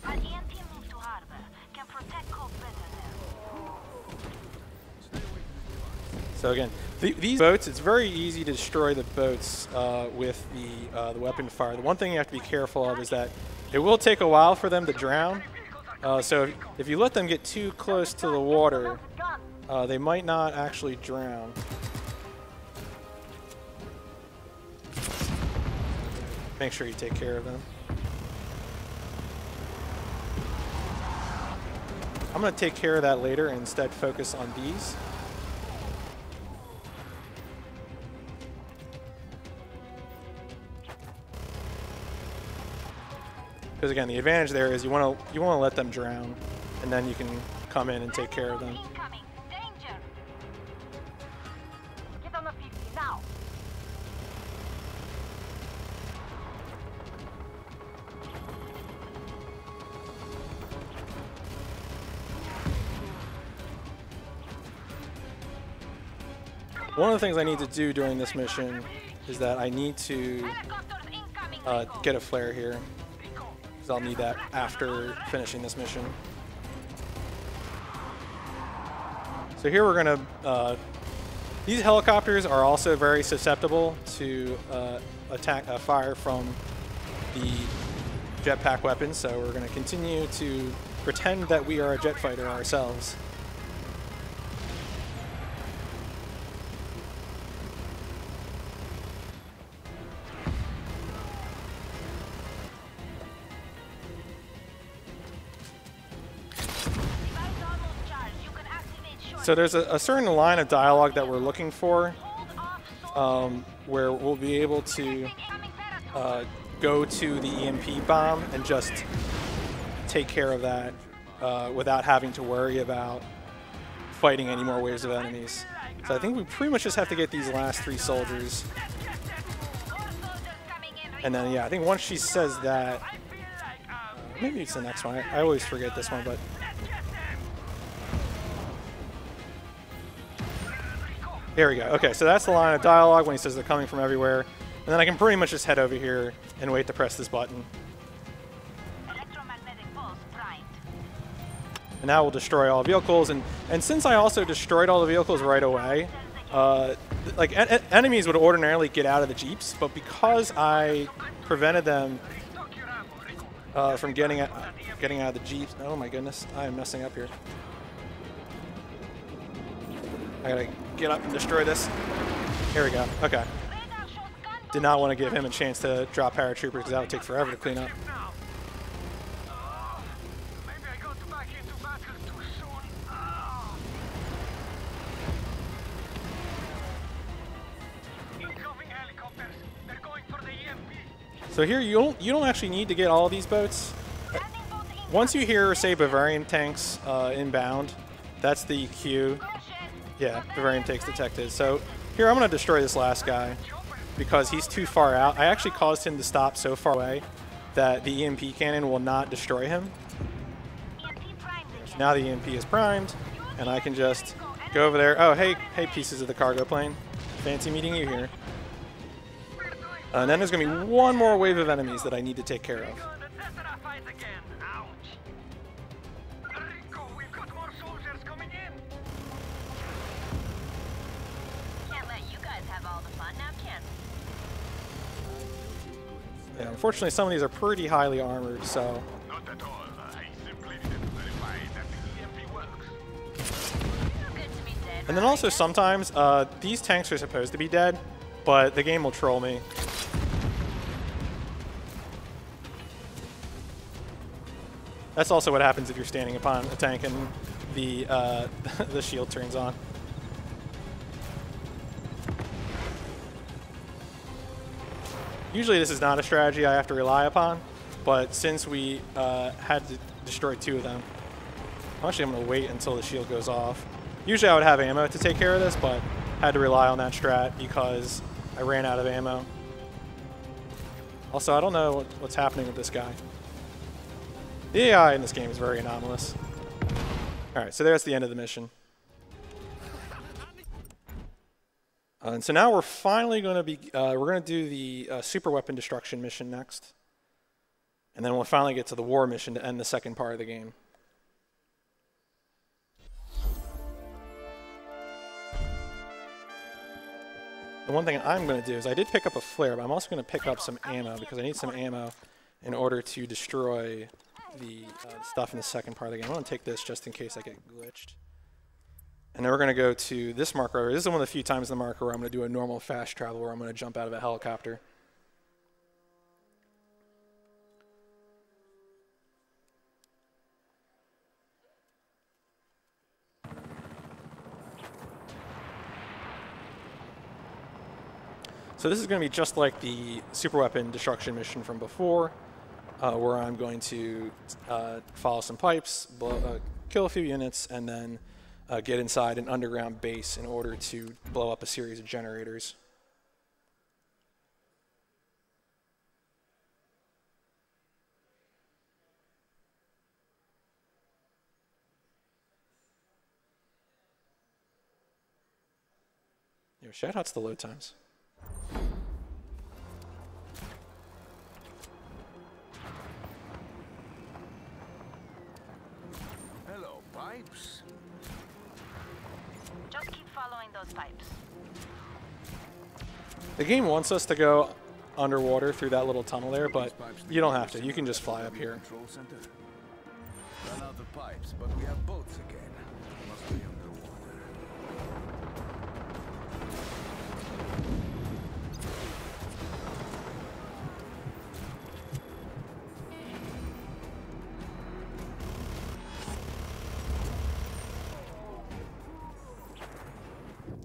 An EMP move to harbor can protect Cove better there. So again, these boats, it's very easy to destroy the boats with the weapon fire. The one thing you have to be careful of is that it will take a while for them to drown. So if you let them get too close to the water, they might not actually drown. Make sure you take care of them. I'm going to take care of that later and instead focus on these. Because again, the advantage there is you want to let them drown, and then you can come in and take care of them. Get on the 50 now. One of the things I need to do during this mission is that I need to get a flare here. Because I'll need that after finishing this mission. So here we're going to... these helicopters are also very susceptible to fire from the jetpack weapons, so we're going to continue to pretend that we are a jet fighter ourselves. So there's a certain line of dialogue that we're looking for where we'll be able to go to the EMP bomb and just take care of that without having to worry about fighting any more waves of enemies. So I think we pretty much just have to get these last 3 soldiers. And then, yeah, I think once she says that, maybe it's the next one. I always forget this one, but... Here we go. Okay, so that's the line of dialogue when he says they're coming from everywhere. And then I can pretty much just head over here and wait to press this button. And now we'll destroy all vehicles. And since I also destroyed all the vehicles right away, like enemies would ordinarily get out of the Jeeps, but because I prevented them from getting out of the Jeeps, oh my goodness, I am messing up here. I gotta get up and destroy this. Here we go. Okay. Did not want to give him a chance to drop paratrooper because that would take forever to clean up. Maybe I got back into battle too soon. Incoming helicopters. They're going for the EMP. So here you don't actually need to get all of these boats. Once you hear, say, Bavarian tanks inbound, that's the cue. Yeah, Bavarian tanks detected. So here I'm going to destroy this last guy because he's too far out. I actually caused him to stop so far away that the EMP cannon will not destroy him. So now the EMP is primed, and I can just go over there. Oh, hey pieces of the cargo plane. Fancy meeting you here. And then there's going to be one more wave of enemies that I need to take care of. Yeah, unfortunately, some of these are pretty highly armored, so. Not at all. I simply needed to verify that the EMP works. And then also sometimes these tanks are supposed to be dead, but the game will troll me. That's also what happens if you're standing upon a tank and the the shield turns on. Usually this is not a strategy I have to rely upon, but since we had to destroy 2 of them, actually I'm going to wait until the shield goes off. Usually I would have ammo to take care of this, but had to rely on that strat because I ran out of ammo. Also, I don't know what's happening with this guy. The AI in this game is very anomalous. Alright, so there's the end of the mission. And so now we're finally going to be, we're going to do the super weapon destruction mission next. And then we'll finally get to the war mission to end the second part of the game. The one thing I'm going to do is I did pick up a flare, but I'm also going to pick up some ammo because I need some ammo in order to destroy the stuff in the second part of the game. I'm going to take this just in case I get glitched. And then we're going to go to this marker. This is one of the few times in the marker where I'm going to do a normal fast travel where I'm going to jump out of a helicopter. So this is going to be just like the super weapon destruction mission from before, where I'm going to follow some pipes, kill a few units, and then get inside an underground base in order to blow up a series of generators. Yo, shout outs to load times. Hello, pipes. Just keep following those pipes. The game wants us to go underwater through that little tunnel there, but you don't have to. You can just fly up here. Control center. Run out of pipes, but we have boats again. Must be underwater.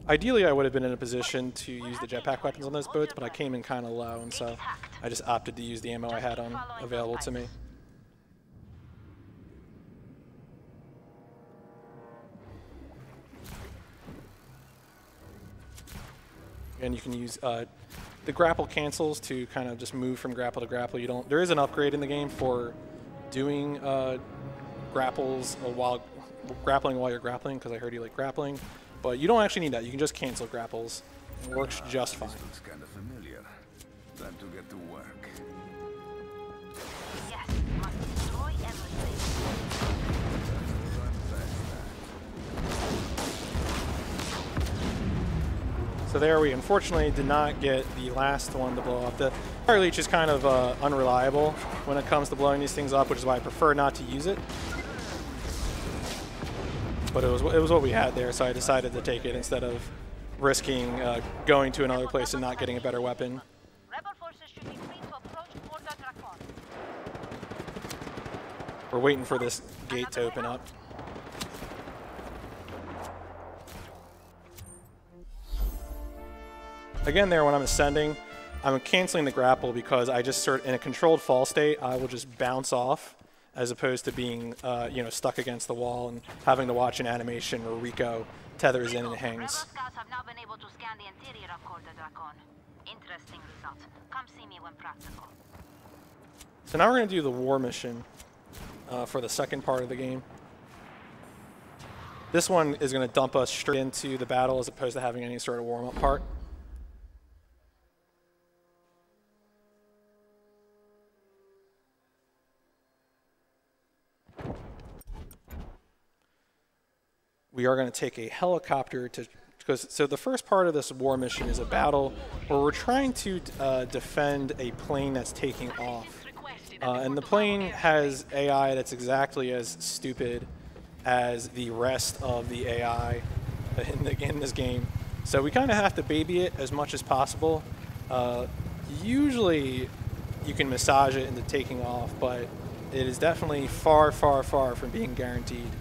Ideally, I would have been in a position to use the jetpack weapons on those boats, but I came in kind of low, and so I just opted to use the ammo I had on available to me. And you can use the grapple cancels to kind of just move from grapple to grapple. You don't. There is an upgrade in the game for doing grapples while grappling while you're grappling, because I heard you like grappling. But you don't actually need that. You can just cancel grapples. It works just fine. This looks kind of familiar. Time to get to work. Yes, must destroy everything. So there we unfortunately did not get the last one to blow up. The fire leech is kind of unreliable when it comes to blowing these things up, which is why I prefer not to use it. but it was what we had there, so I decided to take it instead of risking going to another place and not getting a better weapon. Rebel forces should be free to approach Porta Dracon. We're waiting for this gate to open up. Again, there when I'm ascending, I'm canceling the grapple because I just sort of, in a controlled fall state, I will just bounce off as opposed to being, you know, stuck against the wall and having to watch an animation where Rico tethers in and hangs. Rebel scouts have now been able to scan the interior of Porta Dracon. Interesting results. Come see me when practical. So now we're going to do the war mission for the second part of the game. This one is going to dump us straight into the battle as opposed to having any sort of warm-up part. We are going to take a helicopter to, so the first part of this war mission is a battle where we're trying to defend a plane that's taking off. And the plane has AI that's exactly as stupid as the rest of the AI in this game. So we kind of have to baby it as much as possible. Usually you can massage it into taking off, but it is definitely far, far, far from being guaranteed.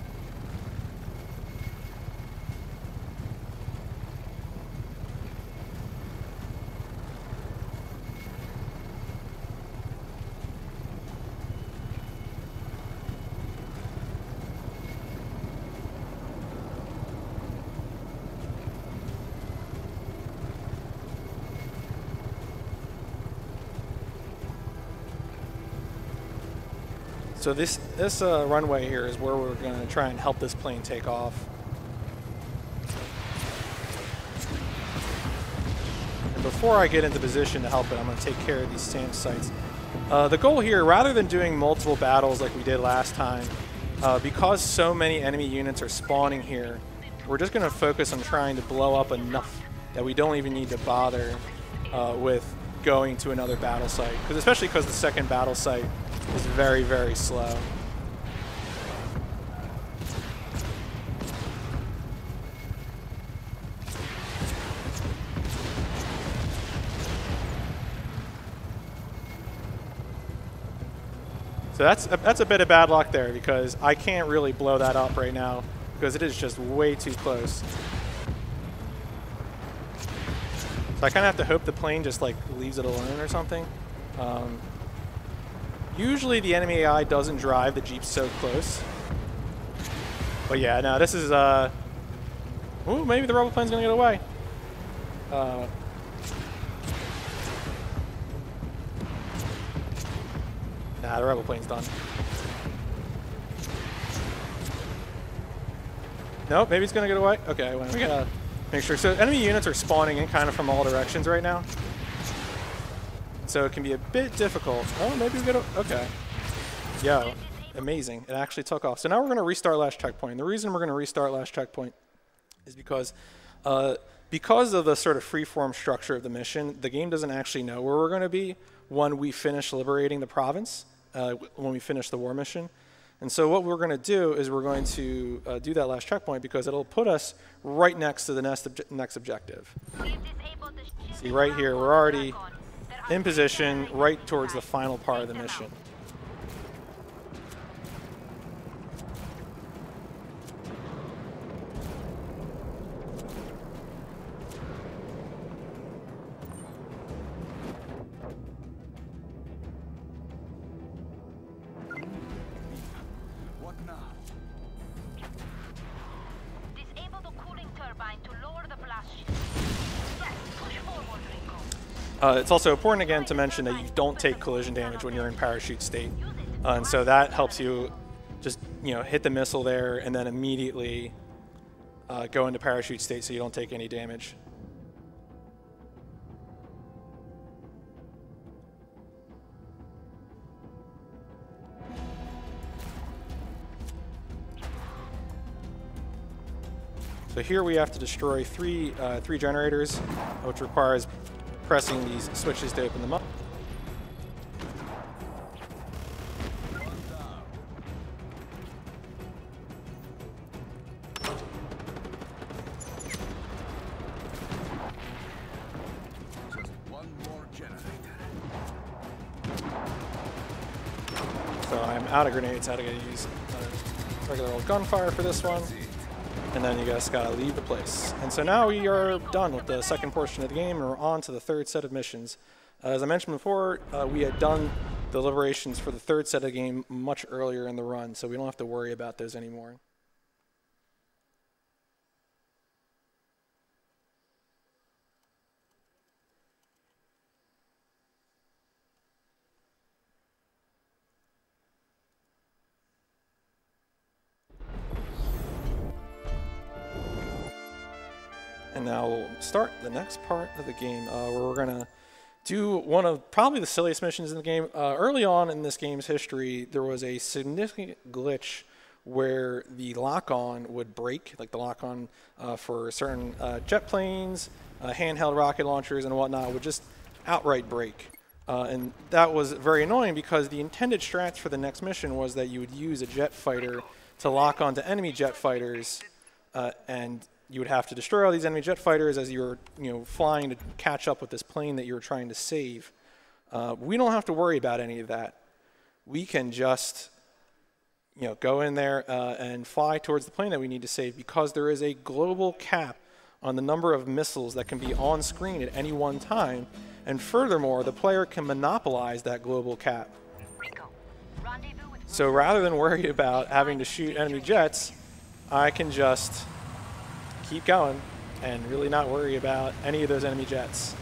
So this runway here is where we're going to try and help this plane take off. And before I get into position to help it, I'm going to take care of these SAM sites. The goal here, rather than doing multiple battles like we did last time, because so many enemy units are spawning here, we're just going to focus on trying to blow up enough that we don't even need to bother with going to another battle site. Especially because the second battle site is very, very slow. So that's a bit of bad luck there because I can't really blow that up right now because it is just way too close. So I kind of have to hope the plane just like leaves it alone or something. Usually the enemy AI doesn't drive the Jeep so close. But yeah, no, this is, ooh, maybe the rebel plane's gonna get away. Nah, the rebel plane's done. Nope, maybe it's gonna get away. Okay, well, we gotta make sure. So enemy units are spawning in kind of from all directions right now. So it can be a bit difficult. Oh, maybe we get a, okay. Yo, amazing. It actually took off. So now we're going to restart last checkpoint. The reason we're going to restart last checkpoint is because of the sort of freeform structure of the mission, the game doesn't actually know where we're going to be when we finish liberating the province, when we finish the war mission. And so what we're going to do is we're going to do that last checkpoint because it'll put us right next to the next objective. See, right here, we're already in position right towards the final part of the mission. What now? Disable the cooling turbine to lower the blast shield. Yes, push forward, Rico. It's also important again to mention that you don't take collision damage when you're in parachute state, and so that helps you just hit the missile there and then immediately go into parachute state so you don't take any damage. So here we have to destroy three generators, which requires pressing these switches to open them up. I'm out of grenades. I gotta use regular old gunfire for this one. And then you guys gotta leave the place. And so now we are done with the second portion of the game, and we're on to the third set of missions. As I mentioned before, we had done the liberations for the third set of the game much earlier in the run, so we don't have to worry about those anymore. And now we'll start the next part of the game where we're going to do one of probably the silliest missions in the game. Early on in this game's history, there was a significant glitch where the lock-on would break, like the lock-on for certain jet planes, handheld rocket launchers, and whatnot would just outright break. And that was very annoying because the intended strats for the next mission was that you would use a jet fighter to lock onto enemy jet fighters, and you would have to destroy all these enemy jet fighters as you were, flying to catch up with this plane that you were trying to save. We don't have to worry about any of that. We can just, go in there and fly towards the plane that we need to save because there is a global cap on the number of missiles that can be on screen at any one time. And furthermore, the player can monopolize that global cap. So rather than worry about having to shoot enemy jets, I can just keep going and really not worry about any of those enemy jets.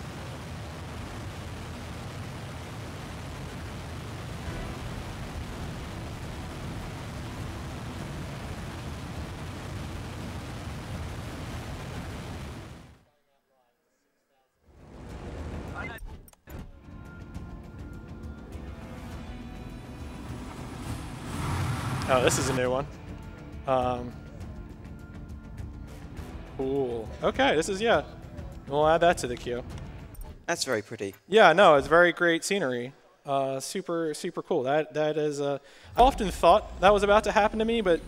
Oh, this is a new one. Cool. Okay, this is, we'll add that to the queue. That's very pretty. Yeah, no, it's very great scenery. Super, super cool. That is, I often thought that was about to happen to me, but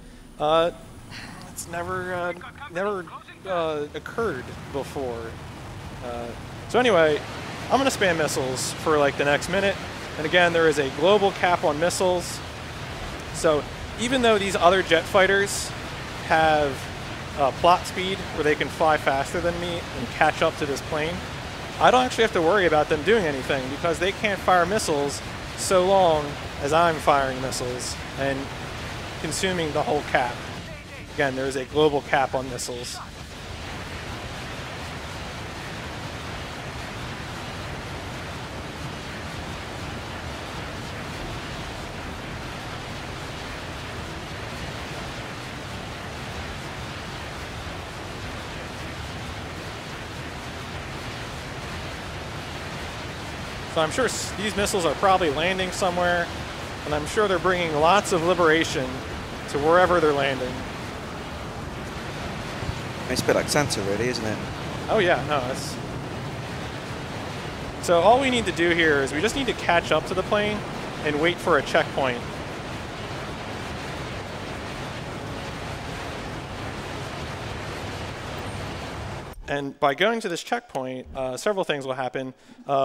it's never occurred before. So anyway, I'm gonna spam missiles for like the next minute. And again, there is a global cap on missiles. So even though these other jet fighters have plot speed where they can fly faster than me and catch up to this plane, I don't actually have to worry about them doing anything because they can't fire missiles so long as I'm firing missiles and consuming the whole cap. Again, there's a global cap on missiles. So I'm sure these missiles are probably landing somewhere, and I'm sure they're bringing lots of liberation to wherever they're landing. It's a bit like Santa, really, isn't it? Oh yeah, no, it's... So all we need to do here is we just need to catch up to the plane and wait for a checkpoint. And by going to this checkpoint, several things will happen.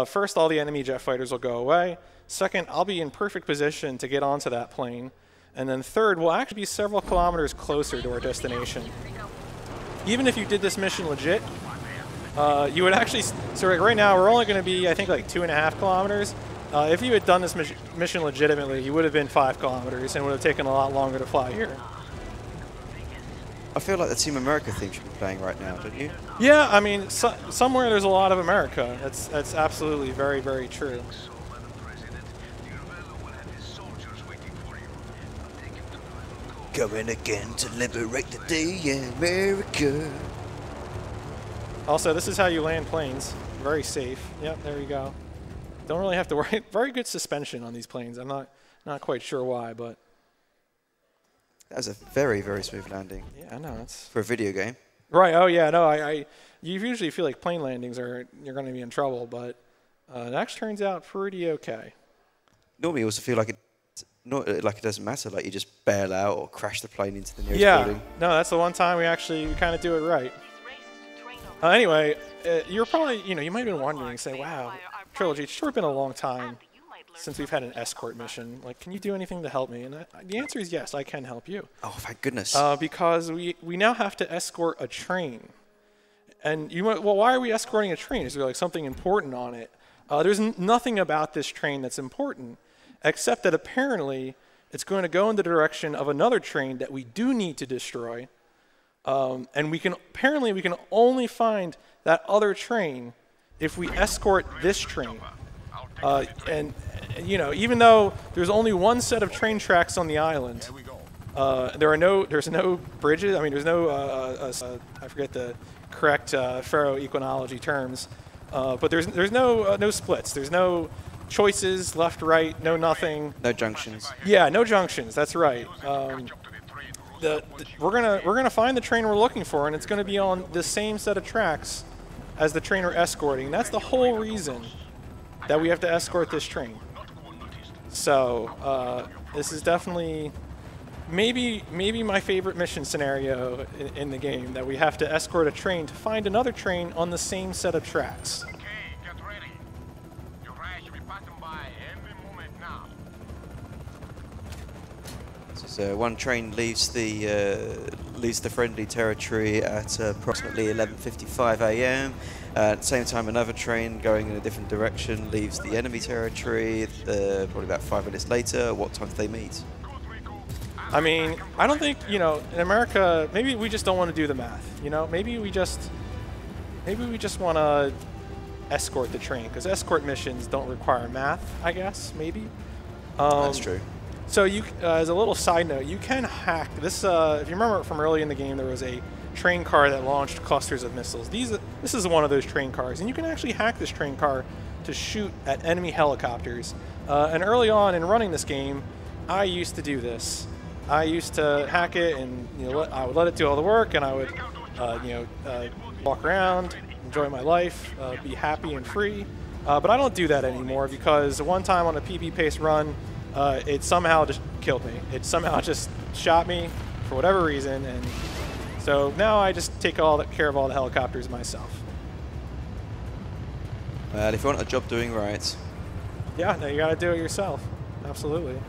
First, all the enemy jet fighters will go away. Second, I'll be in perfect position to get onto that plane. And then third, we'll actually be several kilometers closer to our destination. Even if you did this mission legit, you would actually, so right now we're only going to be, I think, like 2.5 kilometers. If you had done this mission legitimately, you would have been 5 kilometers and would have taken a lot longer to fly here. I feel like the Team America theme should be playing right now, don't you? Yeah, I mean, somewhere there's a lot of America. That's absolutely very, very true. Coming again to liberate the day in America. Also, this is how you land planes. Very safe. Yep, there you go. Don't really have to worry. Very good suspension on these planes. I'm not quite sure why, but that was a very, very smooth landing. Yeah, I know. It's for a video game. Right. Oh, yeah. No, you usually feel like plane landings you're going to be in trouble, but it actually turns out pretty okay. Normally, you also feel like it doesn't matter. Like you just bail out or crash the plane into the nearest building. No, that's the one time we kind of do it right. Anyway, you're probably, you might have been wondering, say, wow, Trilogy, it's sure been a long time. since we've had an escort mission, like, can you do anything to help me? And the answer is yes, I can help you. Oh, thank goodness. Because we now have to escort a train. And you might, well, why are we escorting a train? Is there like something important on it? There's nothing about this train that's important, except that apparently it's going to go in the direction of another train that we do need to destroy. And apparently we can only find that other train if we escort this train. And you know, even though there's only one set of train tracks on the island, there's no bridges. I mean, there's no I forget the correct ferroequinology terms, but there's no splits. There's no choices left, right, no nothing. No junctions. Yeah, no junctions. That's right. We're gonna find the train we're looking for, and it's gonna be on the same set of tracks as the train we're escorting. That's the whole reason that we have to escort this train. So this is definitely maybe my favorite mission scenario in the game, that we have to escort a train to find another train on the same set of tracks. Okay, get ready. Your ride should be passing by every moment now. So one train leaves the friendly territory at approximately 11:55 a.m. At the same time, another train going in a different direction leaves the enemy territory probably about 5 minutes later. What time do they meet? I mean, I don't think, you know, in America, maybe we just don't want to do the math. You know, maybe we just want to escort the train, because escort missions don't require math, I guess, maybe. That's true. So you, as a little side note, you can hack this. If you remember from early in the game, there was a train car that launched clusters of missiles. This is one of those train cars, and you can actually hack this train car to shoot at enemy helicopters. And early on in running this game, I used to do this. I used to hack it, and I would let it do all the work, and I would walk around, enjoy my life, be happy and free. But I don't do that anymore, because one time on a PB pace run, it somehow just killed me. It somehow just shot me for whatever reason, and so now I just take care of all the helicopters myself. Well, if you want a job doing right. Yeah, no, you got to do it yourself. Absolutely.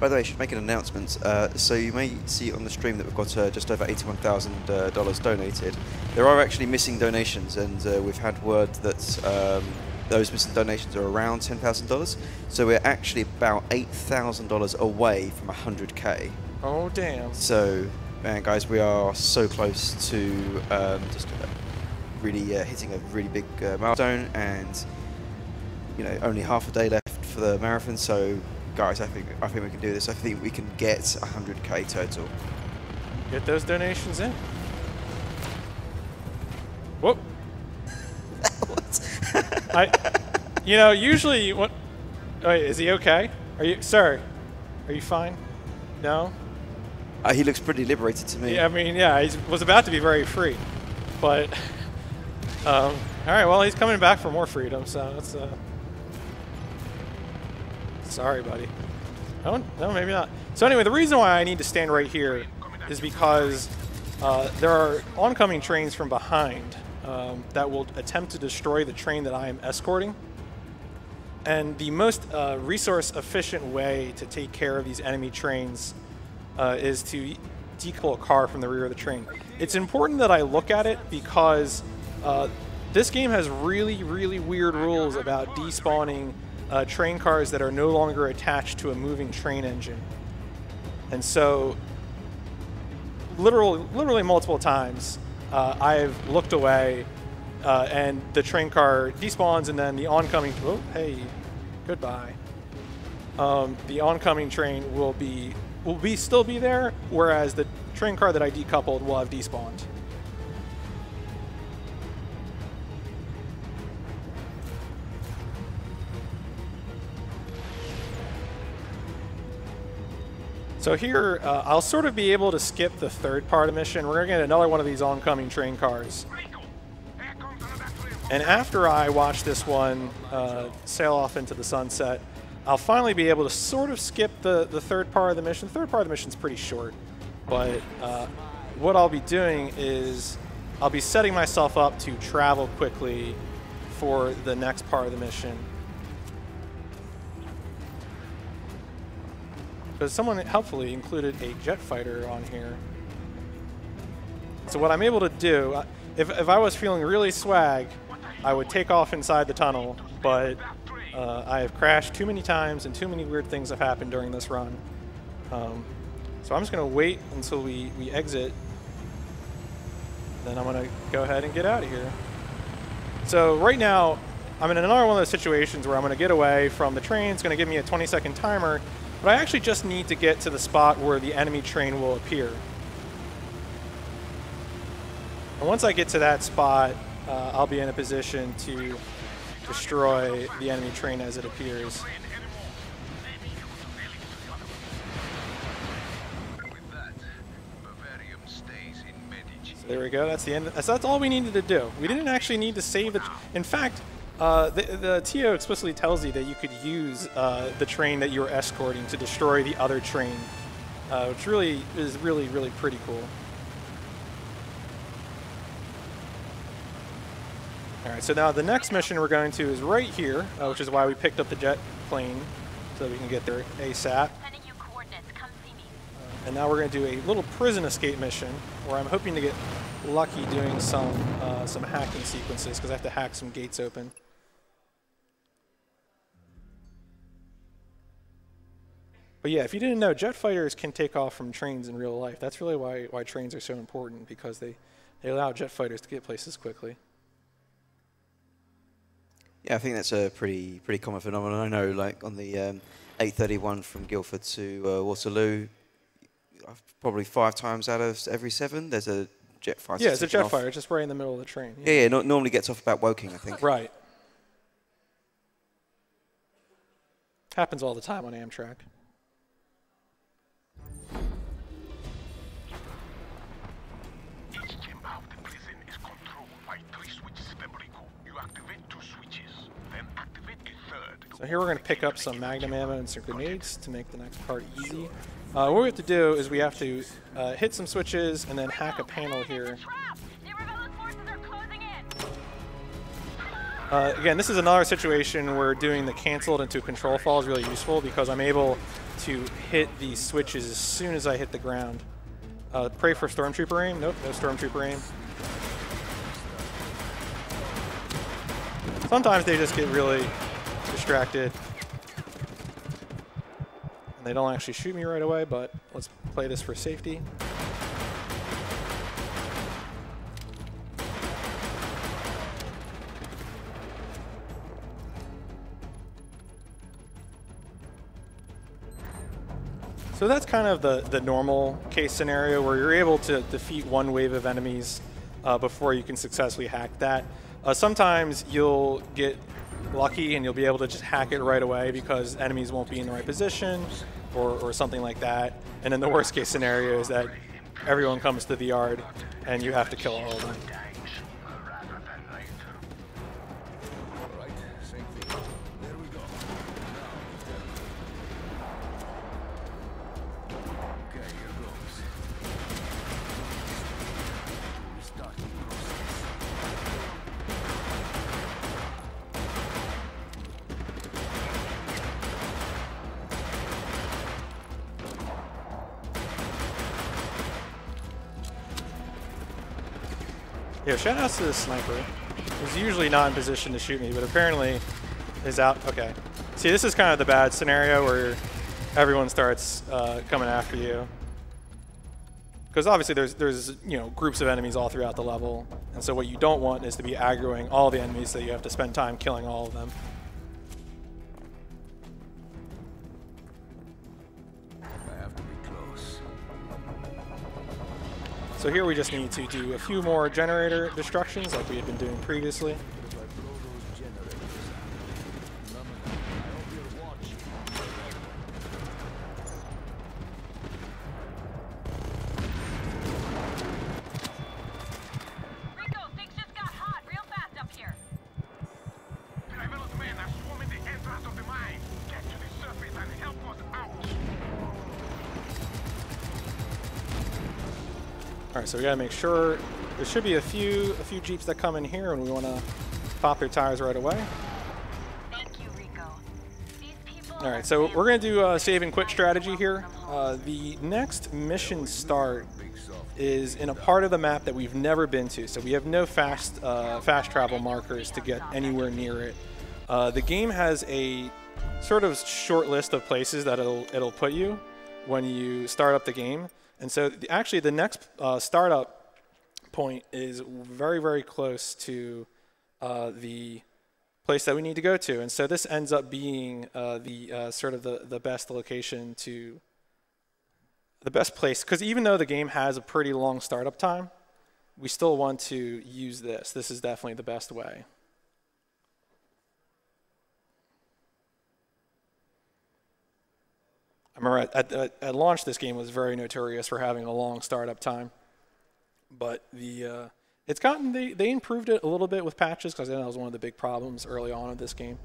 By the way, I should make an announcement. So you may see on the stream that we've got just over $81,000 donated. There are actually missing donations, and we've had word that those missing donations are around $10,000. So we're actually about $8,000 away from 100K. Oh, damn. So, man, guys, we are so close to just really hitting a really big milestone, and only half a day left for the marathon. So, guys, I think we can do this. I think we can get 100K total. Get those donations in. Whoop. What? Usually what? Oh, wait, is he okay? Sir? Are you fine? No. He looks pretty liberated to me. Yeah, I mean, yeah, he was about to be very free, but all right. Well, he's coming back for more freedom, so that's sorry, buddy. Oh, no, maybe not. So anyway, the reason why I need to stand right here is because there are oncoming trains from behind that will attempt to destroy the train that I am escorting. And the most resource-efficient way to take care of these enemy trains is to decouple a car from the rear of the train. It's important that I look at it because this game has really, really weird rules about despawning train cars that are no longer attached to a moving train engine. And so, literally multiple times, I've looked away and the train car despawns, and then the oncoming, oh, hey, goodbye. The oncoming train will still be there, whereas the train car that I decoupled will have despawned. So here, I'll sort of be able to skip the third part of the mission. We're going to get another one of these oncoming train cars. And after I watch this one sail off into the sunset, I'll finally be able to sort of skip the third part of the mission. The third part of the mission is pretty short, but what I'll be doing is I'll be setting myself up to travel quickly for the next part of the mission. Because someone helpfully included a jet fighter on here. So what I'm able to do, if I was feeling really swag, I would take off inside the tunnel, but I have crashed too many times and too many weird things have happened during this run. So I'm just going to wait until we exit. Then I'm going to go ahead and get out of here. So right now, I'm in another one of those situations where I'm going to get away from the train. It's going to give me a 20-second timer, but I actually just need to get to the spot where the enemy train will appear. And once I get to that spot, I'll be in a position to destroy the enemy train as it appears. So there we go. That's the end. That's all we needed to do. We didn't actually need to save the. In fact, the TO explicitly tells you that you could use the train that you were escorting to destroy the other train, which really is really pretty cool. All right, so now the next mission we're going to is right here, which is why we picked up the jet plane, so that we can get there ASAP. And now we're going to do a little prison escape mission, where I'm hoping to get lucky doing some hacking sequences, because I have to hack some gates open. But yeah, if you didn't know, jet fighters can take off from trains in real life. That's really why trains are so important, because they allow jet fighters to get places quickly. Yeah, I think that's a pretty common phenomenon. I know, like on the 831 from Guildford to Waterloo, probably 5 times out of every 7, there's a jet fighter. Yeah, it's a jet fighter, just right in the middle of the train. Yeah, normally gets off about Woking, I think. Right. Happens all the time on Amtrak. So here we're going to pick up some magnum ammo and some grenades to make the next part easy. What we have to do is we have to hit some switches and then hack a panel here. Again, this is another situation where doing the canceled into a control fall is really useful, because I'm able to hit these switches as soon as I hit the ground. Pray for Stormtrooper aim. Nope, no Stormtrooper aim. Sometimes they just get really distracted. And they don't actually shoot me right away, but let's play this for safety. So that's kind of the normal case scenario, where you're able to defeat one wave of enemies before you can successfully hack that. Sometimes you'll get lucky and you'll be able to just hack it right away because enemies won't be in the right position or something like that. And then the worst case scenario is that everyone comes to the yard and you have to kill all of them. Yeah, shout outs to the sniper. He's usually not in position to shoot me, but apparently is out. Okay. See, this is kind of the bad scenario where everyone starts coming after you. Because obviously there's groups of enemies all throughout the level, and so what you don't want is to be aggroing all the enemies, so you have to spend time killing all of them. So here we just need to do a few more generator destructions like we had been doing previously. Rico, things just got hot real fast up here. Rebels men are swarming the entrance of the mine. Get to the surface and help us out. All right, so we gotta make sure There should be a few Jeeps that come in here, and we want to pop their tires right away. Thank you, Rico. These people All right, so we're going to do a save and quit strategy here. The next mission start is in a part of the map that we've never been to, so we have no fast travel markers to get anywhere near it. The game has a sort of short list of places that it'll put you when you start up the game, and so actually the next startup point is very, very close to the place that we need to go to, and so this ends up being the sort of the best location to the best place, because even though the game has a pretty long startup time, we still want to use this. This is definitely the best way. I remember at launch, this game was very notorious for having a long startup time, but it's gotten they improved it a little bit with patches, because that was one of the big problems early on in this game.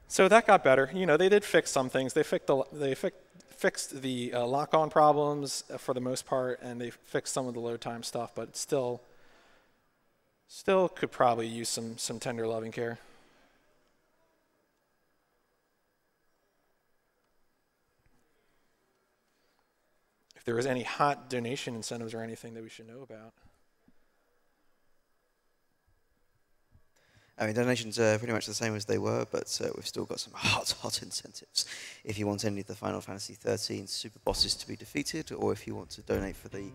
So that got better. You know, they did fix some things. They fixed the lock-on problems for the most part, and they fixed some of the load time stuff, but still could probably use some tender loving care. If there was any hot donation incentives or anything that we should know about. I mean, donations are pretty much the same as they were, but we've still got some hot incentives. If you want any of the Final Fantasy XIII super bosses to be defeated, or if you want to donate for the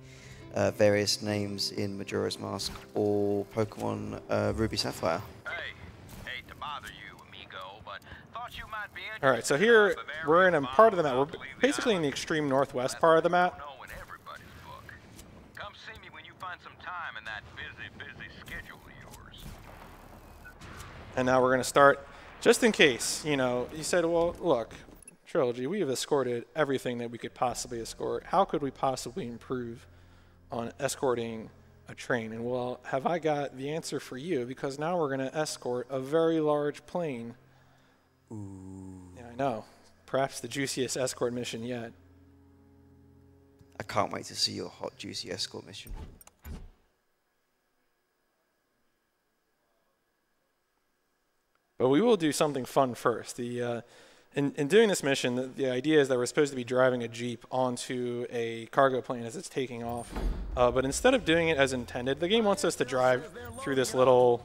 various names in Majora's Mask or Pokemon Ruby Sapphire. Hey, hate to bother you, amigo, but thought you might be interested. All right, so here we're in a part of the map. We're basically in the extreme northwest part of the map. Come see me when you find some time in that busy schedule of yours. And now we're going to start, just in case, you know, you said, well, look, Trilogy, we have escorted everything that we could possibly escort. How could we possibly improve on escorting a train? And well, have I got the answer for you, because now we're going to escort a very large plane. Ooh. Yeah, I know. Perhaps the juiciest escort mission yet. I can't wait to see your hot, juicy escort mission. But we will do something fun first. In doing this mission, the idea is that we're supposed to be driving a Jeep onto a cargo plane as it's taking off. But instead of doing it as intended, the game wants us to drive through this little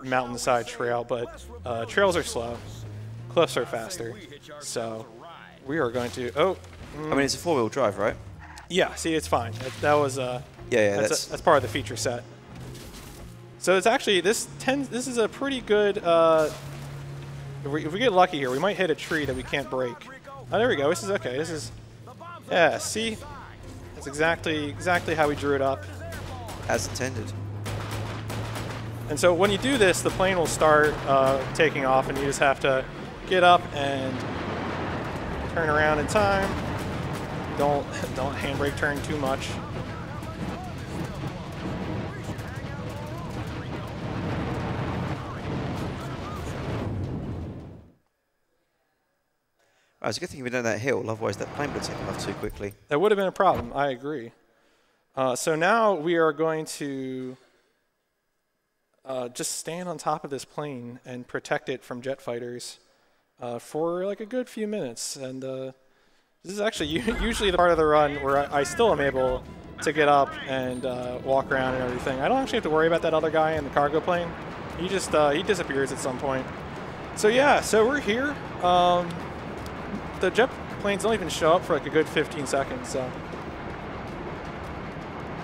mountainside trail, but trails are slow, cliffs are faster. So we are going to, I mean, it's a four-wheel drive, right? Yeah, see, it's fine. That was, that's part of the feature set. So it's actually, this is a pretty good, if we get lucky here, we might hit a tree that we can't break. Oh, there we go. This is okay. This is, yeah, see? That's exactly how we drew it up. As intended. And so when you do this, the plane will start taking off, and you just have to get up and turn around in time. Don't handbrake turn too much. Oh, it's a good thing we done that hill, otherwise that plane would have taken off too quickly. That would have been a problem, I agree. So now we are going to just stand on top of this plane and protect it from jet fighters for like a good few minutes. And this is actually usually the part of the run where I still am able to get up and walk around and everything. I don't actually have to worry about that other guy in the cargo plane. He just he disappears at some point. So yeah, so we're here. The jet planes don't even show up for like a good 15 seconds. So,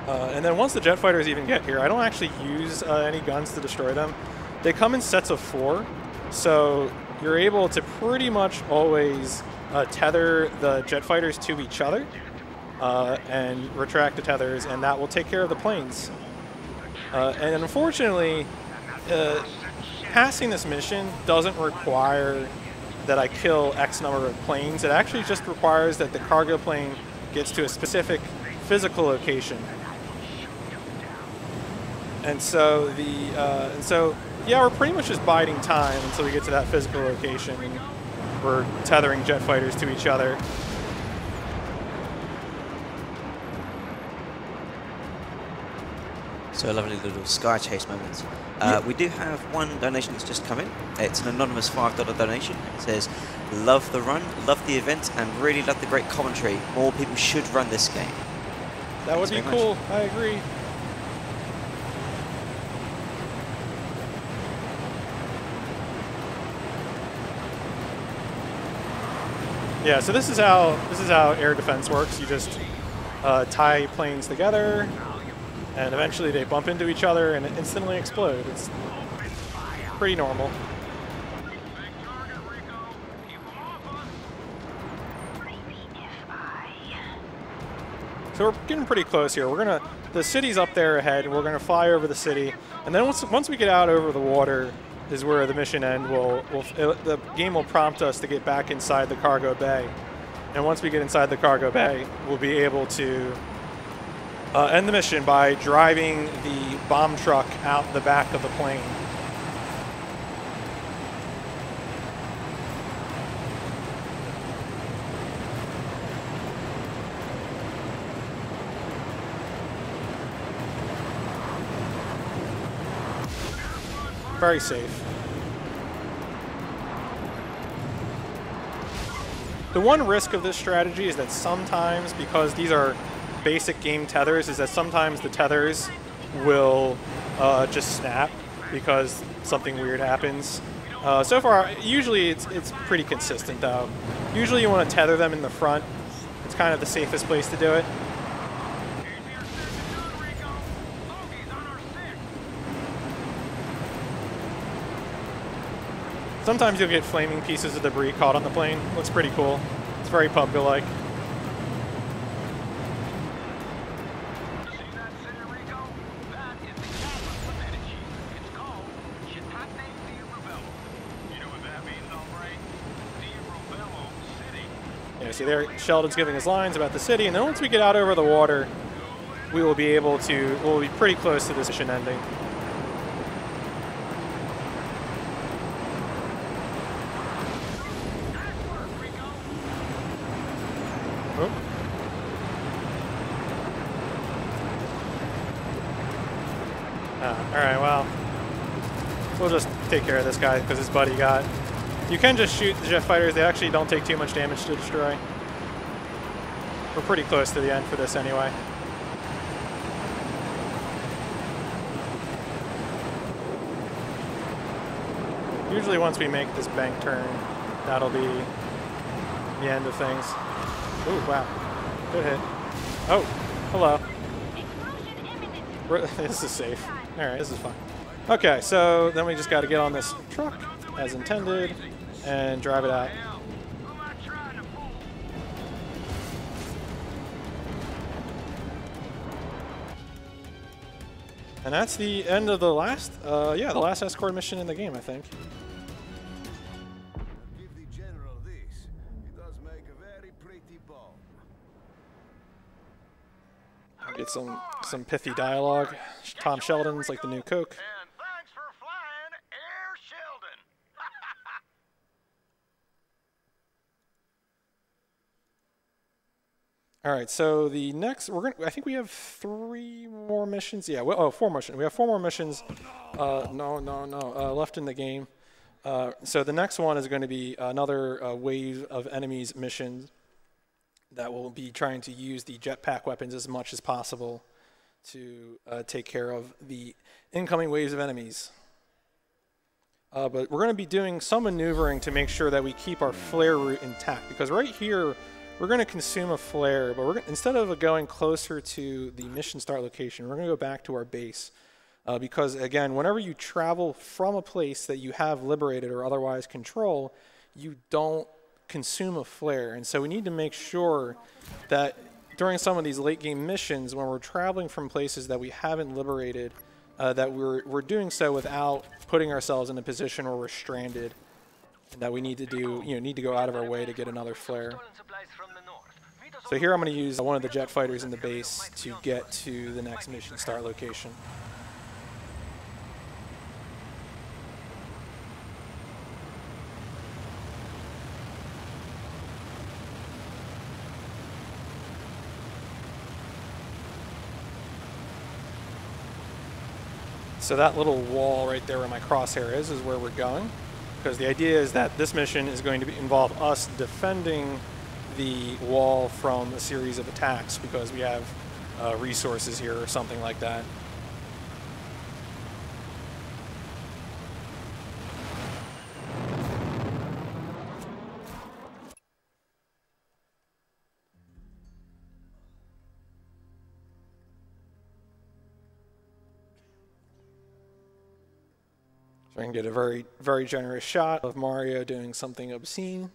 and then once the jet fighters even get here, I don't actually use any guns to destroy them. They come in sets of 4, so you're able to pretty much always tether the jet fighters to each other and retract the tethers, and that will take care of the planes. And unfortunately, passing this mission doesn't require that I kill X number of planes. It actually just requires that the cargo plane gets to a specific physical location. And so yeah, we're pretty much just biding time until we get to that physical location, and we're tethering jet fighters to each other. So a lovely little sky chase moment. We do have one donation that's just come in. It's an anonymous $5 donation. It says, love the run, love the event, and really love the great commentary. More people should run this game. That would be cool. I agree. Yeah, so this is how air defense works. You just tie planes together, and eventually they bump into each other and instantly explode. It's pretty normal. So we're getting pretty close here. The city's up there ahead, and we're gonna fly over the city. And then once we get out over the water is where the mission end the game will prompt us to get back inside the cargo bay. And once we get inside the cargo bay, we'll be able to end the mission by driving the bomb truck out the back of the plane. Very safe. The one risk of this strategy is that sometimes, because these are basic game tethers, is that sometimes the tethers will just snap because something weird happens. So far, usually it's pretty consistent though. Usually you want to tether them in the front. It's kind of the safest place to do it. Sometimes you'll get flaming pieces of debris caught on the plane. Looks pretty cool. It's very PUBG-like. Yeah, see there, Sheldon's giving his lines about the city, and then once we get out over the water, we'll be pretty close to this mission ending. Alright, well, we'll just take care of this guy because his buddy got... You can just shoot the jet fighters. They actually don't take too much damage to destroy. We're pretty close to the end for this anyway. Usually once we make this bank turn, that'll be the end of things. Ooh, wow. Good hit. Oh, hello. This is safe. Alright, this is fun. Okay, so then we just got to get on this truck as intended and drive it out. And that's the end of the last, the last escort mission in the game, I think. Give the general this. It does make a very pretty bomb. I'll get some pithy dialogue. Tom Sheldon's like the new Coke. And thanks for flying Air Sheldon. All right, so the next I think we have 3 more missions. Yeah, 4 missions. We have 4 more missions. Left in the game. So the next one is going to be another wave of enemies missions that will be trying to use the jetpack weapons as much as possible to take care of the incoming waves of enemies. But we're going to be doing some maneuvering to make sure that we keep our flare route intact, because right here we're going to consume a flare, but instead of going closer to the mission start location, we're going to go back to our base. Because again, whenever you travel from a place that you have liberated or otherwise control, you don't consume a flare. And so we need to make sure that during some of these late game missions, when we're traveling from places that we haven't liberated, that we're doing so without putting ourselves in a position where we're stranded, and that we need to go out of our way to get another flare. So here I'm going to use one of the jet fighters in the base to get to the next mission start location. So that little wall right there where my crosshair is where we're going. Because the idea is that this mission is going to involve us defending the wall from a series of attacks because we have resources here or something like that. So I can get a very, very generous shot of Mario doing something obscene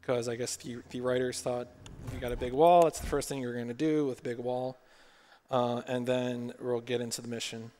because I guess the writers thought if you got a big wall, that's the first thing you're going to do with a big wall. And then we'll get into the mission.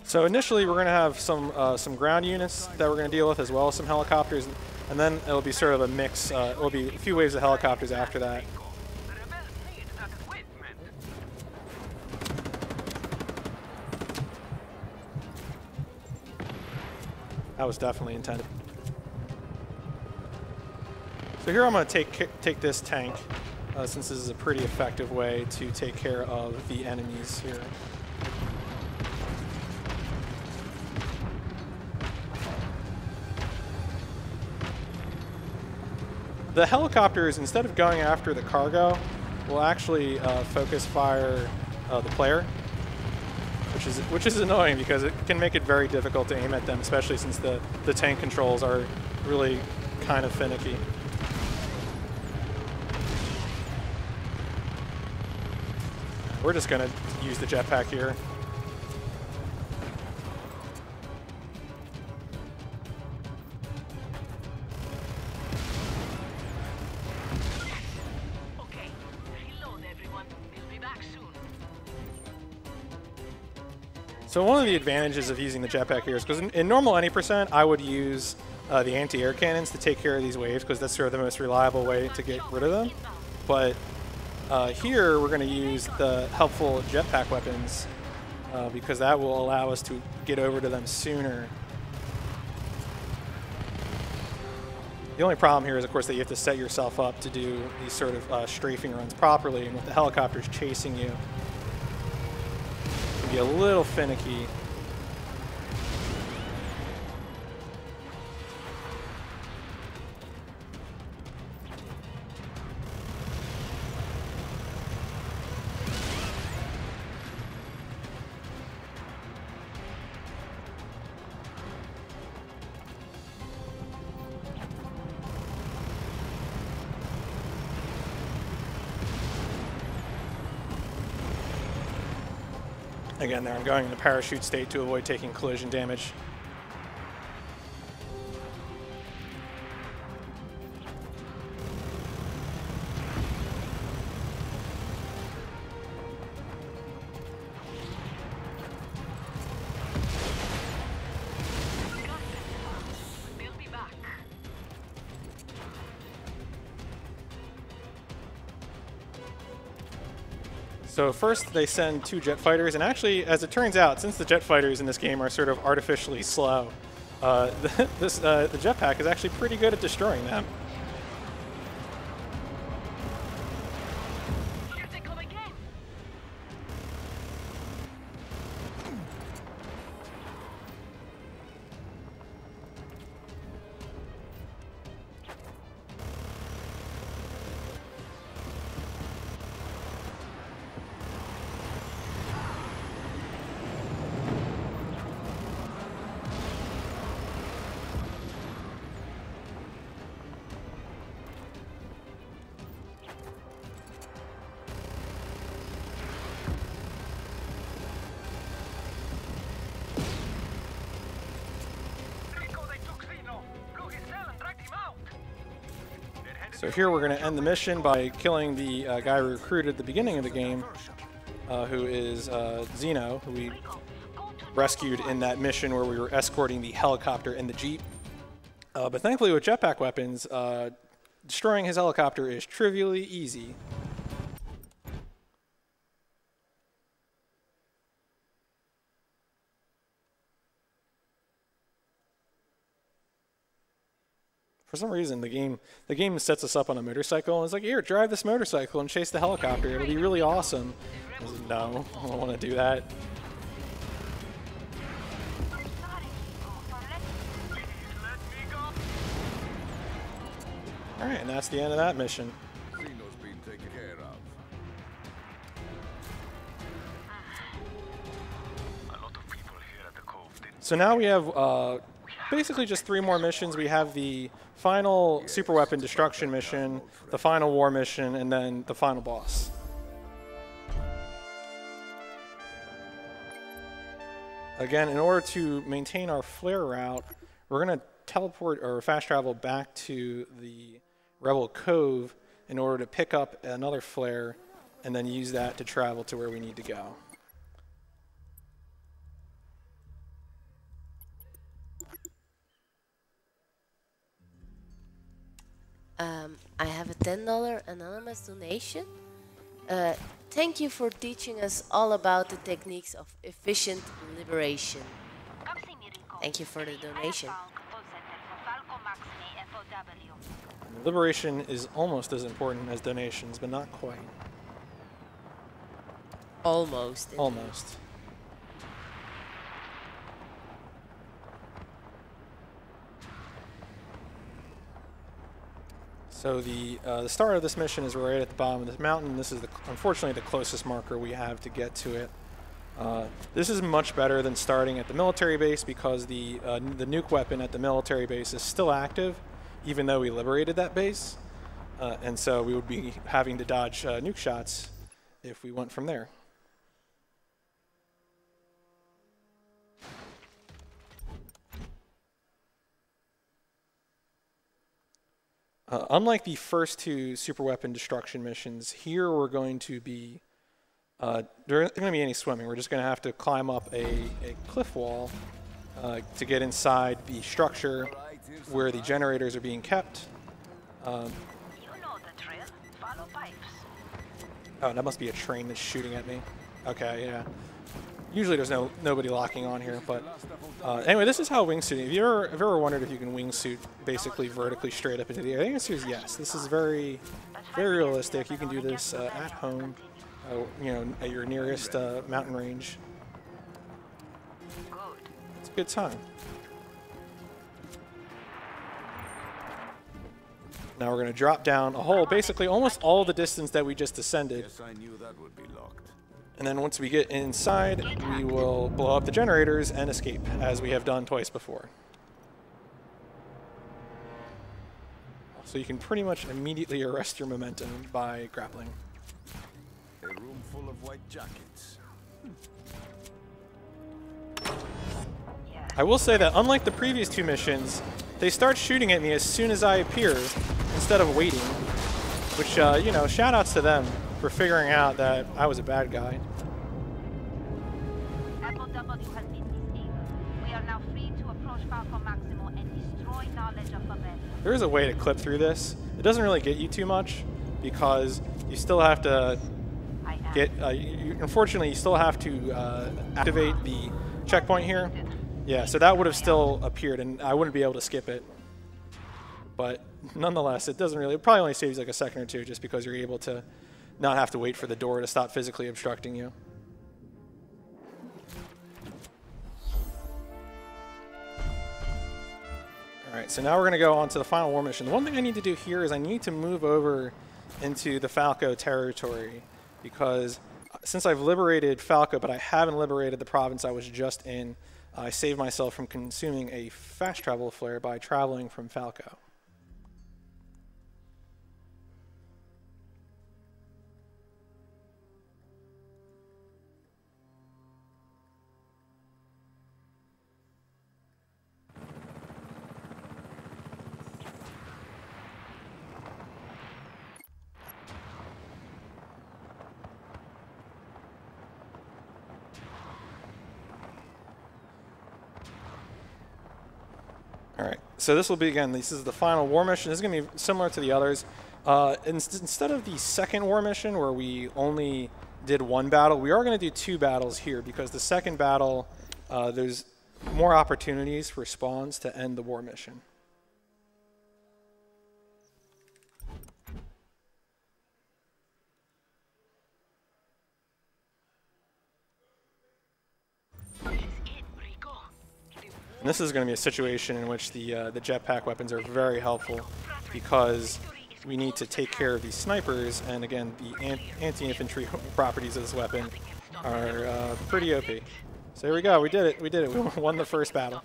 So initially we're going to have some ground units that we're going to deal with as well as some helicopters, and then it'll be sort of a mix. It'll be a few waves of helicopters after that. That was definitely intended. So here I'm going to take this tank, since this is a pretty effective way to take care of the enemies here. The helicopters, instead of going after the cargo, will actually focus fire the player, which is annoying because it can make it very difficult to aim at them, especially since the tank controls are really kind of finicky. We're just going to use the jetpack here. So one of the advantages of using the jetpack here is because in normal any percent, I would use the anti-air cannons to take care of these waves because that's sort of the most reliable way to get rid of them. But here we're going to use the helpful jetpack weapons because that will allow us to get over to them sooner. The only problem here is, of course, that you have to set yourself up to do these sort of strafing runs properly, and with the helicopters chasing you, be a little finicky. Again, there I'm going in the parachute state to avoid taking collision damage. So first they send 2 jet fighters, and actually, as it turns out, since the jet fighters in this game are sort of artificially slow, the jetpack is actually pretty good at destroying them. So here we're going to end the mission by killing the guy we recruited at the beginning of the game, who is Zeno, who we rescued in that mission where we were escorting the helicopter and the Jeep. But thankfully with jetpack weapons, destroying his helicopter is trivially easy. For some reason, the game sets us up on a motorcycle and it's like, here, drive this motorcycle and chase the helicopter. It'll be really awesome. I was like, no, I don't want to do that. All right, and that's the end of that mission. Xeno's been taken care of. So now we have basically just 3 more missions. We have the final super weapon destruction mission, the final war mission, and then the final boss. Again, in order to maintain our flare route, we're going to teleport or fast travel back to the Rebel Cove in order to pick up another flare and then use that to travel to where we need to go. I have a $10 anonymous donation. Thank you for teaching us all about the techniques of efficient liberation. Thank you for the donation. Liberation is almost as important as donations, but not quite. Almost. Almost. So the start of this mission is right at the bottom of this mountain. This is unfortunately the closest marker we have to get to it. This is much better than starting at the military base because the nuke weapon at the military base is still active, even though we liberated that base. And so we would be having to dodge nuke shots if we went from there. Unlike the first 2 super weapon destruction missions, here we're going to be, there isn't going to be any swimming. We're just going to have to climb up a cliff wall to get inside the structure where the generators are being kept. You know the drill. Follow pipes. Oh, that must be a train that's shooting at me. Okay, yeah. Usually there's nobody locking on here, but anyway, this is how wingsuiting. If you ever wondered if you can wingsuit basically vertically straight up into the air, the answer is yes. This is very, very realistic. You can do this at home, you know, at your nearest mountain range. It's a good time. Now we're going to drop down a hole, basically almost all the distance that we just descended. Yes, I knew that would be locked. And then once we get inside, we will blow up the generators and escape, as we have done twice before. So you can pretty much immediately arrest your momentum by grappling. A room full of white jackets. I will say that unlike the previous 2 missions, they start shooting at me as soon as I appear, instead of waiting. Which, you know, shout outs to them for figuring out that I was a bad guy. Apple W has been disabled. We are now free to approach Falco Maximo and destroy knowledge of Babel. There is a way to clip through this. It doesn't really get you too much because you still have to get, unfortunately, you still have to activate the checkpoint here. Yeah, so that would have still appeared and I wouldn't be able to skip it. But nonetheless, it doesn't really, it probably only saves like a second or 2 just because you're able to not have to wait for the door to stop physically obstructing you. Alright, so now we're going to go on to the final war mission. The one thing I need to do here is I need to move over into the Falco territory because since I've liberated Falco, but I haven't liberated the province I was just in, I saved myself from consuming a fast travel flare by traveling from Falco. Alright, so this will be, again, this is the final war mission. This is going to be similar to the others. Instead of the second war mission where we only did 1 battle, we are going to do 2 battles here because the second battle, there's more opportunities for spawns to end the war mission. And this is going to be a situation in which the jetpack weapons are very helpful because we need to take care of these snipers, and again, the anti-infantry properties of this weapon are pretty OP. So here we go, we did it, we won the first battle.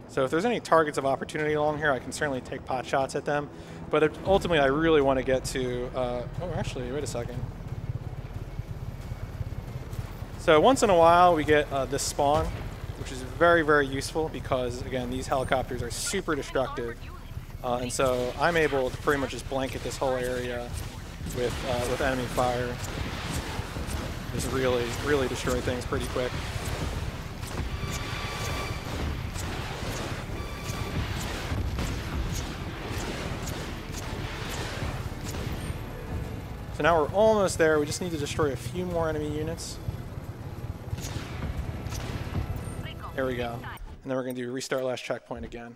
So if there's any targets of opportunity along here, I can certainly take pot shots at them. But ultimately, I really want to get to... oh, actually, wait a second. So once in a while, we get this spawn, which is very, very useful because, again, these helicopters are super destructive. And so I'm able to pretty much just blanket this whole area with enemy fire. Just really, really destroy things pretty quick. So now we're almost there. We just need to destroy a few more enemy units. There we go. And then we're going to do restart last checkpoint again.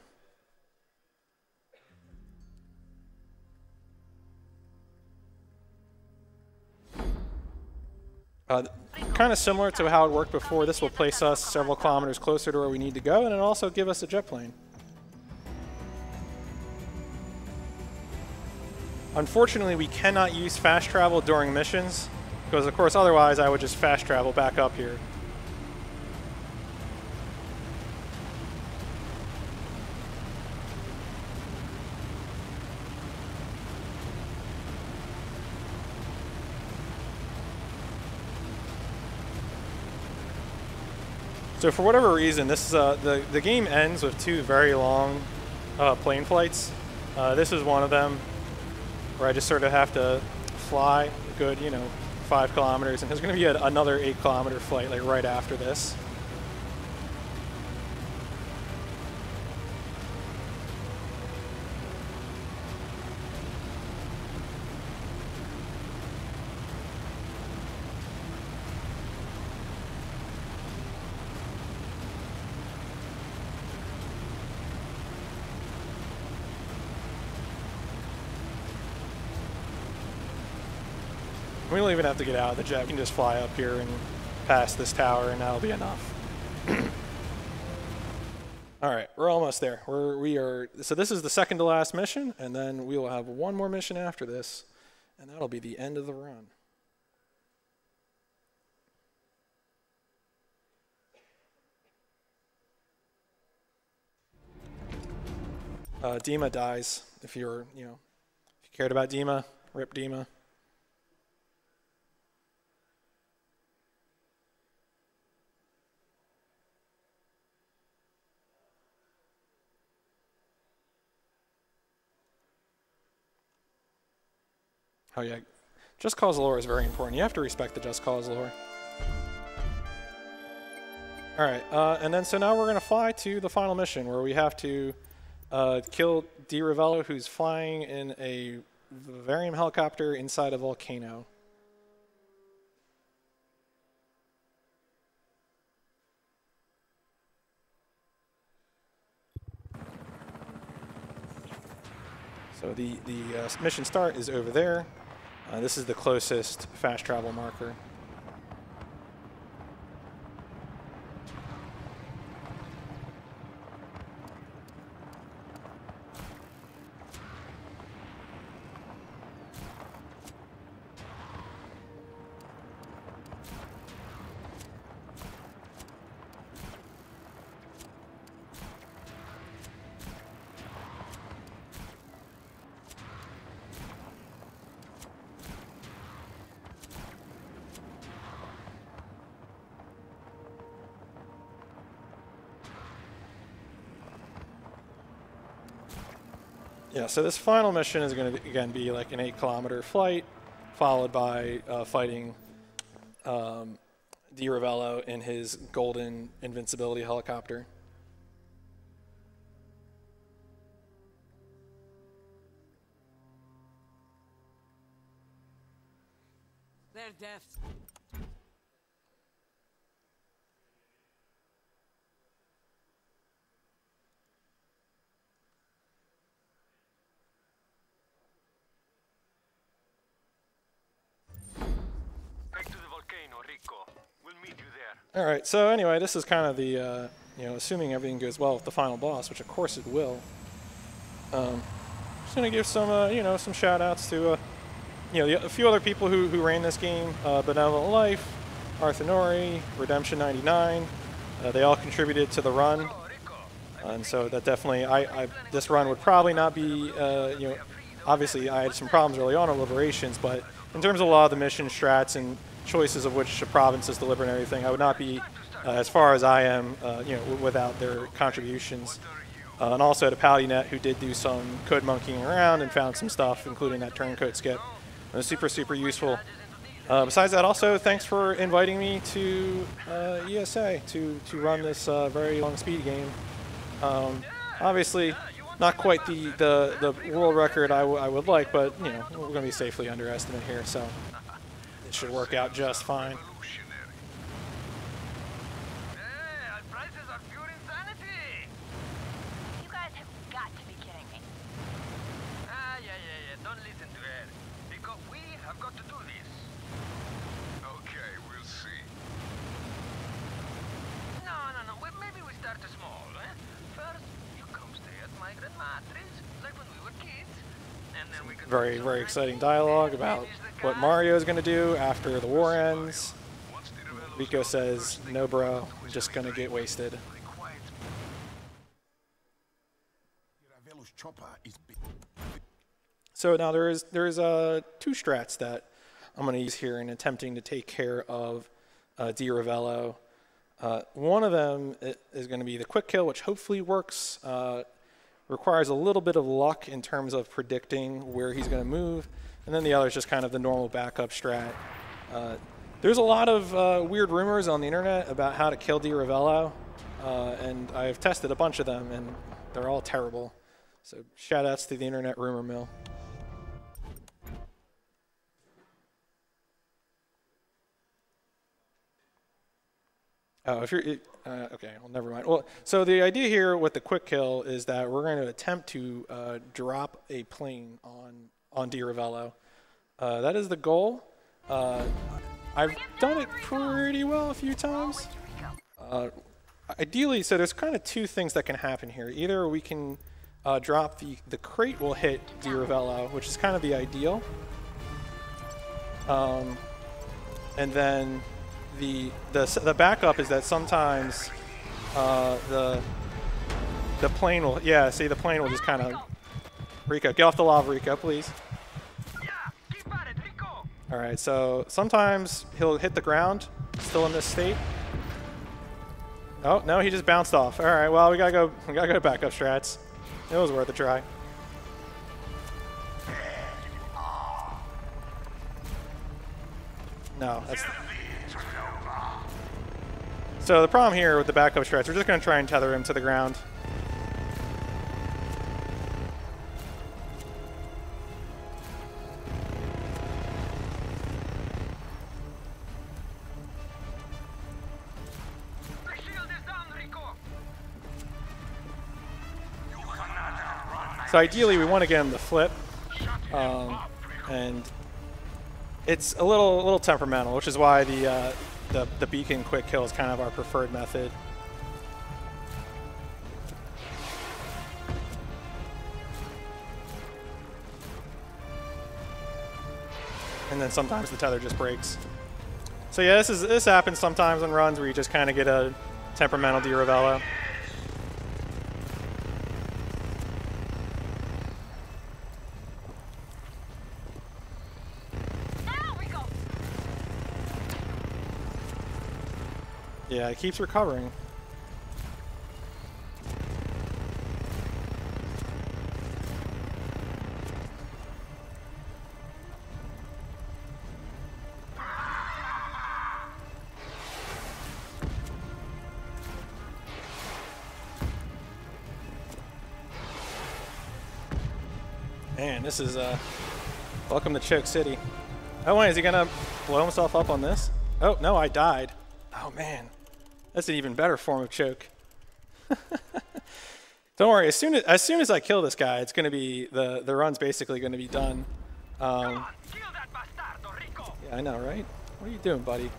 Kind of similar to how it worked before, this will place us several kilometers closer to where we need to go, and it'll also give us a jet plane. Unfortunately, we cannot use fast travel during missions, because of course otherwise I would just fast travel back up here. So for whatever reason, this is, the game ends with 2 very long plane flights. This is one of them, where I just sort of have to fly a good, 5 kilometers, and there's going to be another 8-kilometer flight like right after this. We don't even have to get out of the jet. We can just fly up here and pass this tower, and that'll be enough. All right, we're almost there. So this is the second to last mission, and then we will have one more mission after this, and that'll be the end of the run. Dima dies. If you cared about Dima, rip Dima. Oh yeah, Just Cause lore is very important. You have to respect the Just Cause lore. Alright, and then so now we're going to fly to the final mission where we have to kill Di Ravello, who's flying in a Vivarium helicopter inside a volcano. So the mission start is over there. This is the closest fast travel marker. Yeah, so this final mission is going to, again, be like an 8-kilometer flight, followed by fighting Di Ravello in his golden invincibility helicopter. Their deaths. All right. So anyway, this is kind of the you know, assuming everything goes well with the final boss, which of course it will. Just gonna give some you know, some shout outs to you know, a few other people who ran this game: Benevolent Life, Arthur Nori, Redemption 99. They all contributed to the run, and so that definitely, this run would probably not be, you know, obviously I had some problems early on in Liberations, but in terms of a lot of the mission strats and choices of which provinces deliver and everything, I would not be as far as I am, you know, without their contributions. And also to PaliNet, who did do some code monkeying around and found some stuff, including that turncoat skip. It was super, super useful. Besides that, also, thanks for inviting me to ESA to run this very long speed game. Obviously, not quite the world record I would like, but, you know, we're going to be safely underestimated here, so it should work out just fine. You guys have got to be kidding me. Yeah. Don't listen to her. Because we have got to do this. Okay, we'll see. No. Maybe we start small, eh? First, you come stay at my grandma's, like when we were kids. And then we can Very, very exciting dialogue about what Mario is going to do after the war ends. Rico says, "No, bro, I'm just going to get wasted." So now there's two strats that I'm going to use here in attempting to take care of Di Ravello. One of them is going to be the quick kill, which hopefully works. Requires a little bit of luck in terms of predicting where he's going to move. And then the other is just kind of the normal backup strat. There's a lot of weird rumors on the internet about how to kill Di Ravello. And I've tested a bunch of them, and they're all terrible. So shout outs to the internet rumor mill. Oh, if you're okay, well, never mind. Well, so the idea here with the quick kill is that we're going to attempt to drop a plane on Di Ravello. That is the goal. I've done it pretty well a few times. Ideally, so there's kind of two things that can happen here. Either we can drop the crate will hit Di Ravello, which is kind of the ideal, and then the backup is that sometimes the plane will, yeah, see, the plane will just kind of, Rico, get off the lava, Rico, please. All right, so sometimes he'll hit the ground, still in this state. Oh no, he just bounced off. All right, well, we gotta go to backup strats. It was worth a try. No, that's. So the problem here with the backup strats, we're just going to try and tether him to the ground. So ideally, we want to get him to flip, and it's a little temperamental, which is why the beacon quick kill is kind of our preferred method. And then sometimes the tether just breaks. So yeah, this happens sometimes in runs where you just kind of get a temperamental Di Ravello. Yeah, it keeps recovering. Man, this is welcome to Choke City. Oh wait, is he gonna blow himself up on this? Oh no, I died. Oh man. That's an even better form of choke. Don't worry. As soon as I kill this guy, it's going to be the run's basically going to be done. Yeah, I know, right? What are you doing, buddy?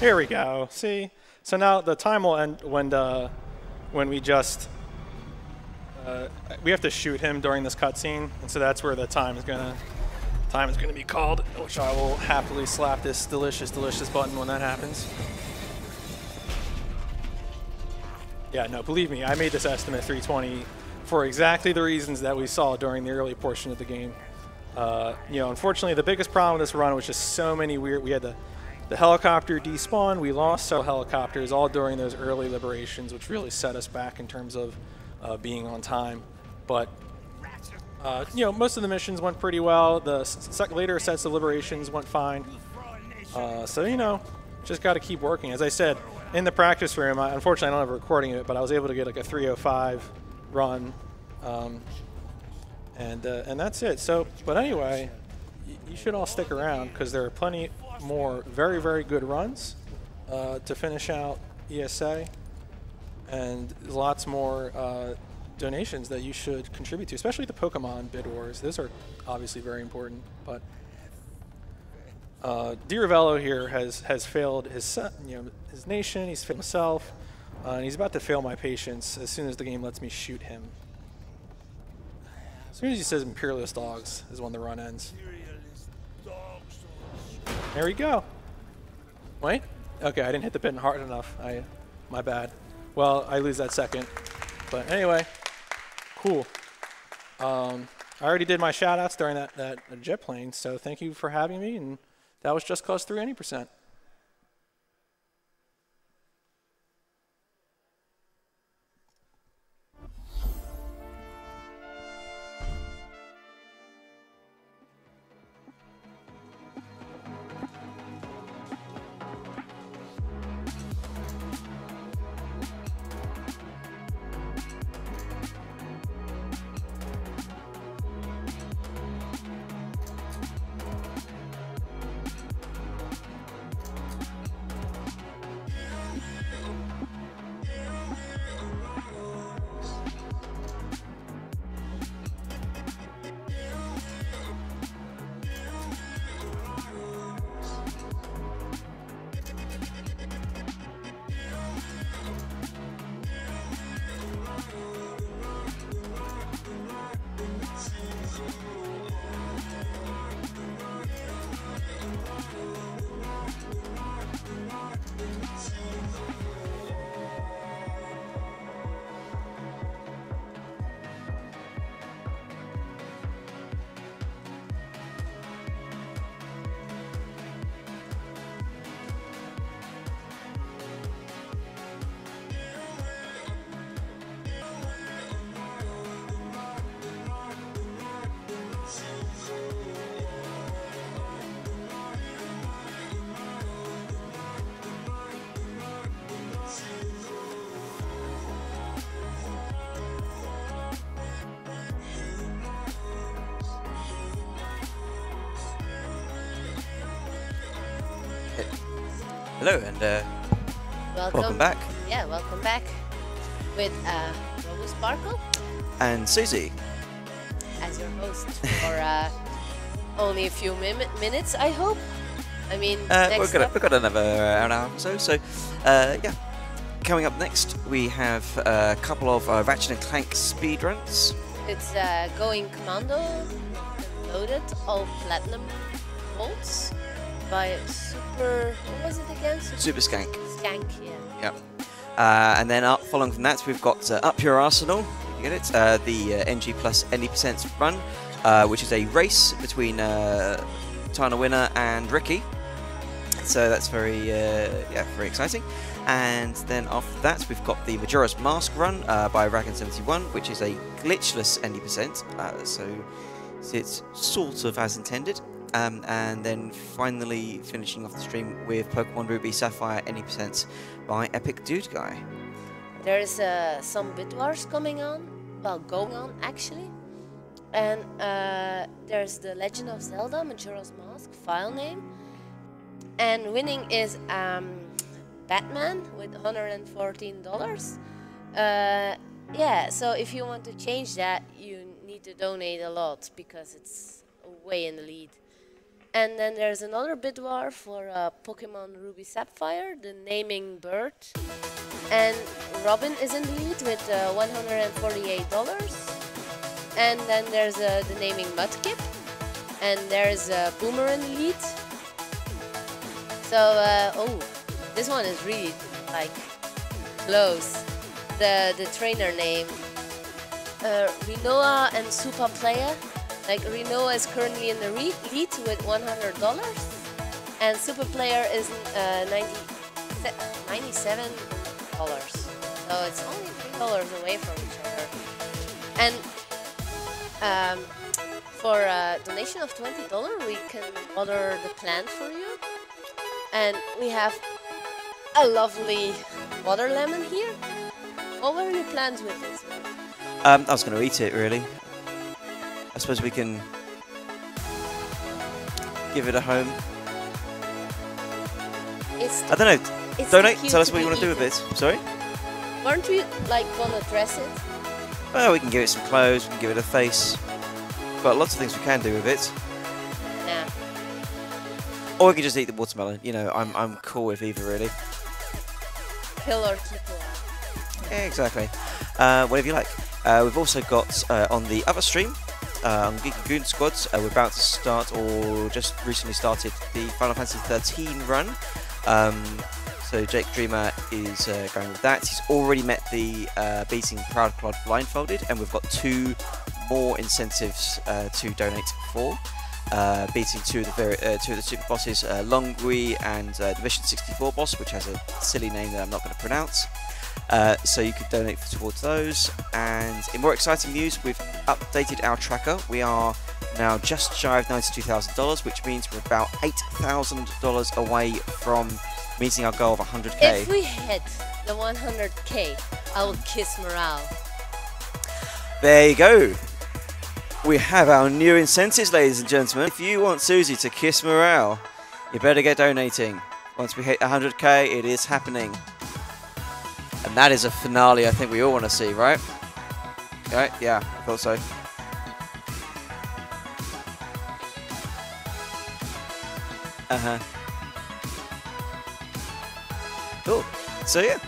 Here we go. See? So now the time will end when we just we have to shoot him during this cutscene, and so that's where the time is gonna be called, which I will happily slap this delicious button when that happens. Yeah, no, believe me, I made this estimate 320 for exactly the reasons that we saw during the early portion of the game. You know, unfortunately, the biggest problem with this run was just so many weird. We had the helicopter despawn. We lost several helicopters all during those early liberations, which really set us back in terms of being on time. But you know, most of the missions went pretty well. The later sets of liberations went fine. So you know, just got to keep working. As I said in the practice room, unfortunately I don't have a recording of it, but I was able to get like a 305 run, and that's it. So, but anyway, you should all stick around because there are plenty more very good runs to finish out ESA, and lots more donations that you should contribute to, especially the Pokemon bid wars. Those are obviously very important. But Diravello here has failed his his nation. He's failed himself, and he's about to fail my patience as soon as the game lets me shoot him. As soon as he says Imperialist Dogs is when the run ends. There we go. Wait. Okay, I didn't hit the button hard enough. My bad. Well, I lose that second. But anyway, cool. I already did my shout-outs during that jet plane, so thank you for having me, and that was Just Cause 3 any%. Hello, and welcome back. Yeah, welcome back with Robo Sparkle and Susie as your host for only a few minutes, I hope. I mean, we've got another hour and a half or so. So, yeah. Coming up next, we have a couple of Ratchet and Clank speedruns. It's Going Commando, loaded all platinum bolts by Super. What was it again? Super Skank. Skank, yeah. Yep. And then following from that, we've got Up Your Arsenal. You get it. The NG Plus any% run, which is a race between Tana Winner and Ricky. So that's very exciting. And then after that, we've got the Majora's Mask run by Ragan71, which is a glitchless any%. So it's sort of as intended. And then finally finishing off the stream with Pokemon Ruby Sapphire any% by Epic Dude Guy. There's some bid wars going on actually, and there's the Legend of Zelda Majora's Mask file name, and winning is Batman with $114. Yeah, so if you want to change that, you need to donate a lot because it's way in the lead. And then there's another bidwar for Pokemon Ruby Sapphire, the naming bird. And Robin is in the lead with $148. And then there's the naming Mudkip. And there's Boomer in the lead. So, oh, this one is really, like, close. The trainer name. Rinoa and Super Player. Like, Rinoa is currently in the lead with $100. And Super Player is $97. So it's only $3 away from each other. And for a donation of $20, we can order the plant for you. And we have a lovely water lemon here. What were your plans with this one? I was going to eat it, really. I suppose we can give it a home. I don't know. Donate. Tell us what you want to do with it. Sorry? Weren't we like gonna dress it? Well, we can give it some clothes. We can give it a face. Got lots of things we can do with it. Yeah. Or we can just eat the watermelon. You know, I'm cool with either, really. Kill or keep alive. Yeah, exactly. Whatever you like. We've also got on the other stream, on Geeky Goon Squads, we're about to start, or just recently started, the Final Fantasy 13 run. So Jake Dreamer is going with that. He's already met the beating Proud Clod blindfolded, and we've got 2 more incentives to donate for. Beating 2 of the super bosses, Longui and the Mission 64 boss, which has a silly name that I'm not going to pronounce. So you could donate towards those. And in more exciting news, we've updated our tracker. We are now just shy of $92,000, which means we're about $8,000 away from meeting our goal of 100k. If we hit the 100k, I will kiss morale. There you go. We have our new incentives, ladies and gentlemen. If you want Susie to kiss morale, you better get donating. Once we hit 100k, it is happening. And that is a finale I think we all want to see, right? Right? Yeah, I thought so. Uh-huh. Cool. So yeah.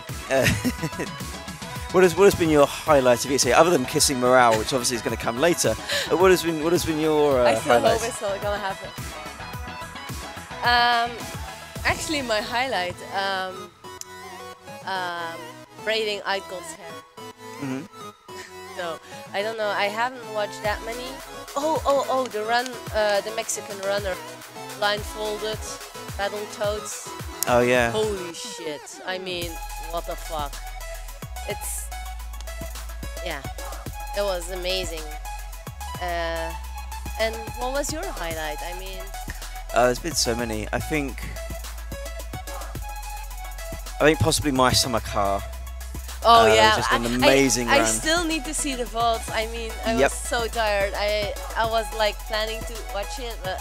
What has been your highlight of it? Other than kissing morale, which obviously is going to come later, what has been your I still highlight? hope it's not gonna happen. Actually, my highlight, braiding Eidgold's hair. Mm-hmm. No, I don't know. I haven't watched that many. Oh! The run, the Mexican runner, blindfolded, Battletoads. Oh yeah. Holy shit! I mean, what the fuck? It's, yeah, it was amazing. And what was your highlight? I mean, there's been so many. I think possibly my summer car. Oh yeah, it was just an amazing run. I still need to see the vaults. I mean, I was so tired. I was like planning to watch it, but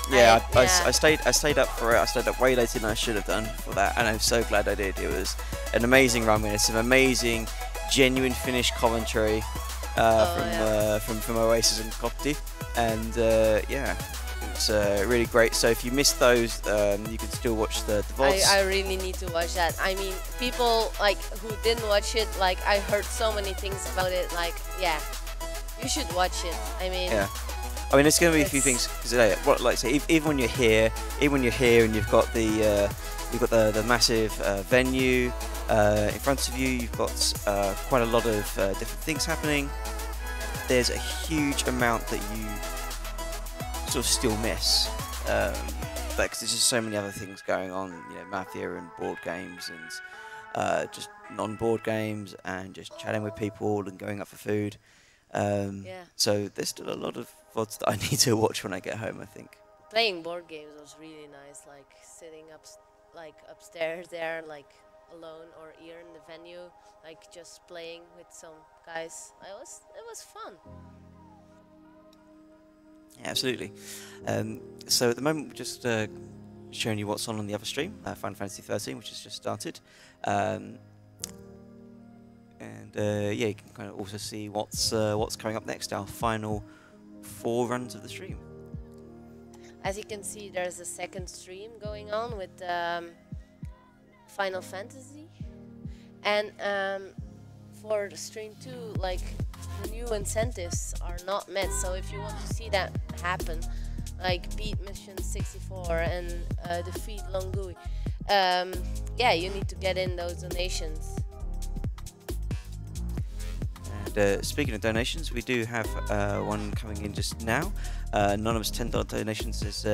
yeah, I stayed up for it. I stayed up way later than I should have done for that, and I'm so glad I did. It was an amazing run. We had some amazing, genuine Finnish commentary from Oasis and Kopti, and yeah, it's really great. So if you missed those, you can still watch the VODs. I really need to watch that. I mean, people like who didn't watch it, like I heard so many things about it. Like, yeah, you should watch it. I mean, yeah. I mean, there's going to be a few things because, like I say, even when you're here, and you've got the massive venue in front of you, you've got quite a lot of different things happening. There's a huge amount that you sort of still miss, because there's just so many other things going on. You know, Mafia and board games and just non-board games and just chatting with people and going out for food. Yeah. So there's still a lot of VODs that I need to watch when I get home, I think. Playing board games was really nice, like sitting upstairs there, like alone, or here in the venue, like just playing with some guys. It was fun. Yeah, absolutely. So at the moment, we're just showing you what's on the other stream, Final Fantasy 13, which has just started. Yeah, you can kind of also see what's coming up next, our final 4 runs of the stream. As you can see, there's a second stream going on with Final Fantasy. And for the stream 2, like, the new incentives are not met. So if you want to see that happen, like beat Mission 64 and defeat Longui, yeah, you need to get in those donations. And speaking of donations, we do have one coming in just now. Anonymous $10 donation says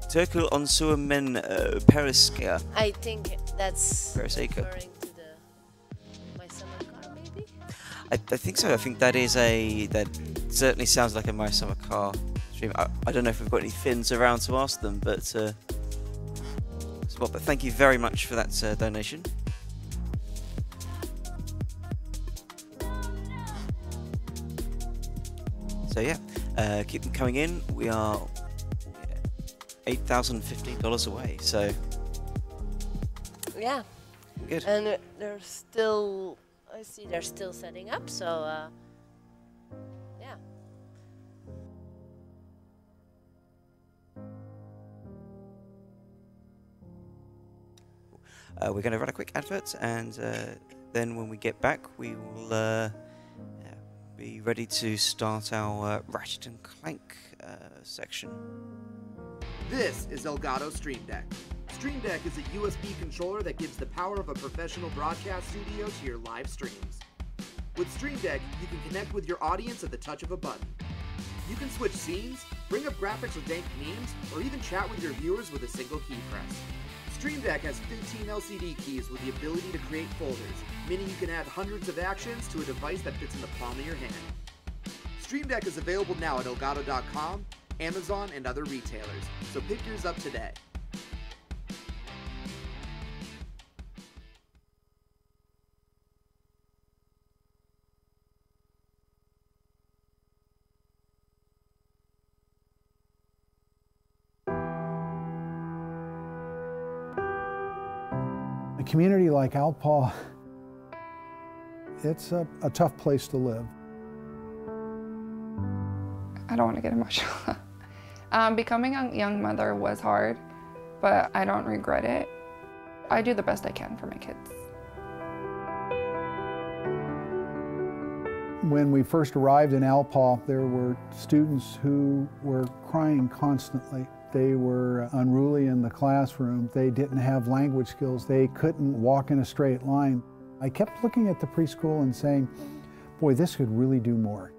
Turku on Suomen Periska. I think that's Periseka. referring to the My Summer Car, maybe? I think so. I think that certainly sounds like a My Summer Car stream. I don't know if we've got any Finns around to ask them, but but thank you very much for that donation. So yeah, keep them coming in. We are $8,015 away. So yeah, good. And they're still, I see they're still setting up. So yeah. We're going to run a quick advert, and then when we get back, we will be ready to start our Ratchet and Clank section. This is Elgato Stream Deck. Stream Deck is a USB controller that gives the power of a professional broadcast studio to your live streams. With Stream Deck, you can connect with your audience at the touch of a button. You can switch scenes, bring up graphics or dank memes, or even chat with your viewers with a single key press. Stream Deck has 15 LCD keys with the ability to create folders, meaning you can add hundreds of actions to a device that fits in the palm of your hand. Stream Deck is available now at Elgato.com, Amazon, and other retailers, so pick yours up today. A community like Alpaw, it's a tough place to live. I don't want to get emotional. Becoming a young mother was hard, but I don't regret it. I do the best I can for my kids. When we first arrived in Alpaw, there were students who were crying constantly. They were unruly in the classroom. They didn't have language skills. They couldn't walk in a straight line. I kept looking at the preschool and saying, boy, this could really do more.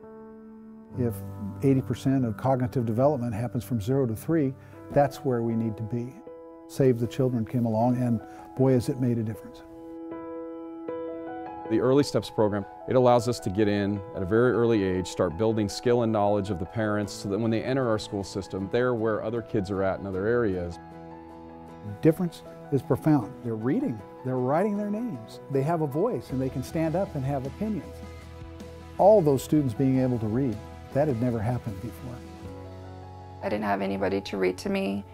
If 80% of cognitive development happens from 0 to 3, that's where we need to be. Save the Children came along, and boy, has it made a difference. The Early Steps program, it allows us to get in at a very early age, start building skill and knowledge of the parents so that when they enter our school system, they're where other kids are at in other areas. The difference is profound. They're reading, they're writing their names. They have a voice and they can stand up and have opinions. All those students being able to read, that had never happened before. I didn't have anybody to read to me,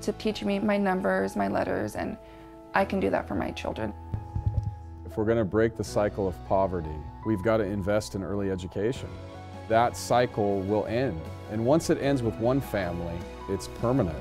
to teach me my numbers, my letters, and I can do that for my children. If we're going to break the cycle of poverty, we've got to invest in early education. That cycle will end, and once it ends with one family, it's permanent.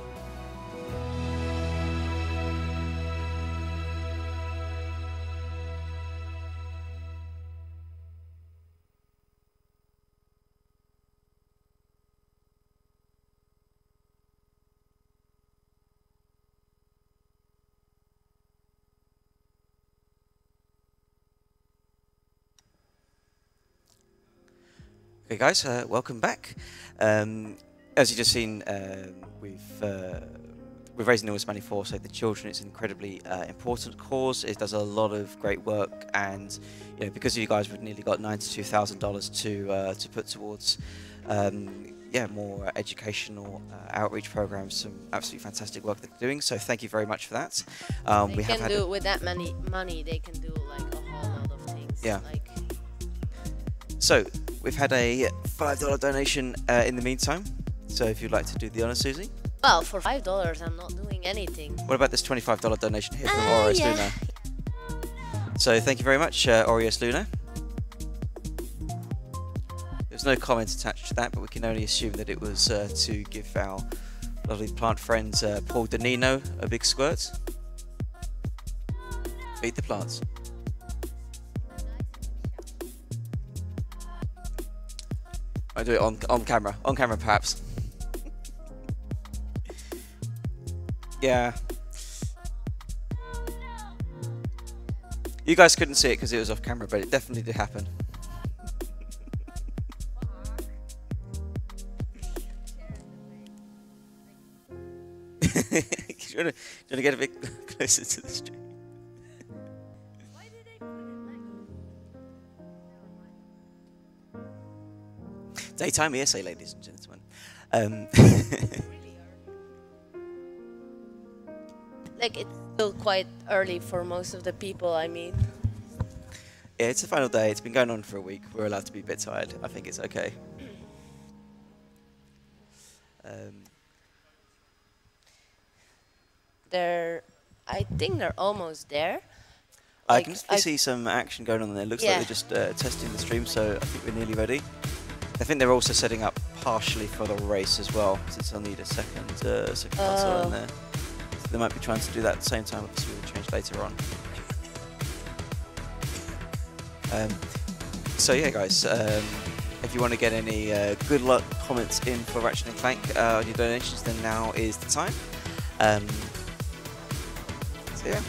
Okay guys, welcome back. As you just seen, we're raising enormous money for Save the Children. It's an incredibly important cause. It does a lot of great work, and you know, because you guys we've nearly got $92,000 to put towards more educational outreach programs. Some absolutely fantastic work that they're doing. So thank you very much for that. They can do with that money. They can do like a whole lot of things. Yeah. Like. So we've had a $5 donation in the meantime. So if you'd like to do the honor, Susie. Well, for $5, I'm not doing anything. What about this $25 donation here from Aureus Luna? So thank you very much, Aureus Luna. There's no comment attached to that, but we can only assume that it was to give our lovely plant friends Paul Danino a big squirt. Feed the plants. I do it on camera. On camera, perhaps. Yeah. You guys couldn't see it because it was off camera, but it definitely did happen. You want to get a bit closer to the stream? Daytime ESA, ladies and gentlemen. Like, it's still quite early for most of the people, I mean. Yeah, it's the final day. It's been going on for a week. We're allowed to be a bit tired. I think it's okay. I think they're almost there. I can see some action going on there. It looks like they're just testing the stream, so I think we're nearly ready. I think they're also setting up partially for the race as well, since I'll need a second console in there. So they might be trying to do that at the same time, obviously we'll change later on. So yeah, guys, if you want to get any good luck comments in for Ratchet & Clank on your donations, then now is the time. So yeah.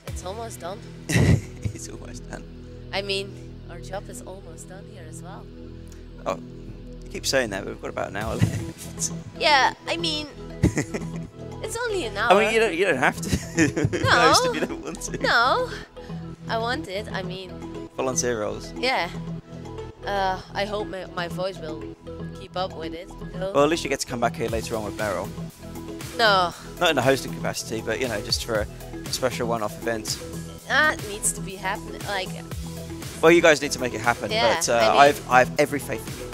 It's almost done. It's almost done. I mean, our job is almost done here as well. Oh, you keep saying that, but we've got about an hour left. Yeah, I mean, it's only an hour. I mean, you don't have to. No. If you don't want to. No, I want it. I mean. Volunteer roles. Yeah. I hope my voice will keep up with it. Though. Well, at least you get to come back here later on with Meryl. No. Not in a hosting capacity, but you know, just for a special one-off event. That needs to be happening. Like. Well, you guys need to make it happen, Yeah, but I mean, I have every faith in you.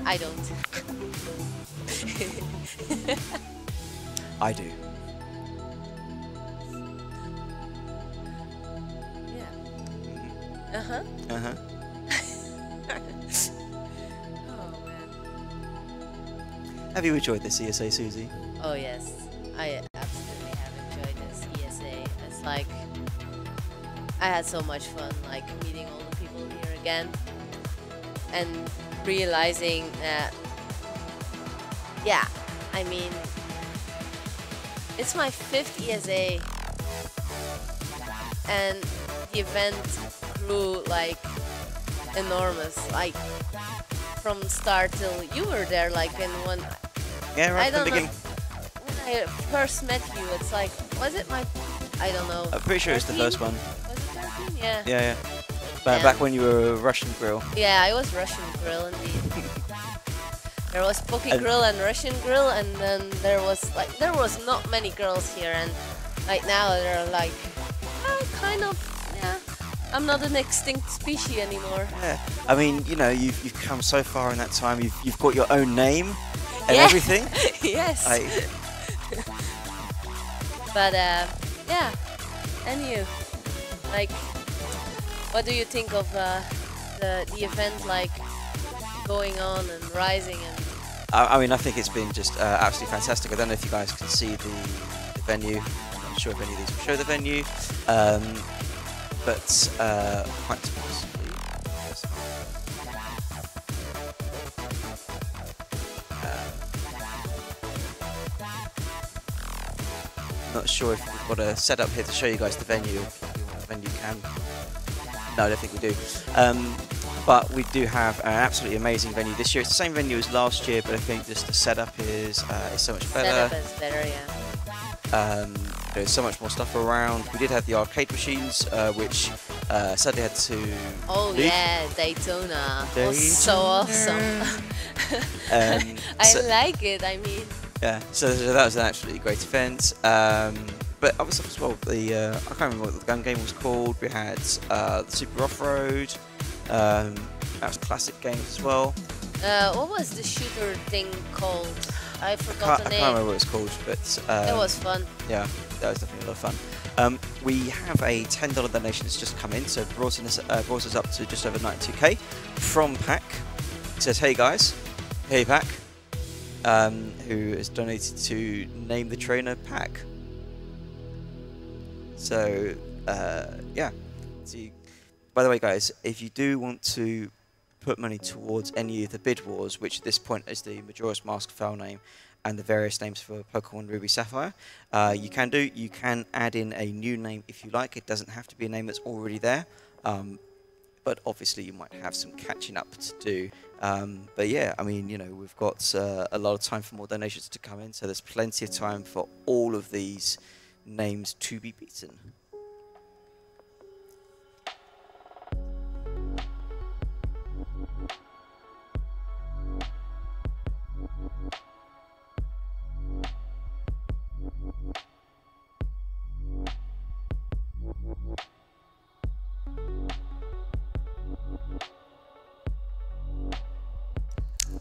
I don't. I do. Yeah. Uh-huh. Uh-huh. Oh, man. Have you enjoyed this ESA, Susie? Oh, yes. I absolutely have enjoyed this ESA. It's like, I had so much fun, like, meeting all the people here again. And realizing that, yeah, I mean, it's my 5th ESA. And the event grew, like, enormous. Like, from start till you were there, like, in one... Yeah, right I from the don't beginning. know. When I first met you, it's like, was it my... I don't know. I'm pretty sure it's the first one. Was it 13? Yeah. Yeah, yeah. Back when you were Russian Grill. Yeah, I was Russian Grill indeed. There was Pocky Grill and Russian Grill, and then there was not many girls here, and right now they're like, kind of, yeah. I'm not an extinct species anymore. Yeah. I mean, you know, you've come so far in that time. You've got your own name and everything. Yes. But yeah. And you, like, what do you think of the event, like, going on and rising and? I mean, I think it's been just absolutely fantastic. I don't know if you guys can see the venue. I'm not sure if any of these will show the venue, but quite possibly. Not sure if we've got a setup here to show you guys the venue. If you want the venue cam. No, I don't think we do. But we do have an absolutely amazing venue this year. It's the same venue as last year, but I think just the setup is so much better. Setup is better, yeah. There's so much more stuff around. We did have the arcade machines, which sadly had to leave. Yeah, Daytona. It was so awesome. I like it, I mean. Yeah, so that was an absolutely great event. But other stuff as well. I can't remember what the gun game was called. We had the Super Off-Road. That was classic games as well. What was the shooter thing called? I forgot the name. I can't remember what it's called, but it was fun. Yeah, that was definitely a lot of fun. We have a $10 donation that's just come in, so it brought us up to just over 92k from Pack. It says, hey guys, hey Pack, who has donated to name the trainer Pack. So, yeah. See, by the way, guys, if you do want to put money towards any of the bid wars, which at this point is the Majora's Mask file name and the various names for Pokemon Ruby Sapphire, you can add in a new name if you like. It doesn't have to be a name that's already there, but obviously you might have some catching up to do. But yeah, I mean, you know, we've got a lot of time for more donations to come in, so there's plenty of time for all of these names to be beaten.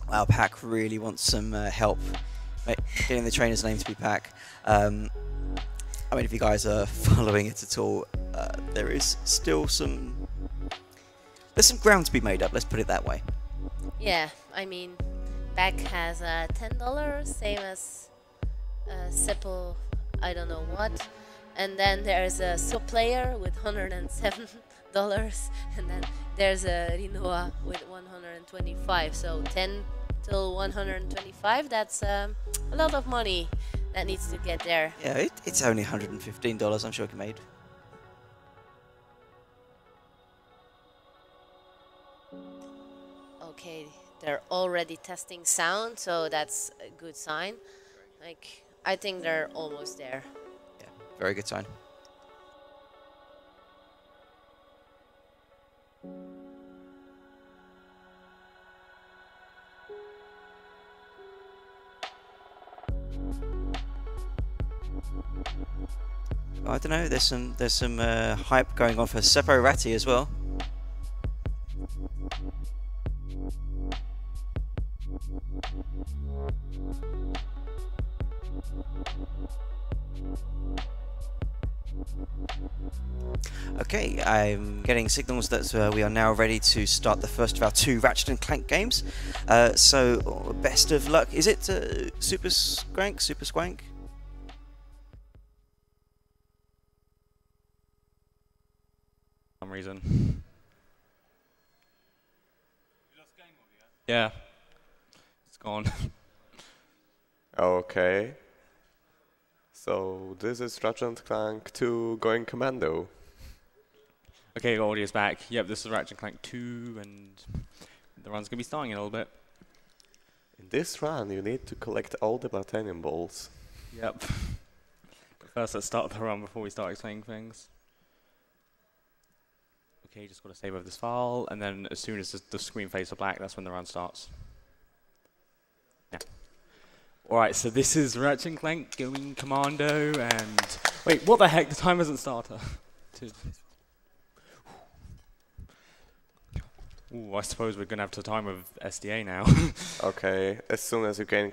Wow, Pack really wants some help getting the trainer's name to be Pack. I mean, if you guys are following it at all, there is still there's some ground to be made up, let's put it that way. Yeah, I mean, Pack has $10, same as Sipple, I don't know what. And then there's a Sub player with $107, and then there's a Rinoa with 125. So 10 till 125, that's a lot of money that needs to get there. Yeah, it's only $115, I'm sure it can made. Okay, they're already testing sound, so that's a good sign. Like, I think they're almost there. Yeah, very good sign. I don't know. There's some hype going on for Seppo Ratti as well. Okay, I'm getting signals that we are now ready to start the first of our 2 Ratchet & Clank games. So, best of luck. Is it Super Squank? Super Squank? For some reason. Yeah. It's gone. Okay. So this is Ratchet & Clank 2 going commando. Okay, audio's back. Yep, this is Ratchet & Clank 2, and the run's gonna be starting in a little bit. In this run, you need to collect all the Platinum Balls. Yep. But first, let's start the run before we start explaining things. Okay, just gotta save over this file, and then as soon as the screen fades to black, that's when the run starts. Yeah. Alright, so this is Ratchet & Clank going commando, and... Wait, what the heck? The time hasn't started. Ooh, I suppose we're gonna have to time with SDA now. Okay, as soon as you gain